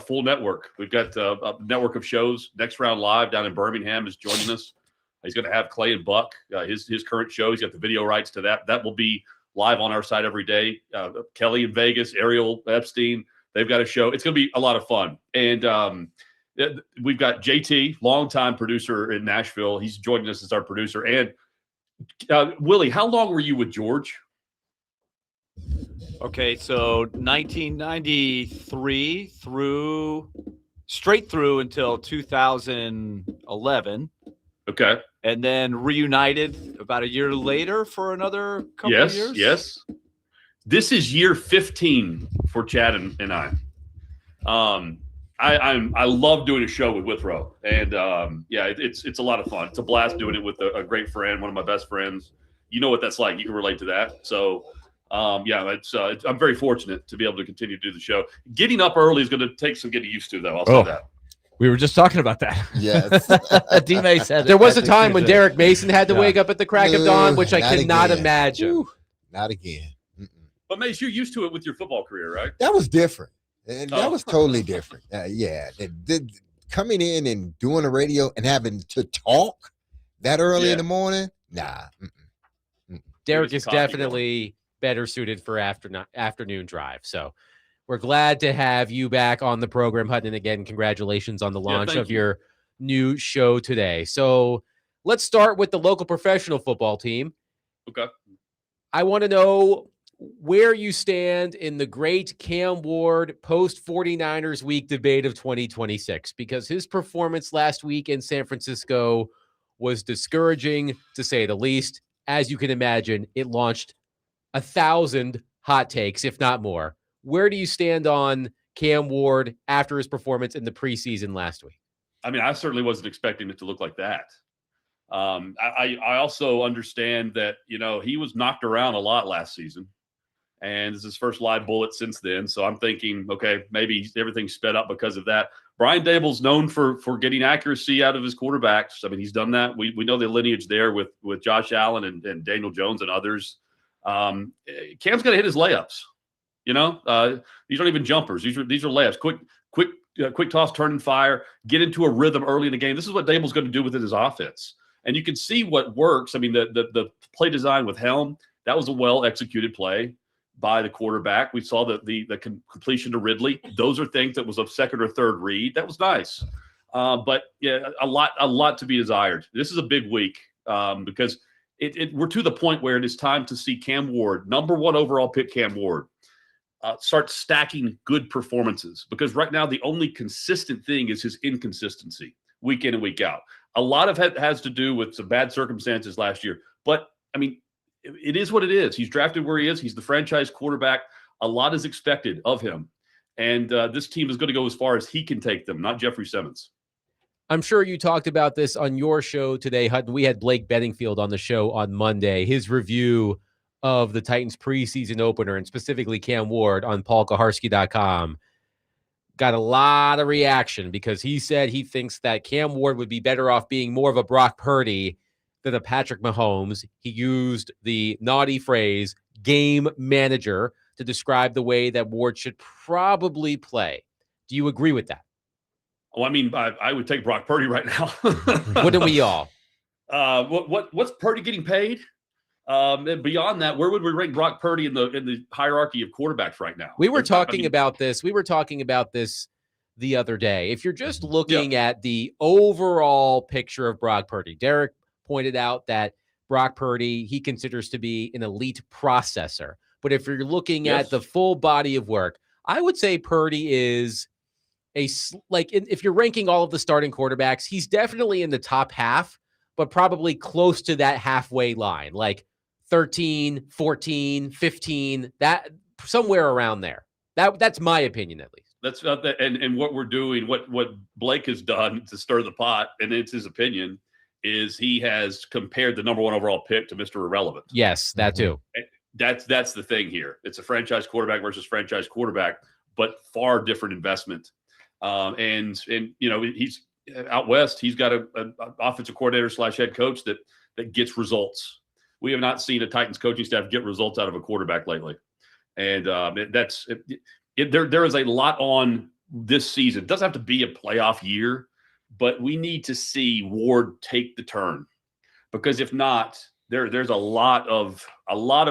full network. We've got a network of shows. Next Round Live down in Birmingham is joining us. He's going to have Clay and Buck, his current show. He's got the video rights to that. That will be live on our site every day. Kelly in Vegas, Ariel Epstein, they've got a show. It's going to be a lot of fun. And we've got JT, longtime producer in Nashville. He's joining us as our producer. And Willie, how long were you with George? Okay, so 1993 straight through until 2011. Okay. And then reunited about a year later for another couple of years? Yes. This is year 15 for Chad and I. I love doing a show with Withrow. And it's a lot of fun. It's a blast doing it with a great friend, one of my best friends. You know what that's like. You can relate to that. So, I'm very fortunate to be able to continue to do the show. Getting up early is going to take some getting used to, though. I'll say that. We were just talking about that. Yes. D-May said there was a time when Derek Mason had to wake up at the crack of dawn, which I cannot imagine. Ooh, not again. But Mace, you're used to it with your football career, right? That was different. And that was totally different. Coming in and doing the radio and having to talk that early in the morning, nah. Derek is definitely better suited for afternoon drive. So we're glad to have you back on the program, Hutton. And again, congratulations on the launch of your new show today. So let's start with the local professional football team. Okay. I want to know where you stand in the great Cam Ward post 49ers week debate of 2026, because his performance last week in San Francisco was discouraging, to say the least. As you can imagine, it launched 1,000 hot takes, if not more. Where do you stand on Cam Ward after his performance in the preseason last week? I mean, I certainly wasn't expecting it to look like that. I also understand that, he was knocked around a lot last season, and this is his first live bullet since then. So I'm thinking, okay, maybe everything's sped up because of that. Brian Dable's known for getting accuracy out of his quarterbacks. I mean, he's done that. We know the lineage there with Josh Allen and Daniel Jones and others. Cam's got to hit his layups. These aren't even jumpers. These are layups. Quick toss, turn and fire. Get into a rhythm early in the game. This is what Dable's going to do within his offense, and you can see what works. I mean, the play design with Helm, that was a well executed play by the quarterback. We saw the completion to Ridley. Those are things that was a second or third read. That was nice, but yeah, a lot to be desired. This is a big week because we're to the point where it is time to see Cam Ward, number 1 overall pick, Cam Ward. Start stacking good performances, because right now the only consistent thing is his inconsistency week in and week out. A lot of it has to do with some bad circumstances last year, but I mean, it is what it is. He's drafted where he is. He's the franchise quarterback. A lot is expected of him, and this team is going to go as far as he can take them, not Jeffrey Simmons. I'm sure you talked about this on your show today, Hutton. We had Blake Bedingfield on the show on Monday. His review of the Titans preseason opener, and specifically Cam Ward, on paulkaharski.com, got a lot of reaction because he said he thinks that Cam Ward would be better off being more of a Brock Purdy than a Patrick Mahomes. He used the naughty phrase game manager to describe the way that Ward should probably play. Do you agree with that? Well, I mean, I would take Brock Purdy right now. Wouldn't we all? What's Purdy getting paid? And beyond that, where would we rank Brock Purdy in the hierarchy of quarterbacks right now? We were talking about this. We were talking about this the other day. If you're just looking at the overall picture of Brock Purdy, Derek pointed out that Brock Purdy he considers to be an elite processor. But if you're looking at the full body of work, I would say Purdy is if you're ranking all of the starting quarterbacks, he's definitely in the top half, but probably close to that halfway line, like 13, 14, 15, that somewhere around there. That's my opinion, at least. That's not that. And what we're doing, what Blake has done to stir the pot, and it's his opinion, is he has compared the number 1 overall pick to Mr. Irrelevant. Yes, that too. That's the thing here. It's a franchise quarterback versus franchise quarterback, but far different investment. And you know, he's out west. He's got an offensive coordinator / head coach that gets results. We have not seen a Titans coaching staff get results out of a quarterback lately, and there is a lot on this season. It doesn't have to be a playoff year, but we need to see Ward take the turn, because if not, there's a lot of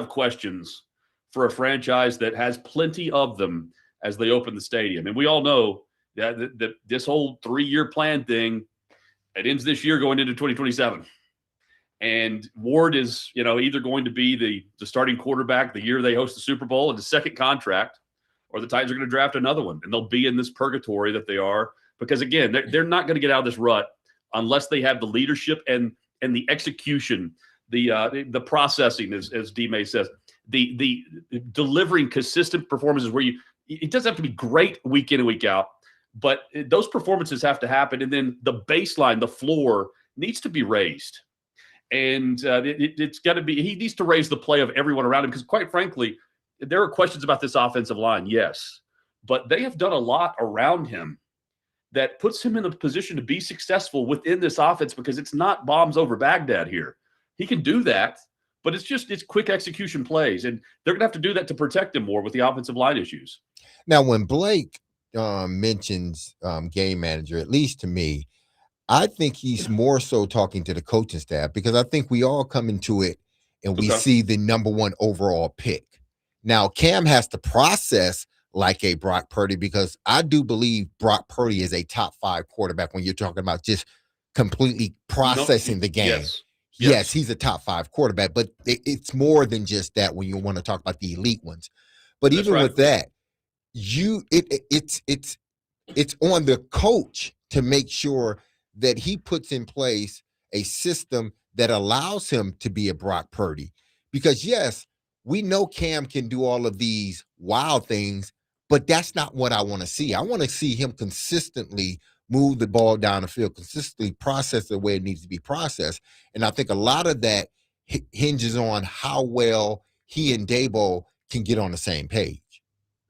questions for a franchise that has plenty of them as they open the stadium. And we all know that this whole 3-year plan thing, it ends this year going into 2027. And Ward is, either going to be the starting quarterback the year they host the Super Bowl in the second contract, or the Titans are going to draft another one, and they'll be in this purgatory that they are. Because again, they're not going to get out of this rut unless they have the leadership and the execution, the processing, as DMase says, the delivering consistent performances where it doesn't have to be great week in and week out, but those performances have to happen. And then the baseline, the floor, needs to be raised. And it's got to be, he needs to raise the play of everyone around him, because quite frankly, there are questions about this offensive line, yes, but they have done a lot around him that puts him in a position to be successful within this offense, because it's not bombs over Baghdad here. He can do that, but it's quick execution plays, and they're going to have to do that to protect him more with the offensive line issues. Now, when Blake mentions game manager, at least to me, I think he's more so talking to the coaching staff, because I think we all come into it and we see the number 1 overall pick. Now, Cam has to process like a Brock Purdy, because I do believe Brock Purdy is a top 5 quarterback when you're talking about just completely processing the game. Yes, he's a top 5 quarterback, but it's more than just that when you want to talk about the elite ones. But even with that, it's on the coach to make sure that he puts in place a system that allows him to be a Brock Purdy. Because yes, we know Cam can do all of these wild things, but that's not what I want to see. I want to see him consistently move the ball down the field, consistently process the way it needs to be processed. And I think a lot of that hinges on how well he and Dabo can get on the same page.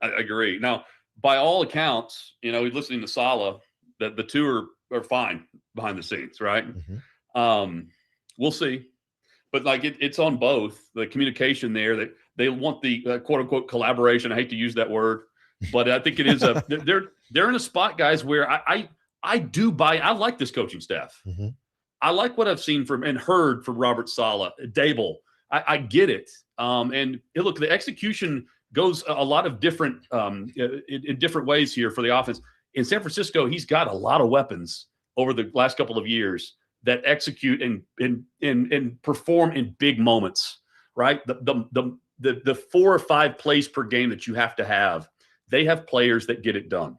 I agree. Now, by all accounts, listening to Saleh, that the two are fine behind the scenes, right? Mm-hmm. We'll see. But it's on both, the communication there, that they want the quote unquote collaboration. I hate to use that word, but I think it is they're in a spot, guys, where I like this coaching staff. Mm-hmm. I like what I've seen from and heard from Robert Saleh, Dable. I get it. And look, the execution goes a lot of different in different ways here for the offense. In San Francisco, he's got a lot of weapons over the last couple of years that execute and perform in big moments, right? The 4 or 5 plays per game that you have to have, they have players that get it done.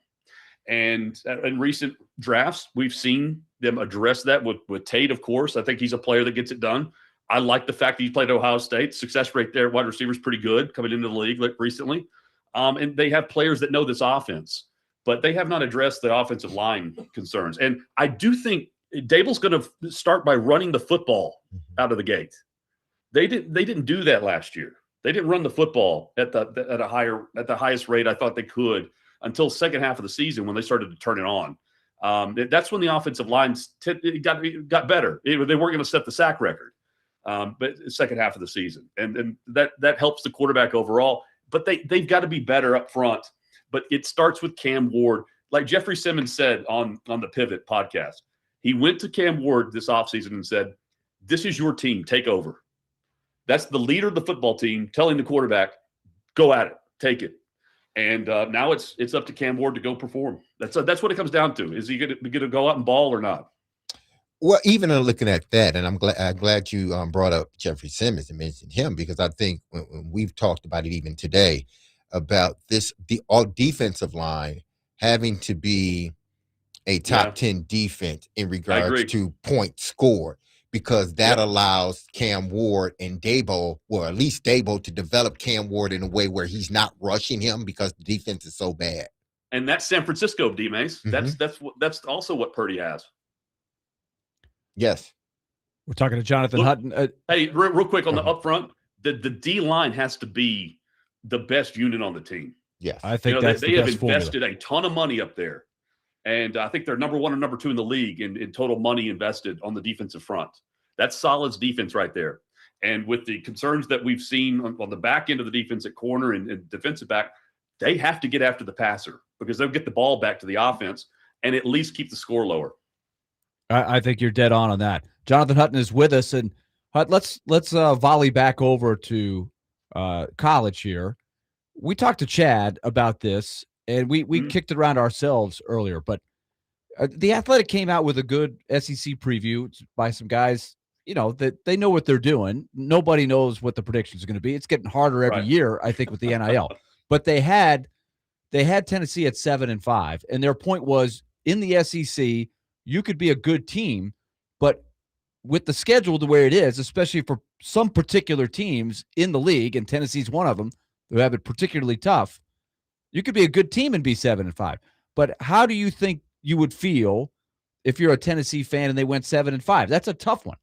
And in recent drafts, we've seen them address that with Tate, of course. I think he's a player that gets it done. I like the fact that he played at Ohio State. Success rate there, wide receiver's pretty good coming into the league recently. And they have players that know this offense. but they have not addressed the offensive line concerns. And I do think Dable's going to start by running the football out of the gate. They didn't do that last year. They didn't run the football at the highest rate I thought they could until second half of the season when they started to turn it on. That's when the offensive lines got better. They weren't going to set the sack record, but second half of the season, and that helps the quarterback overall. But they've got to be better up front. But it starts with Cam Ward, like Jeffrey Simmons said on the Pivot podcast. He went to Cam Ward this offseason and said, "This is your team. Take over." That's the leader of the football team telling the quarterback, "Go at it, take it." And now it's up to Cam Ward to go perform. That's what it comes down to. Is he going to go out and ball or not? Well, even in looking at that, and I'm glad you brought up Jeffrey Simmons and mentioned him, because I think when we've talked about it even today about the all defensive line having to be a top 10 defense in regards to points scored, because that allows Cam Ward and Dabo, or at least Dabo, to develop Cam Ward in a way where he's not rushing him because the defense is so bad. And that's San Francisco, DMase. That's also what Purdy has. Yes. We're talking to Jonathan Hutton. Hey, real quick on the upfront, the D line has to be the best unit on the team. Yes. I think they have invested a ton of money up there. And I think they're number 1 or number 2 in the league in total money invested on the defensive front. That's solid defense right there. And with the concerns that we've seen on the back end of the defense at corner and defensive back, they have to get after the passer because they'll get the ball back to the offense and at least keep the score lower. I think you're dead on that. Jonathan Hutton is with us, and let's volley back over to college here. We talked to Chad about this, and we kicked it around ourselves earlier, but the Athletic came out with a good SEC preview by some guys, that they know what they're doing. Nobody knows what the predictions are going to be. It's getting harder every year, I think, with the NIL. But they had Tennessee at 7-5, and their point was, in the SEC, you could be a good team, but with the schedule the way it is, especially for some particular teams in the league, and Tennessee's one of them who have it particularly tough, you could be a good team and be 7-5. But how do you think you would feel if you're a Tennessee fan and they went 7-5? That's a tough one.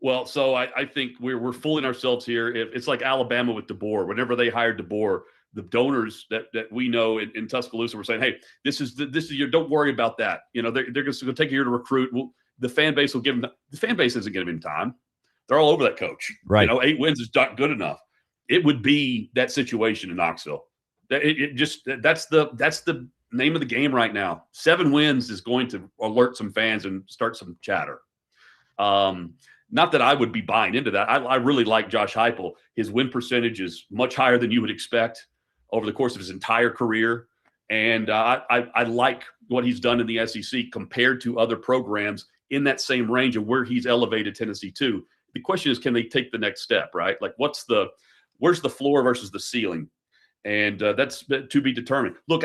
Well, so I think we're fooling ourselves here. It's like Alabama with DeBoer. Whenever they hired DeBoer, the donors that we know in Tuscaloosa were saying, "Hey, this is your. Don't worry about that. They're going to take a year to recruit. The fan base will give them. The fan base isn't giving him time. They're all over that coach. Right. 8 wins is not good enough. It would be that situation in Knoxville. That's the name of the game right now. 7 wins is going to alert some fans and start some chatter. Not that I would be buying into that. I really like Josh Heupel. His win percentage is much higher than you would expect over the course of his entire career. And I like what he's done in the SEC compared to other programs in that same range of where he's elevated Tennessee to. The question is, can they take the next step, right? Like, where's the floor versus the ceiling? And that's to be determined. Look,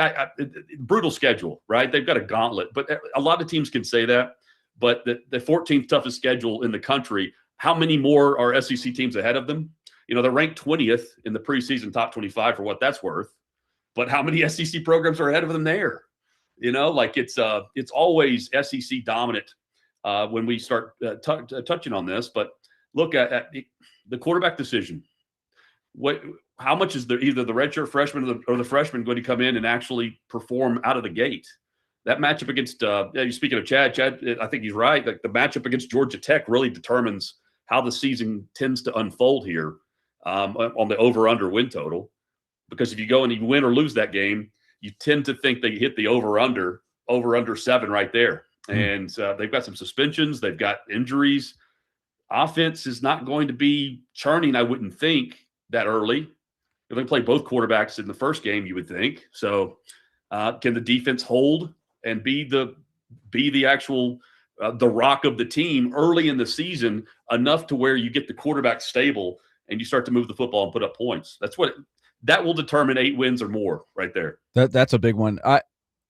brutal schedule, right? They've got a gauntlet, but a lot of teams can say that. But the 14th toughest schedule in the country, how many more are SEC teams ahead of them? They're ranked 20th in the preseason top 25 for what that's worth. But how many SEC programs are ahead of them there? It's always SEC dominant when we start touching on this. But look at the quarterback decision. How much is either the redshirt freshman or the freshman going to come in and actually perform out of the gate? That matchup against, speaking of Chad, I think he's right. Like, the matchup against Georgia Tech really determines how the season tends to unfold here on the over-under win total. Because if you go and you win or lose that game, you tend to think they hit the over-under 7 right there. And they've got some suspensions. They've got injuries. Offense is not going to be churning, I wouldn't think, that early. They're going to play both quarterbacks in the first game, you would think. So can the defense hold and be the actual the rock of the team early in the season enough to where you get the quarterback stable and you start to move the football and put up points? That will determine 8 wins or more right there. That's a big one.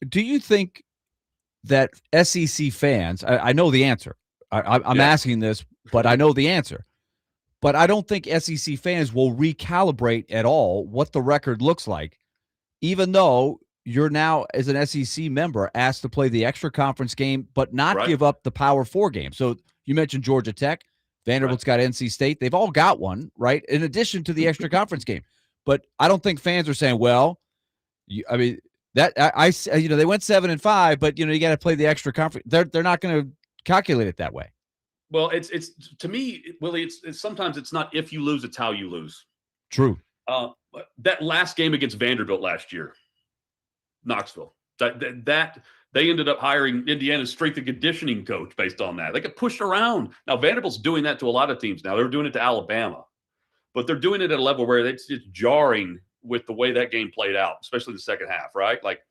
Do you think that SEC fans, I know the answer. I'm asking this, but I know the answer. But I don't think SEC fans will recalibrate at all what the record looks like, even though you're now, as an SEC member, asked to play the extra conference game, but not Right. give up the Power 4 game. So you mentioned Georgia Tech. Vanderbilt's got NC State. They've all got one, right? In addition to the extra conference game. But I don't think fans are saying, well, I mean, that I they went 7-5, but you got to play the extra conference. They're not going to calculate it that way. Well, it's to me, Willie. It's sometimes it's not if you lose, it's how you lose. True. That last game against Vanderbilt last year, Knoxville, that they ended up hiring Indiana's strength and conditioning coach based on that. They get pushed around. Now Vanderbilt's doing that to a lot of teams. Now they're doing it to Alabama, but they're doing it at a level where it's jarring with the way that game played out, especially the second half. Right? Like,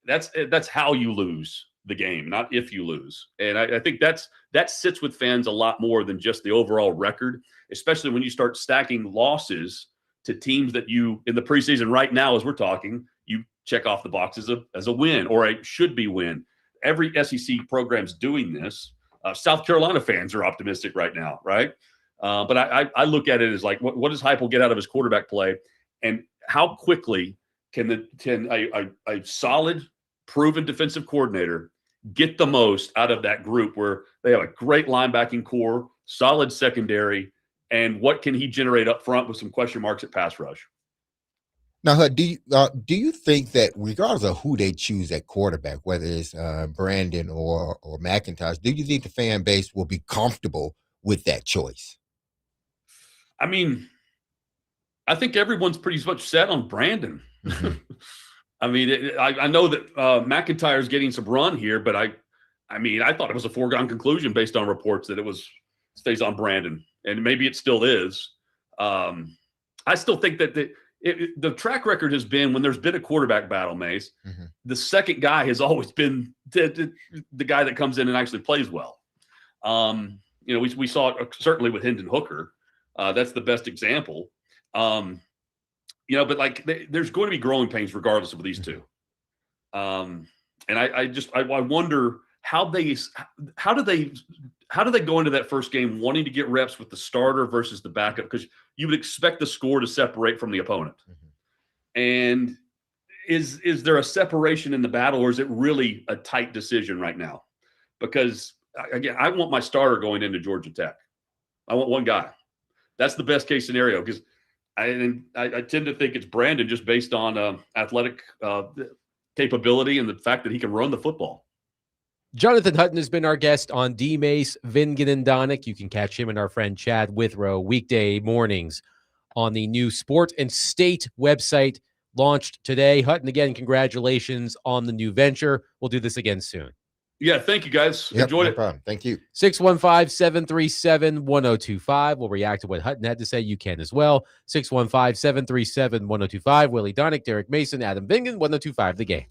that's how you lose the game, not if you lose. And I think that sits with fans a lot more than just the overall record, especially when you start stacking losses to teams that you, in the preseason right now, as we're talking, you check off the box as a win or a should-be win. Every SEC program's doing this. South Carolina fans are optimistic right now, right? But I look at it as like, what does Heupel get out of his quarterback play, and how quickly can a solid, proven defensive coordinator get the most out of that group where they have a great linebacking core, solid secondary, and what can he generate up front with some question marks at pass rush? Now, do you think that regardless of who they choose at quarterback, whether it's Brandon or McIntosh, do you think the fan base will be comfortable with that choice? I mean, I think everyone's pretty much set on Brandon. Mm-hmm. I mean, I know that McIntyre's getting some run here, but I thought it was a foregone conclusion based on reports that it stays on Brandon, and maybe it still is. I still think that the track record has been, when there's been a quarterback battle, Mace, mm-hmm. the second guy has always been the guy that comes in and actually plays well. We saw it certainly with Hendon Hooker. That's the best example. But like there's going to be growing pains regardless of these two. And I wonder how do they go into that first game wanting to get reps with the starter versus the backup, because you would expect the score to separate from the opponent. Mm-hmm. And is there a separation in the battle, or is it really a tight decision right now? Because again, I want my starter going into Georgia Tech. I want one guy. That's the best case scenario, because I tend to think it's Brandon just based on athletic capability and the fact that he can run the football. Jonathan Hutton has been our guest on DMase, Vingan, and Donick. You can catch him and our friend Chad Withrow weekday mornings on the new Sport and State website, launched today. Hutton, again, congratulations on the new venture. We'll do this again soon. Yeah, thank you, guys. Enjoyed it. Problem. Thank you. 615-737-1025. We'll react to what Hutton had to say. You can as well. 615-737-1025. Willy Donick, Derek Mason, Adam Vingan, 1025 The Game.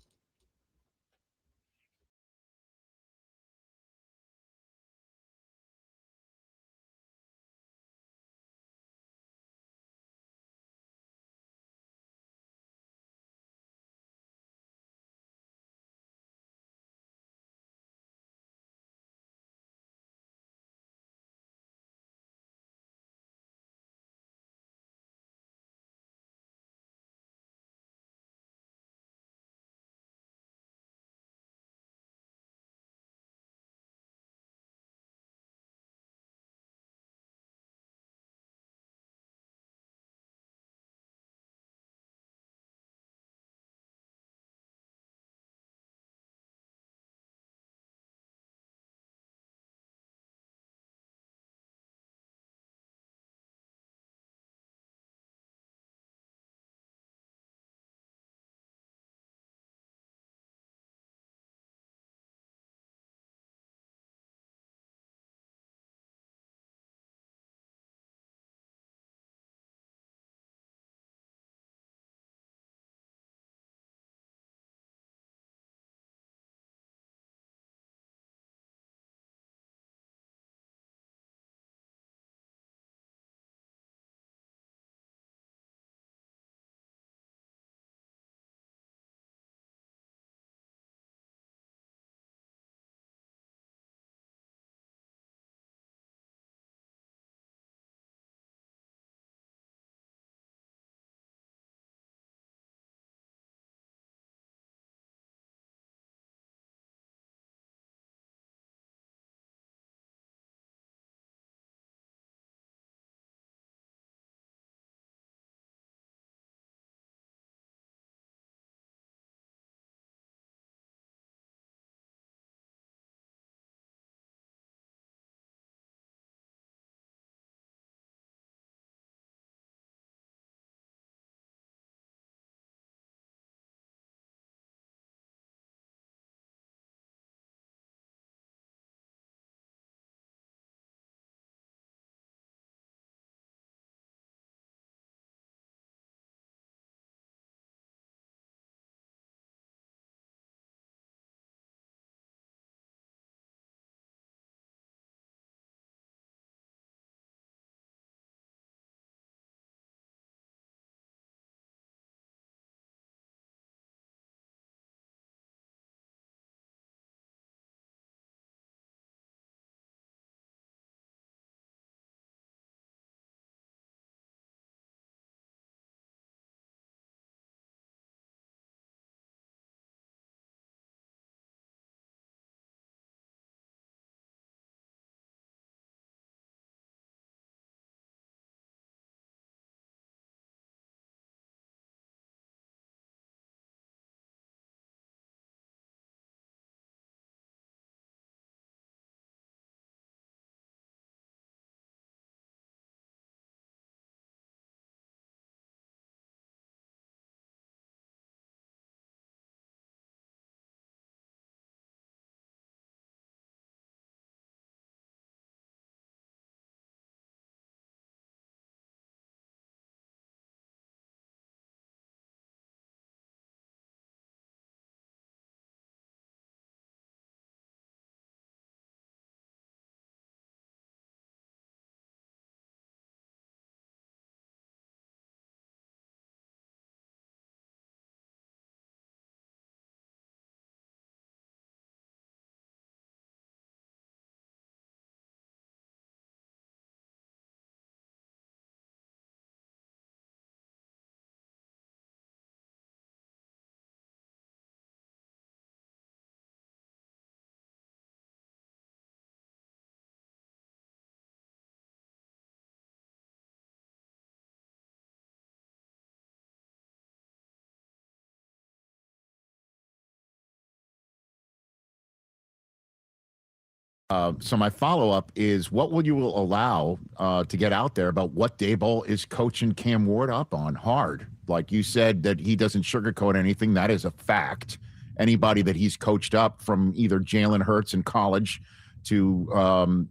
So my follow-up is, what will you allow to get out there about what Daboll is coaching Cam Ward up on hard? Like you said, that he doesn't sugarcoat anything. That is a fact. Anybody that he's coached up, from either Jalen Hurts in college to,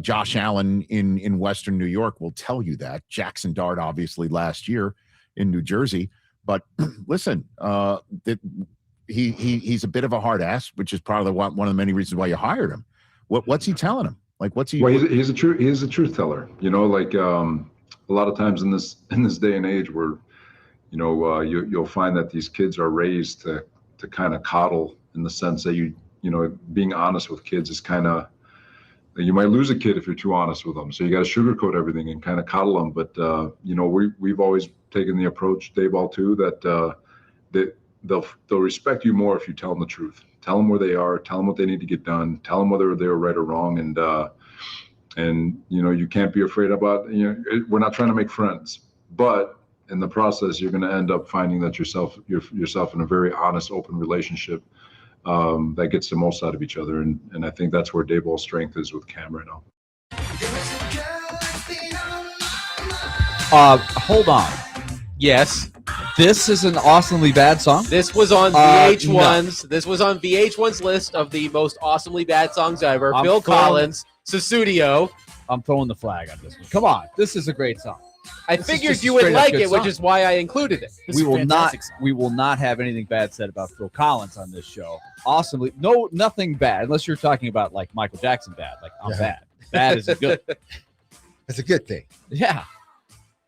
Josh Allen in Western New York, will tell you that. Jackson Dart, obviously, last year in New Jersey. But listen, he's a bit of a hard ass, which is probably one of the many reasons why you hired him. What's he telling him? Like, what's he? Well, he's a truth teller. A lot of times in this day and age, where you'll find that these kids are raised to kind of coddle, in the sense that being honest with kids is kind of, you might lose a kid if you're too honest with them. So you got to sugarcoat everything and kind of coddle them. But we've always taken the approach, Daboll too, that they'll respect you more if you tell them the truth. Tell them where they are. Tell them what they need to get done. Tell them whether they're right or wrong. And you can't be afraid about. We're not trying to make friends, but in the process, you're going to end up finding that yourself in a very honest, open relationship that gets the most out of each other. And I think that's where Daboll's strength is with Cam right now. Hold on. Yes. This is an awesomely bad song. This was on VH1's. No. This was on VH1's list of the most awesomely bad songs ever. Phil Collins, Susudio. I'm throwing the flag on this one. Come on, this is a great song. I figured you would like it, which is why I included it. We will not have anything bad said about Phil Collins on this show. Awesomely, nothing bad, unless you're talking about like Michael Jackson bad. Like, I'm bad. Bad is a good. It's a good thing. Yeah.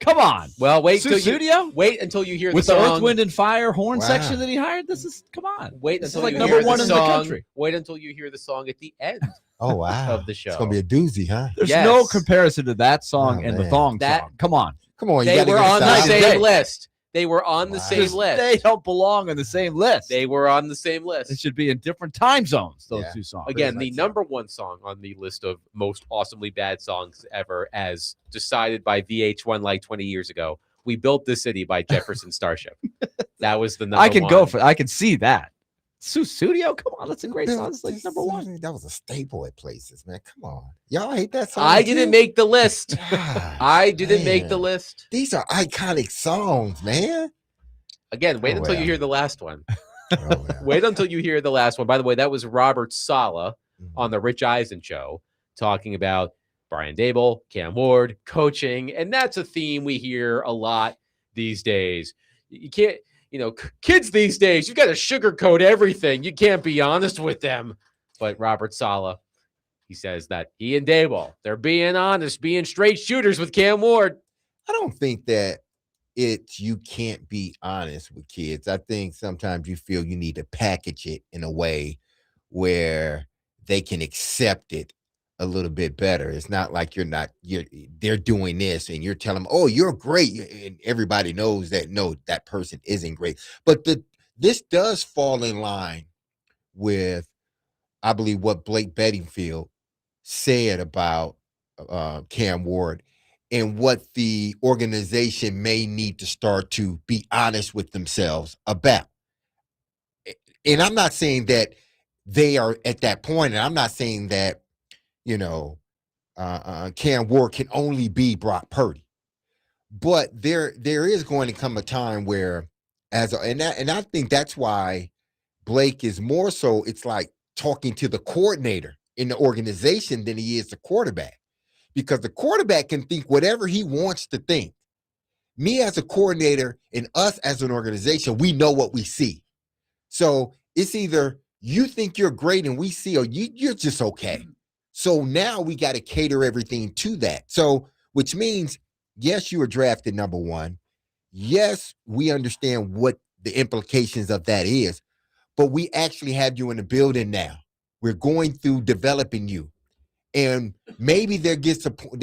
Come on. Well, wait until you hear with the song. Earth, Wind, and Fire horn section that he hired. Come on. Wait until like you number hear one the in song. the country. Wait until you hear the song at the end. Oh wow! Of the show. It's gonna be a doozy, huh? There's no comparison to that song and the thong song. Come on. They were on the same list. They were on the same list. They don't belong on the same list. They were on the same list. It should be in different time zones, those two songs. Again, the number one song on the list of most awesomely bad songs ever, as decided by VH1 like 20 years ago. We Built This City by Jefferson Starship. That was the number one. I can see that. Studio, come on, that's a great song. It's like number one. That was a staple at places, man. Come on, y'all hate that song. I didn't make the list. I didn't make the list. These are iconic songs, man. Again, wait until you hear the last one. Wait until you hear the last one. By the way, that was Robert Saleh on the Rich Eisen show talking about Brian Daboll, Cam Ward, coaching, and that's a theme we hear a lot these days. You can't. Kids these days, you got to sugarcoat everything. You can't be honest with them. But Robert Saleh, he says that he and Daboll, they're being honest, being straight shooters with Cam Ward. I don't think that you can't be honest with kids. I think sometimes you feel you need to package it in a way where they can accept it a little bit better. It's not like they're doing this and you're telling them, oh, you're great. And everybody knows that, no, that person isn't great. But this does fall in line with, I believe, what Blake Bedingfield said about Cam Ward and what the organization may need to start to be honest with themselves about. And I'm not saying that they are at that point, and I'm not saying that Cam Ward can only be Brock Purdy, but there is going to come a time where, and I think that's why Blake is more so. It's like talking to the coordinator in the organization than he is the quarterback, because the quarterback can think whatever he wants to think. Me as a coordinator and us as an organization, we know what we see. So it's either you think you're great and we see, or you're just okay. So now we got to cater everything to that. So, which means, yes, you were drafted number one. Yes, we understand what the implications of that is, but we actually have you in the building now. We're going through developing you. And maybe there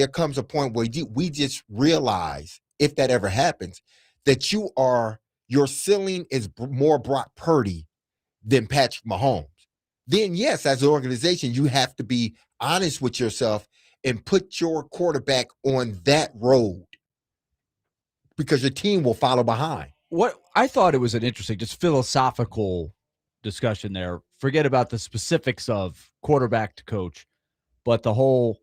comes a point where we just realize, if that ever happens, that your ceiling is more Brock Purdy than Patrick Mahomes. Then yes, as an organization, you have to be honest with yourself and put your quarterback on that road, because your team will follow behind. What I thought it was an interesting, just philosophical discussion there forget about the specifics of quarterback to coach, but the whole,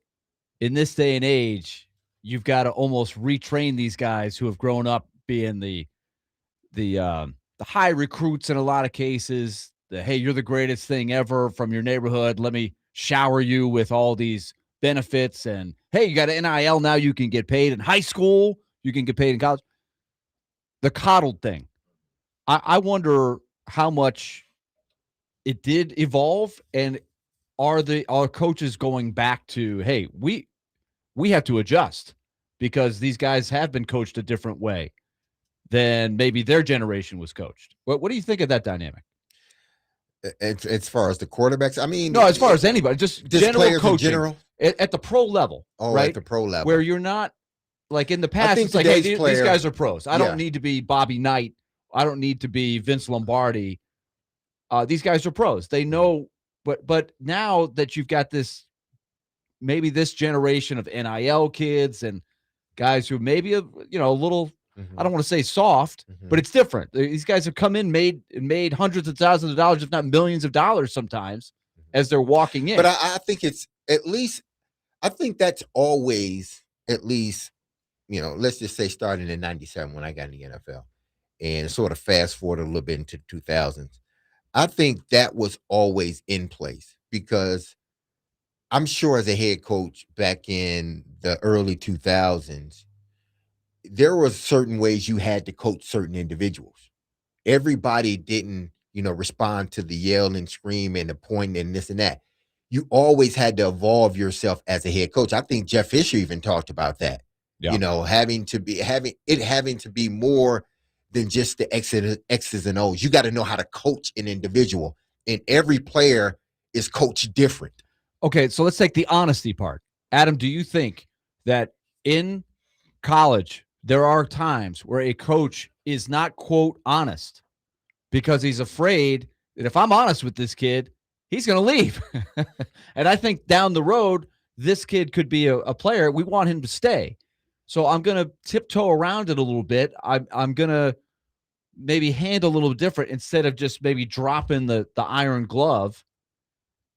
in this day and age, you've got to almost retrain these guys who have grown up being the high recruits in a lot of cases. Hey, you're the greatest thing ever from your neighborhood. Let me shower you with all these benefits. And hey, you got an NIL now. You can get paid in high school. You can get paid in college. The coddled thing. I wonder how much it did evolve, and are coaches going back to, hey, we have to adjust because these guys have been coached a different way than maybe their generation was coached. What do you think of that dynamic? As far as the quarterbacks, I mean, no, as far as anybody, just general players coaching, in general, at the pro level, right? At the pro level, where you're not like in the past. It's like, hey, these guys are pros. I don't need to be Bobby Knight. I don't need to be Vince Lombardi. These guys are pros. They know, but now that you've got maybe this generation of NIL kids and guys who maybe a little. I don't want to say soft, but it's different. These guys have come in, made hundreds of thousands of dollars, if not millions of dollars sometimes, as they're walking in. But I think it's at least, I think that's always at least, let's just say starting in 97 when I got in the NFL and sort of fast forward a little bit into the 2000s. I think that was always in place because I'm sure as a head coach back in the early 2000s, there were certain ways you had to coach certain individuals. Everybody didn't, respond to the yell and scream and the point and this and that. You always had to evolve yourself as a head coach. I think Jeff Fisher even talked about that. Yeah. Having to be more than just the X's and O's. You got to know how to coach an individual, and every player is coached different. Okay, so let's take the honesty part. Adam, do you think that in college there are times where a coach is not, quote, honest because he's afraid that if I'm honest with this kid, he's going to leave? And I think down the road, this kid could be a player. We want him to stay. So I'm going to tiptoe around it a little bit. I'm going to maybe handle a little different instead of just maybe dropping the iron glove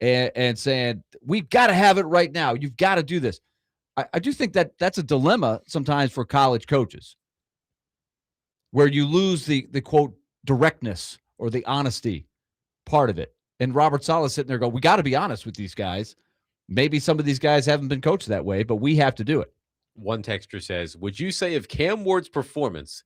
and saying, we've got to have it right now. You've got to do this. I do think that that's a dilemma sometimes for college coaches where you lose the quote directness or the honesty part of it. And Robert Saleh's sitting there going, we got to be honest with these guys. Maybe some of these guys haven't been coached that way, but we have to do it. One texter says, would you say if Cam Ward's performance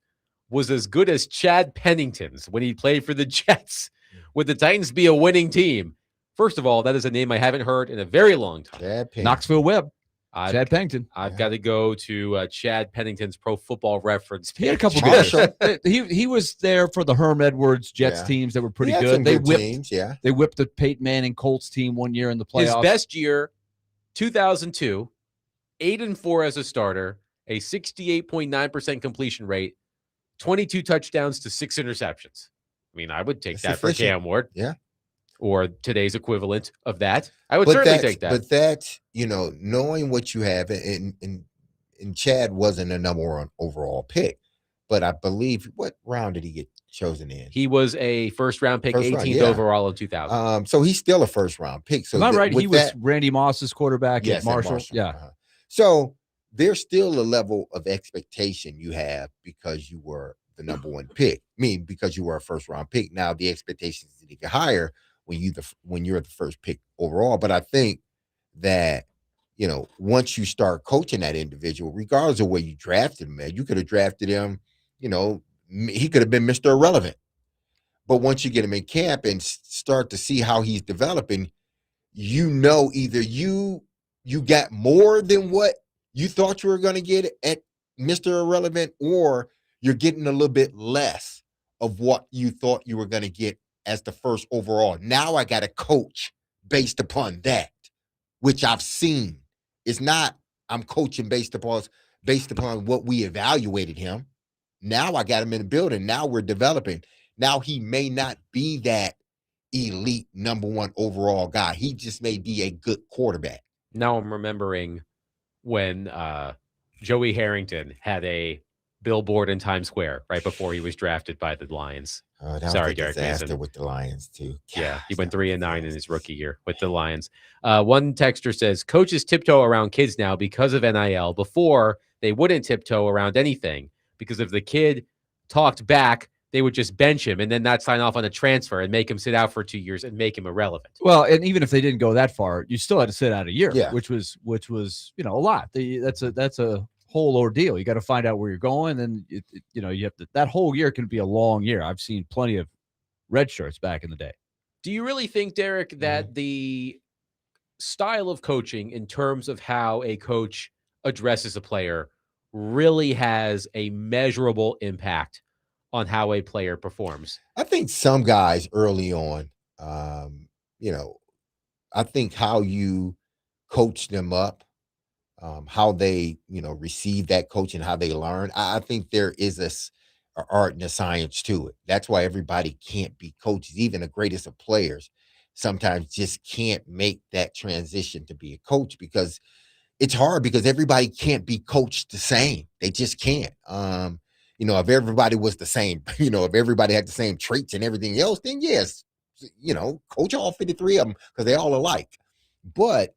was as good as Chad Pennington's when he played for the Jets, would the Titans be a winning team? First of all, that is a name I haven't heard in a very long time. Knoxville Webb. Chad Pennington. I've got to go to Chad Pennington's Pro Football Reference. He had a couple good. he was there for the Herm Edwards Jets teams that were pretty good. They whipped teams, They whipped the Peyton Manning Colts team one year in the playoffs. His best year, 2002, 8-4 as a starter, a 68.9% completion rate, 22 touchdowns to 6 interceptions. I mean, I would take that for Cam Ward. Yeah. Or today's equivalent of that. I would certainly take that. But that's, knowing what you have, and Chad wasn't a number one overall pick, but I believe, what round did he get chosen in? He was a first-round pick, 18th overall in 2000. So he's still a first-round pick. So am I right? He was Randy Moss's quarterback at Marshall. Yeah. So there's still a level of expectation you have because you were the number one pick. I mean, because you were a first-round pick. Now the expectations is even higher when you're the first pick overall. But I think that, once you start coaching that individual, regardless of where you drafted him at, you could have drafted him, he could have been Mr. Irrelevant. But once you get him in camp and start to see how he's developing, either you got more than what you thought you were going to get at Mr. Irrelevant, or you're getting a little bit less of what you thought you were going to get as the first overall. Now I got to coach based upon that, which I've seen. It's not I'm coaching based upon what we evaluated him. Now I got him in the building. Now we're developing. Now he may not be that elite number one overall guy. He just may be a good quarterback. Now I'm remembering when Joey Harrington had a billboard in Times Square right before he was drafted by the Lions. That was Sorry, a Derek disaster Mason. with the Lions too. Yeah, he went 3-9 in his rookie year with the Lions. One texter says coaches tiptoe around kids now because of NIL. Before, they wouldn't tiptoe around anything because if the kid talked back, they would just bench him and then not sign off on a transfer and make him sit out for 2 years and make him irrelevant. Well, and even if they didn't go that far, you still had to sit out a year, Yeah. which was a lot. That's a whole ordeal. You got to find out where you're going, and you have to. That whole year can be a long year. I've seen plenty of red shirts back in the day. Do you really think, Derek, that the style of coaching in terms of how a coach addresses a player really has a measurable impact on how a player performs? I think some guys early on, I think how you coach them up, how they, receive that coaching, how they learn. I think there is a art and a science to it. That's why everybody can't be coaches. Even the greatest of players sometimes just can't make that transition to be a coach because it's hard because everybody can't be coached the same. They just can't. If everybody was the same, if everybody had the same traits and everything else, then yes, coach all 53 of them because they all alike. But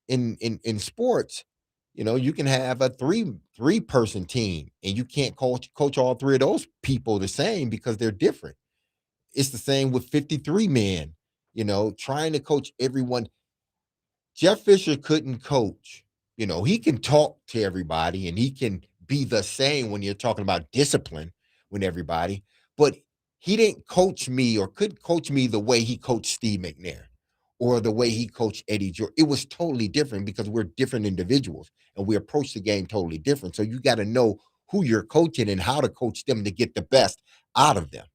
in sports, you can have a three-person team and you can't coach all three of those people the same because they're different. It's the same with 53 men, trying to coach everyone. Jeff Fisher couldn't coach. He can talk to everybody and he can be the same when you're talking about discipline with everybody, but he didn't coach me or couldn't coach me the way he coached Steve McNair or the way he coached Eddie George. It was totally different because we're different individuals and we approach the game totally different. So you got to know who you're coaching and how to coach them to get the best out of them.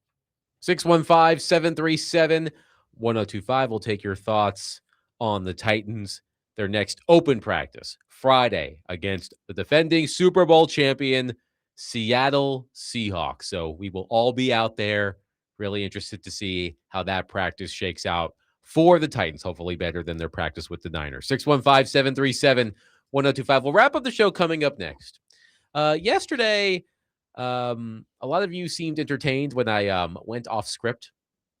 615-737-1025. We'll take your thoughts on the Titans. Their next open practice Friday against the defending Super Bowl champion Seattle Seahawks. So we will all be out there. Really interested to see how that practice shakes out for the Titans. Hopefully better than their practice with the Niners. 615-737-1025. We'll wrap up the show coming up next. Yesterday, a lot of you seemed entertained when I went off script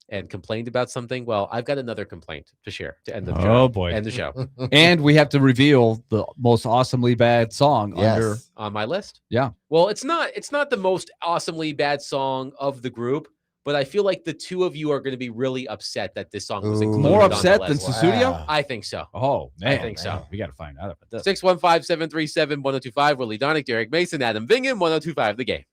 and complained about something. Well, I've got another complaint to share to end the show. Oh boy. End the show. And we have to reveal the most awesomely bad song on my list. Yeah. Well, it's not the most awesomely bad song of the group, but I feel like the two of you are going to be really upset that this song was included. More on the upset list. than Sussudio? I think so. Oh, man. I think so. We got to find out about this. 615-737-1025. Willy Donick, Derek Mason, Adam Vingham, 1025 The Game.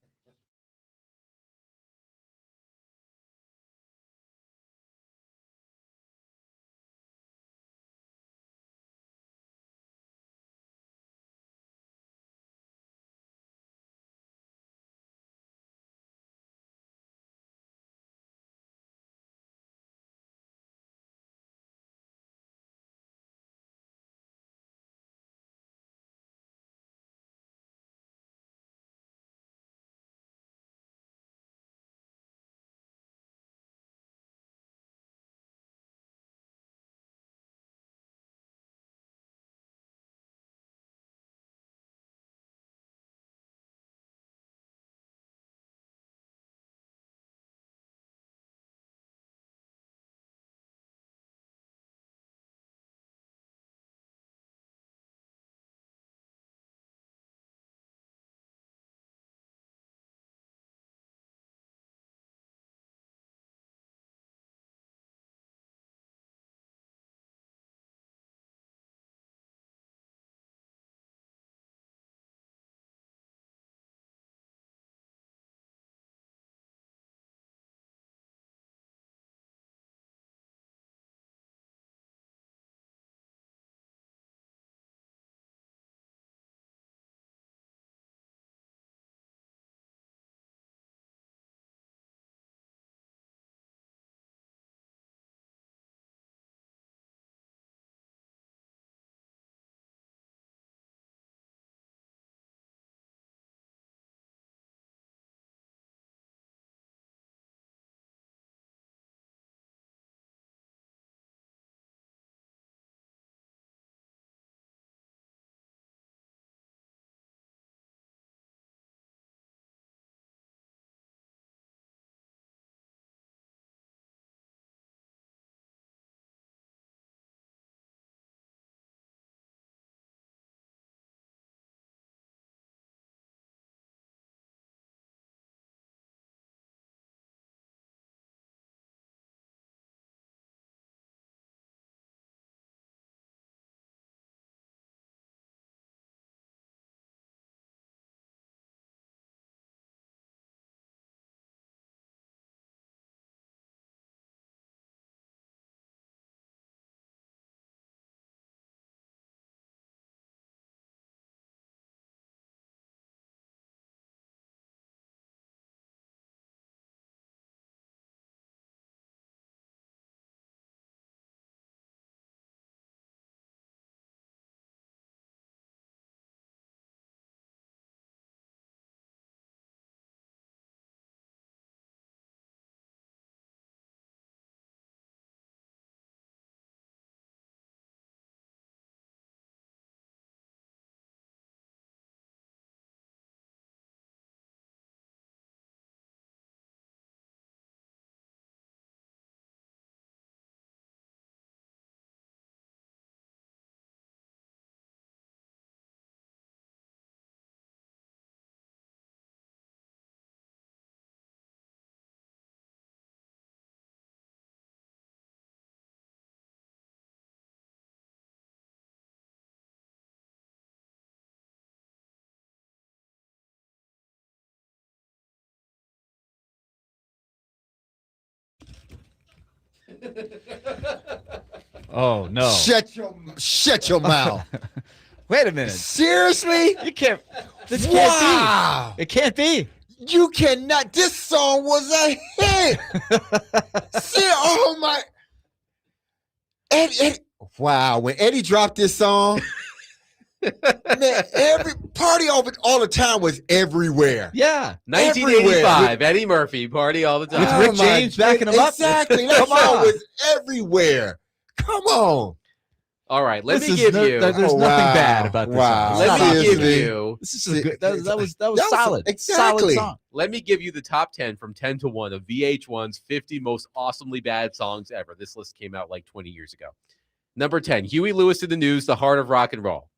Oh no! Shut your mouth. Wait a minute. Seriously? You can't. This Wow. can't be. It can't be. You cannot. This song was a hit. See, oh my. Eddie, wow. When Eddie dropped this song, man, every party all the time was everywhere. Yeah. 1985, Eddie Murphy, Party All the Time. With Rick James backing him up. Exactly. That song was everywhere. Come on. All right, let This me is give no- you. there's nothing bad about this Wow. song. Let me give Seriously. you. This is a good. That was solid. Exactly. Solid song. Let me give you the top 10 from 10 to 1 of VH1's 50 most awesomely bad songs ever. This list came out like 20 years ago. Number 10, Huey Lewis to the News, The Heart of Rock and Roll.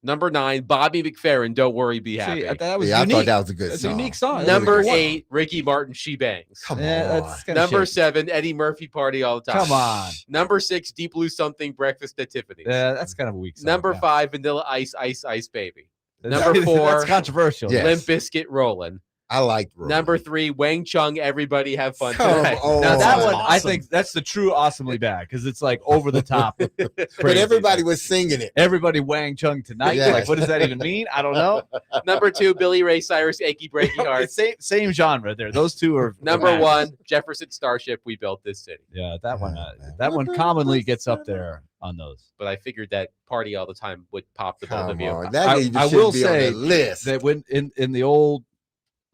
Number 9, Bobby McFerrin, Don't Worry, Be Happy. See, that was Yeah, unique. I thought that was a good That's song. a unique song. Number That was a good 8, Ricky Martin, She Bangs. Come one. Yeah, on. that's kinda Number shaky. 7, Eddie Murphy, Party All the Time. Come on. Number 6, Deep Blue Something, Breakfast at Tiffany's. Yeah, that's kind of a weak song. Number yeah. 5, Vanilla Ice, Ice, Ice Baby. That's- Number 4, That's controversial. Yeah. Limp Bizkit, Rollin'. I liked Roy. Number 3, Wang Chung, Everybody Have Fun Come Tonight. on. Now that one, I awesome. think that's the true awesomely bad because it's like over the top. But crazy. everybody was singing it. Everybody Wang Chung tonight. Yes. Like, what does that even mean? I don't know. Number 2, Billy Ray Cyrus, Achy Breaky Heart. It's same genre there. Those two are Number matches. 1, Jefferson Starship, We Built This City. Yeah, that one. man. That one commonly gets up there on those. But I figured that Party All the Time would pop the both Come of you. on. That I shouldn't will be on say the list. that when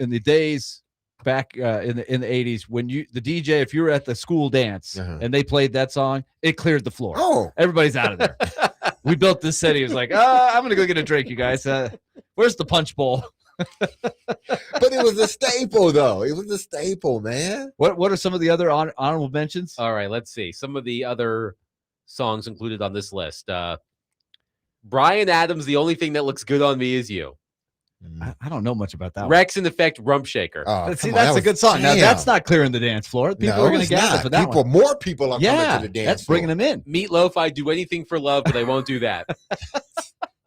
in the days back in the 80s when the DJ, if you were at the school dance and they played that song, it cleared the floor. Oh, Everybody's out of there. We built this city. It was like, I'm gonna go get a drink, you guys. Where's the punch bowl? but it was a staple, though. It was a staple, man. What are some of the other honorable mentions? All right, let's see. Some of the other songs included on this list. Brian Adams, The Only Thing That Looks Good on Me Is You. I don't know much about that one. Rex and Effect, Rump Shaker. Oh, See, come on, that's that a good was- song. Now damn. that's not clearing the dance floor. People No, are going to it's gather not. for that People, one. more people are coming Yeah, to the dance. that's bringing them in. Meatloaf, I Do Anything for Love, but I won't do that.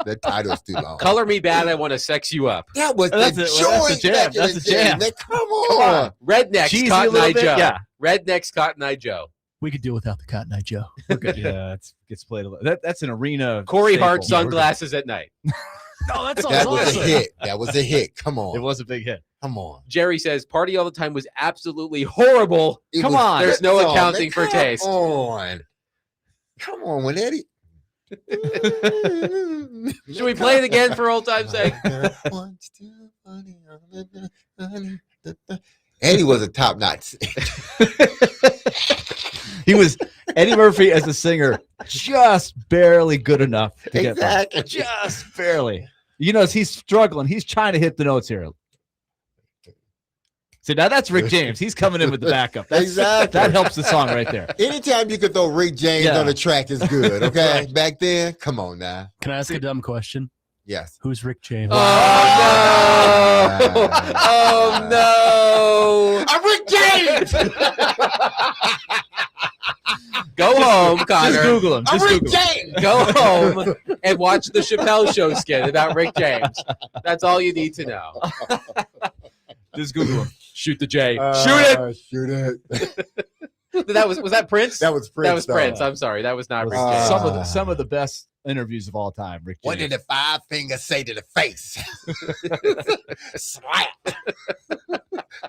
The title's too long. Color Me Bad, I Want to Sex You Up. That was That's the a- joint. that's a jam. back in That's the a day, jam. man. Come Come on. on. Rednecks, Cheesy a Cotton little Eye bit, Joe. yeah. Rednecks, Cotton Eye Joe. We could do without the Cotton Eye Joe. Yeah, it gets played a lot. That's an arena. Corey staple. Hart, Sunglasses at Night. Oh, that's That awesome. was a hit. That was a hit. Come on. It was a big hit. Come on. Jerry says, Party All the Time was absolutely horrible. It Come was on. There's good no song, accounting man. for Come taste. on. Come on, when Eddie. Should we play it again for old time's sake? Eddie was a top notch. He was Eddie Murphy as a singer, just barely good enough to get by. Exactly. Just barely. You know, he's struggling. He's trying to hit the notes here. See, now that's Rick James. He's coming in with the backup. Exactly. That helps the song right there. Anytime you could throw Rick James Yeah. on the track is good. Okay. Back then, come on now. Can I ask a dumb question? Yes. Who's Rick James? Oh, no. Oh, no. I'm Rick James. Go home, Connor. Just Google him. I'm Just Rick Google him. James. Go home and watch the Chappelle Show skit about Rick James. That's all you need to know. Just Google him. Shoot the J. Shoot it. Was that Prince? That was Prince. That was though. Prince. I'm sorry. That was not Rick James. Some of the best interviews of all time. Rick James. What did the five fingers say to the face? Slap.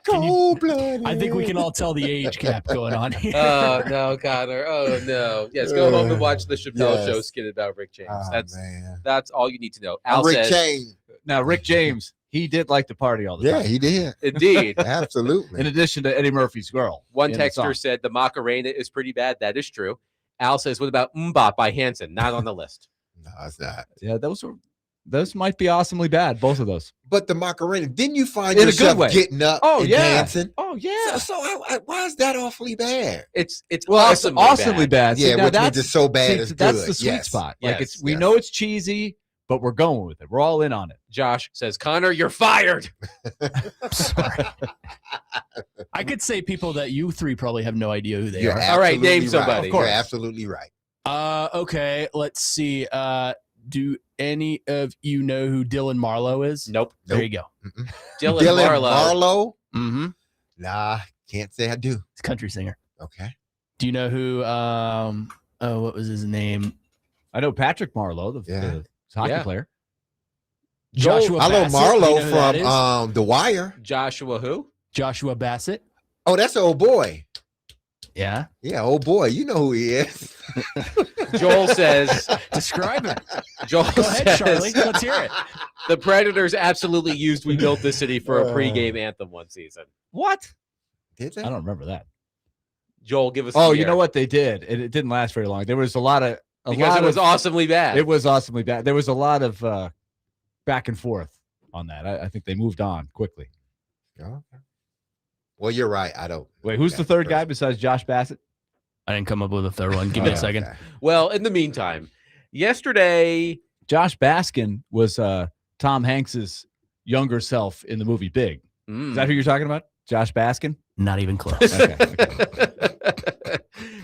Cold-blooded. I think we can all tell the age gap going on here. Oh no, Connor. Oh no. Yes, go home and watch the Chappelle Yes. Show skit about Rick James. Oh, that's man. that's all you need to know. I'm Al Rick says, James. Now, Rick James, he did like to party all the Yeah, time. he did. indeed. Absolutely. In addition to Eddie Murphy's Girl. One in the song. texter said the Macarena is pretty bad. That is true. Al says, what about Mbop by Hanson? Not on the list. No, it's not. Yeah, those might be awesomely bad, both of those. But the Macarena, didn't you find In a good yourself way. getting up Oh, and yeah. dancing? Oh, yeah. So why is that awfully bad? It's Well, awesomely, it's awesomely bad. See, Yeah, now which means that's it's so bad see, it's that's good. the sweet Yes. spot. Yes, Like we yes. know it's cheesy, but we're going with it. We're all in on it. Josh says, Connor, you're fired. Sorry. I could say people that you three probably have no idea who they You're are. All right, absolutely name right. somebody. You're absolutely right. Okay, let's see. Do any of you know who Dylan Marlowe is? Nope. There you go. Mm-mm. Dylan Marlowe. Marlowe? Mm-hmm. Nah, can't say I do. He's a country singer. Okay. Do you know who? What was his name? I know Patrick Marlowe, the hockey player. Joshua Hello, Bassett. Marlowe You know who that is? from The Wire. Joshua who? Joshua Bassett. Oh, that's an old boy. Yeah. Yeah, old boy. You know who he is. Joel says, describe it. Joel Go ahead, says, Charlie. Let's hear it. The Predators absolutely used "We Built This City" for a pregame anthem one season. What? Did they? I don't remember that. Joel, give us. Oh, you know what they did? It didn't last very long. There was a lot of because it was awesomely bad. It was awesomely bad. There was a lot of back and forth on that. I think they moved on quickly. Okay. Well, you're right. I don't. Wait, who's the third guy besides Josh Bassett? I didn't come up with a third one. Give me a second. Okay. Well, in the meantime, yesterday, Josh Baskin was Tom Hanks's younger self in the movie Big. Is that who you're talking about? Josh Baskin? Not even close.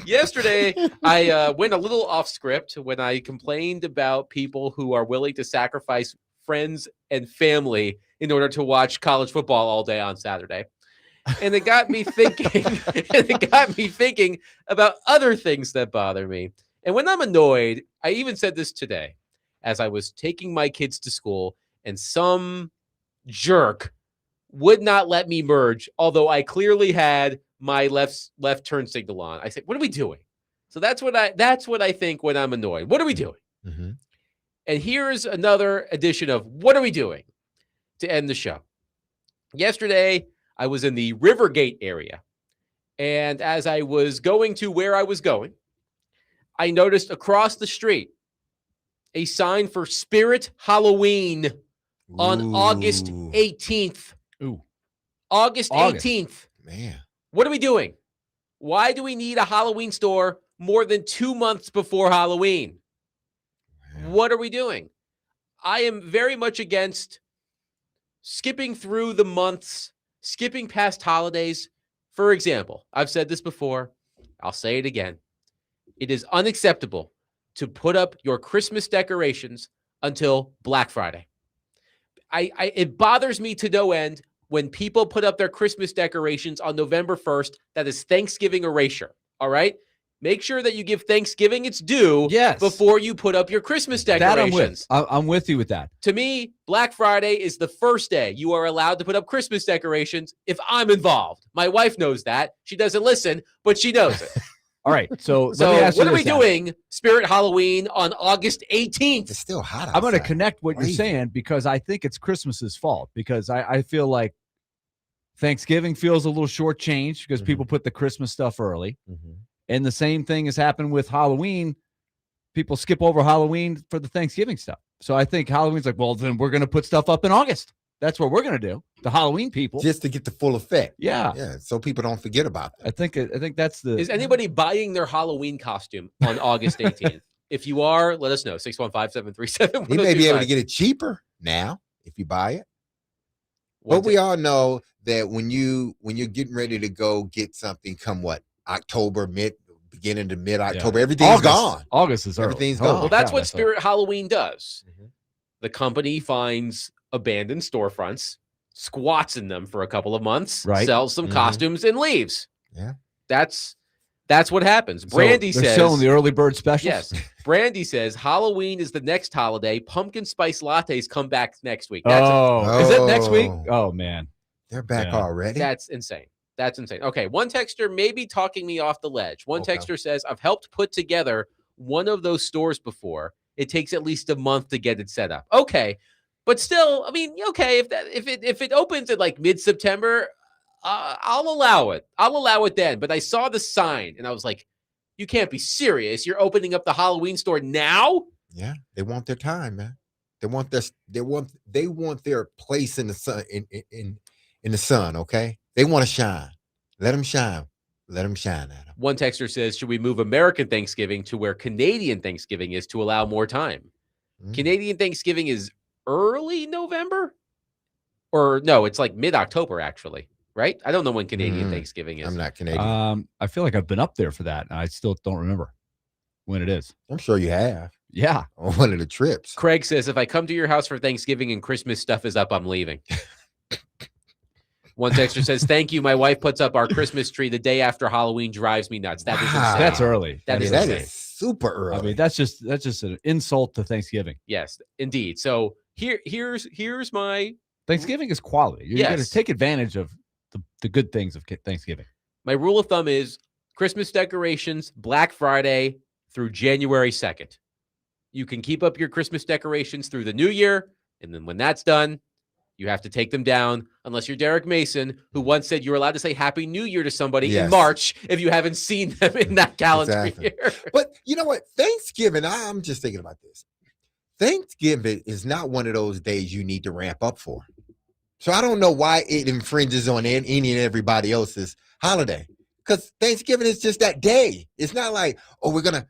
Yesterday, I went a little off script when I complained about people who are willing to sacrifice friends and family in order to watch college football all day on Saturday. And it got me thinking, about other things that bother me. And when I'm annoyed, I even said this today as I was taking my kids to school and some jerk would not let me merge, although I clearly had my left turn signal on. I said, what are we doing? So that's what I think when I'm annoyed. What are we doing? Mm-hmm. And here's another edition of What Are We Doing to end the show. Yesterday, I was in the Rivergate area. And as I was going to where I was going, I noticed across the street a sign for Spirit Halloween on August 18th. Ooh. August 18th. Man. What are we doing? Why do we need a Halloween store more than 2 months before Halloween? Man. What are we doing? I am very much against skipping through the months, skipping past holidays. For example, I've said this before. I'll say it again. It is unacceptable to put up your Christmas decorations until Black Friday. It bothers me to no end when people put up their Christmas decorations on November 1st. That is Thanksgiving erasure. All right? Make sure that you give Thanksgiving its due before you put up your Christmas decorations. I'm with you with that. To me, Black Friday is the first day you are allowed to put up Christmas decorations if I'm involved. My wife knows that. She doesn't listen, but she knows it. All right. So what are we doing, Spirit Halloween, on August 18th? It's still hot outside. I'm going to connect what you're saying because I think it's Christmas's fault because I feel like Thanksgiving feels a little shortchanged because people put the Christmas stuff early. Mm-hmm. And the same thing has happened with Halloween. People skip over Halloween for the Thanksgiving stuff. So I think Halloween's like, well, then we're going to put stuff up in August. That's what we're going to do. The Halloween people. Just to get the full effect. Yeah. Yeah. So people don't forget about that. I think that's the. Is anybody buying their Halloween costume on August 18th? If you are, let us know. 615-737-1025. You may be able to get it cheaper now if you buy it. But we all know that when you're getting ready to go get something come what? October, beginning to mid-October, everything's gone. August is early. Everything's gone. Well, that's what Spirit Halloween does. Mm-hmm. The company finds abandoned storefronts, squats in them for a couple of months, sells some costumes, and leaves. Yeah. That's what happens. Brandy they're says selling the early bird specials. Yes. Brandy says Halloween is the next holiday. Pumpkin spice lattes come back next week. Is it next week? Oh man. They're back already. That's insane. That's insane. Okay, one texter may be talking me off the ledge. One texter says, I've helped put together one of those stores before. It takes at least a month to get it set up. Okay, but still, I mean, okay, if it opens at like mid-September, I'll allow it. I'll allow it then. But I saw the sign, and I was like, you can't be serious. You're opening up the Halloween store now? Yeah, they want their time, man. They want their place in the sun, in the sun, okay? They want to shine. Let them shine. Let them shine at them. One texter says, should we move American Thanksgiving to where Canadian Thanksgiving is to allow more time? Canadian Thanksgiving is early November? Or no, it's like mid-October, actually, right? I don't know when Canadian Thanksgiving is. I'm not Canadian. I feel like I've been up there for that, and I still don't remember when it is. I'm sure you have. Yeah. On one of the trips. Craig says, if I come to your house for Thanksgiving and Christmas stuff is up, I'm leaving. One texter says, "Thank you. My wife puts up our Christmas tree the day after Halloween. Drives me nuts." That is insane. That's early. That is That insane. is super early. I mean, that's just an insult to Thanksgiving. Yes, indeed. So here's my Thanksgiving is quality. You got to take advantage of the good things of Thanksgiving. My rule of thumb is Christmas decorations, Black Friday through January 2nd. You can keep up your Christmas decorations through the new year, and then when that's done, you have to take them down, unless you're Derek Mason, who once said you're allowed to say Happy New Year to somebody in March if you haven't seen them in that calendar year. But you know what? Thanksgiving, I'm just thinking about this. Thanksgiving is not one of those days you need to ramp up for. So I don't know why it infringes on any and everybody else's holiday. Because Thanksgiving is just that day. It's not like, oh, we're going to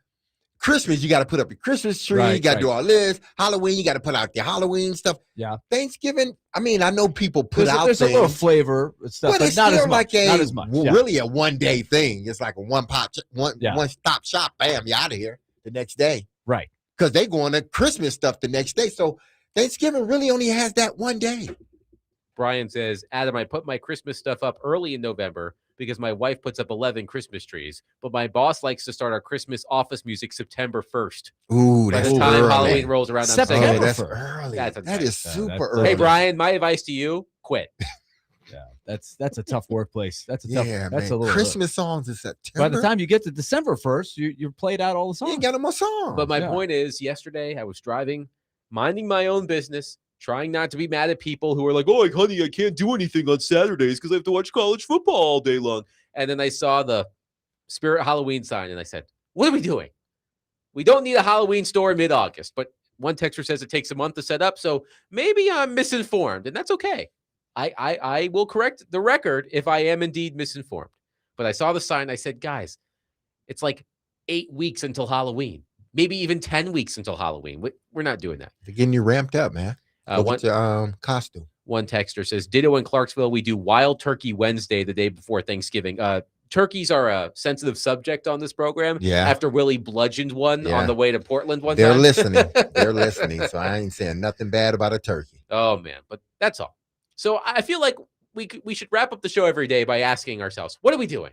Christmas, you got to put up your Christmas tree. You got to do all this. Halloween, you got to put out your Halloween stuff. Yeah. Thanksgiving, I mean, I know people put out there's things. a little flavor and stuff, but it's not still as much. like Not as much. Yeah. Really a one-day thing. It's like a one-stop shop. Bam, you're out of here the next day. Right. Because they go on to Christmas stuff the next day. So Thanksgiving really only has that one day. Brian says, Adam, I put my Christmas stuff up early in November because my wife puts up 11 Christmas trees, but my boss likes to start our Christmas office music September 1st. Ooh, By that's the time early. Halloween rolls around, I'm saying, oh, that's early. That is super early. Hey, Brian, my advice to you, quit. Yeah, that's a tough workplace. That's a tough. Yeah, that's man. a little Christmas songs in September. By the time you get to December 1st, you're played out all the songs. You ain't got no more songs. But my point is, yesterday I was driving, minding my own business, trying not to be mad at people who are like, oh, honey, I can't do anything on Saturdays because I have to watch college football all day long. And then I saw the Spirit Halloween sign, and I said, what are we doing? We don't need a Halloween store in mid-August. But one texter says it takes a month to set up, so maybe I'm misinformed, and that's okay. I will correct the record if I am indeed misinformed. But I saw the sign. I said, guys, it's like 8 weeks until Halloween, maybe even 10 weeks until Halloween. We're not doing that. They're getting you ramped up, man. Look at your costume. One texter says, ditto in Clarksville, we do Wild Turkey Wednesday the day before Thanksgiving. Turkeys are a sensitive subject on this program. Yeah. After Willy bludgeoned one on the way to Portland one They're time. listening. They're listening. So I ain't saying nothing bad about a turkey. Oh, man. But that's all. So I feel like we should wrap up the show every day by asking ourselves, what are we doing?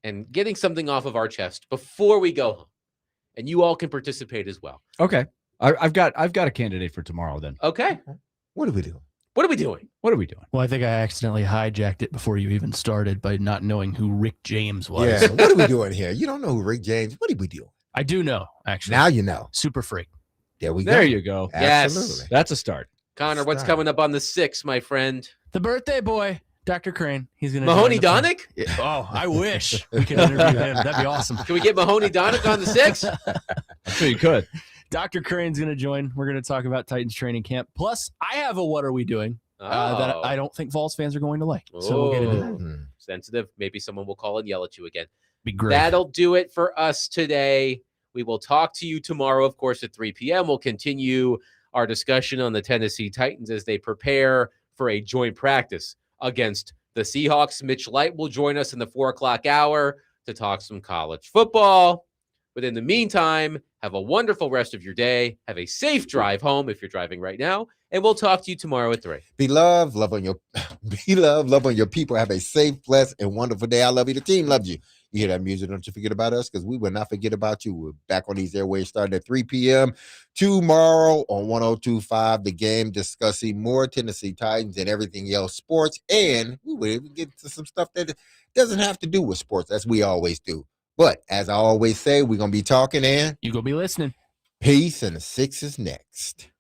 And getting something off of our chest before we go home. And you all can participate as well. Okay. I've got a candidate for tomorrow then. Okay. What are we doing? What are we doing? What are we doing? Well, I think I accidentally hijacked it before you even started by not knowing who Rick James was. Yeah. What are we doing here? You don't know who Rick James. What are we doing? I do know, actually. Now you know. Super Freak. There we go. There you go. Absolutely. Yes. That's a start. Connor, what's coming up on the 6th, my friend? The birthday boy, Dr. Crane. He's going to Mahoney Donick? Oh, I wish we could interview him. That'd be awesome. Can we get Mahoney Donick on the 6th? I'm sure you could. Dr. Crane's going to join. We're going to talk about Titans training camp. Plus, I have a what are we doing that I don't think Vols fans are going to like. So we'll get into that. Sensitive. Maybe someone will call and yell at you again. Be great. That'll do it for us today. We will talk to you tomorrow, of course, at 3 p.m. We'll continue our discussion on the Tennessee Titans as they prepare for a joint practice against the Seahawks. Mitch Light will join us in the 4 o'clock hour to talk some college football. But in the meantime, have a wonderful rest of your day. Have a safe drive home if you're driving right now. And we'll talk to you tomorrow at 3. Be loved, love on your people. Have a safe, blessed, and wonderful day. I love you. The team loves you. You hear that music? Don't you forget about us, because we will not forget about you. We're back on these airways starting at 3 p.m. tomorrow on 102.5 The Game, discussing more Tennessee Titans and everything else sports. And we will even get to some stuff that doesn't have to do with sports, as we always do. But as I always say, we're going to be talking, and you going to be listening. Peace, and the 6 is next.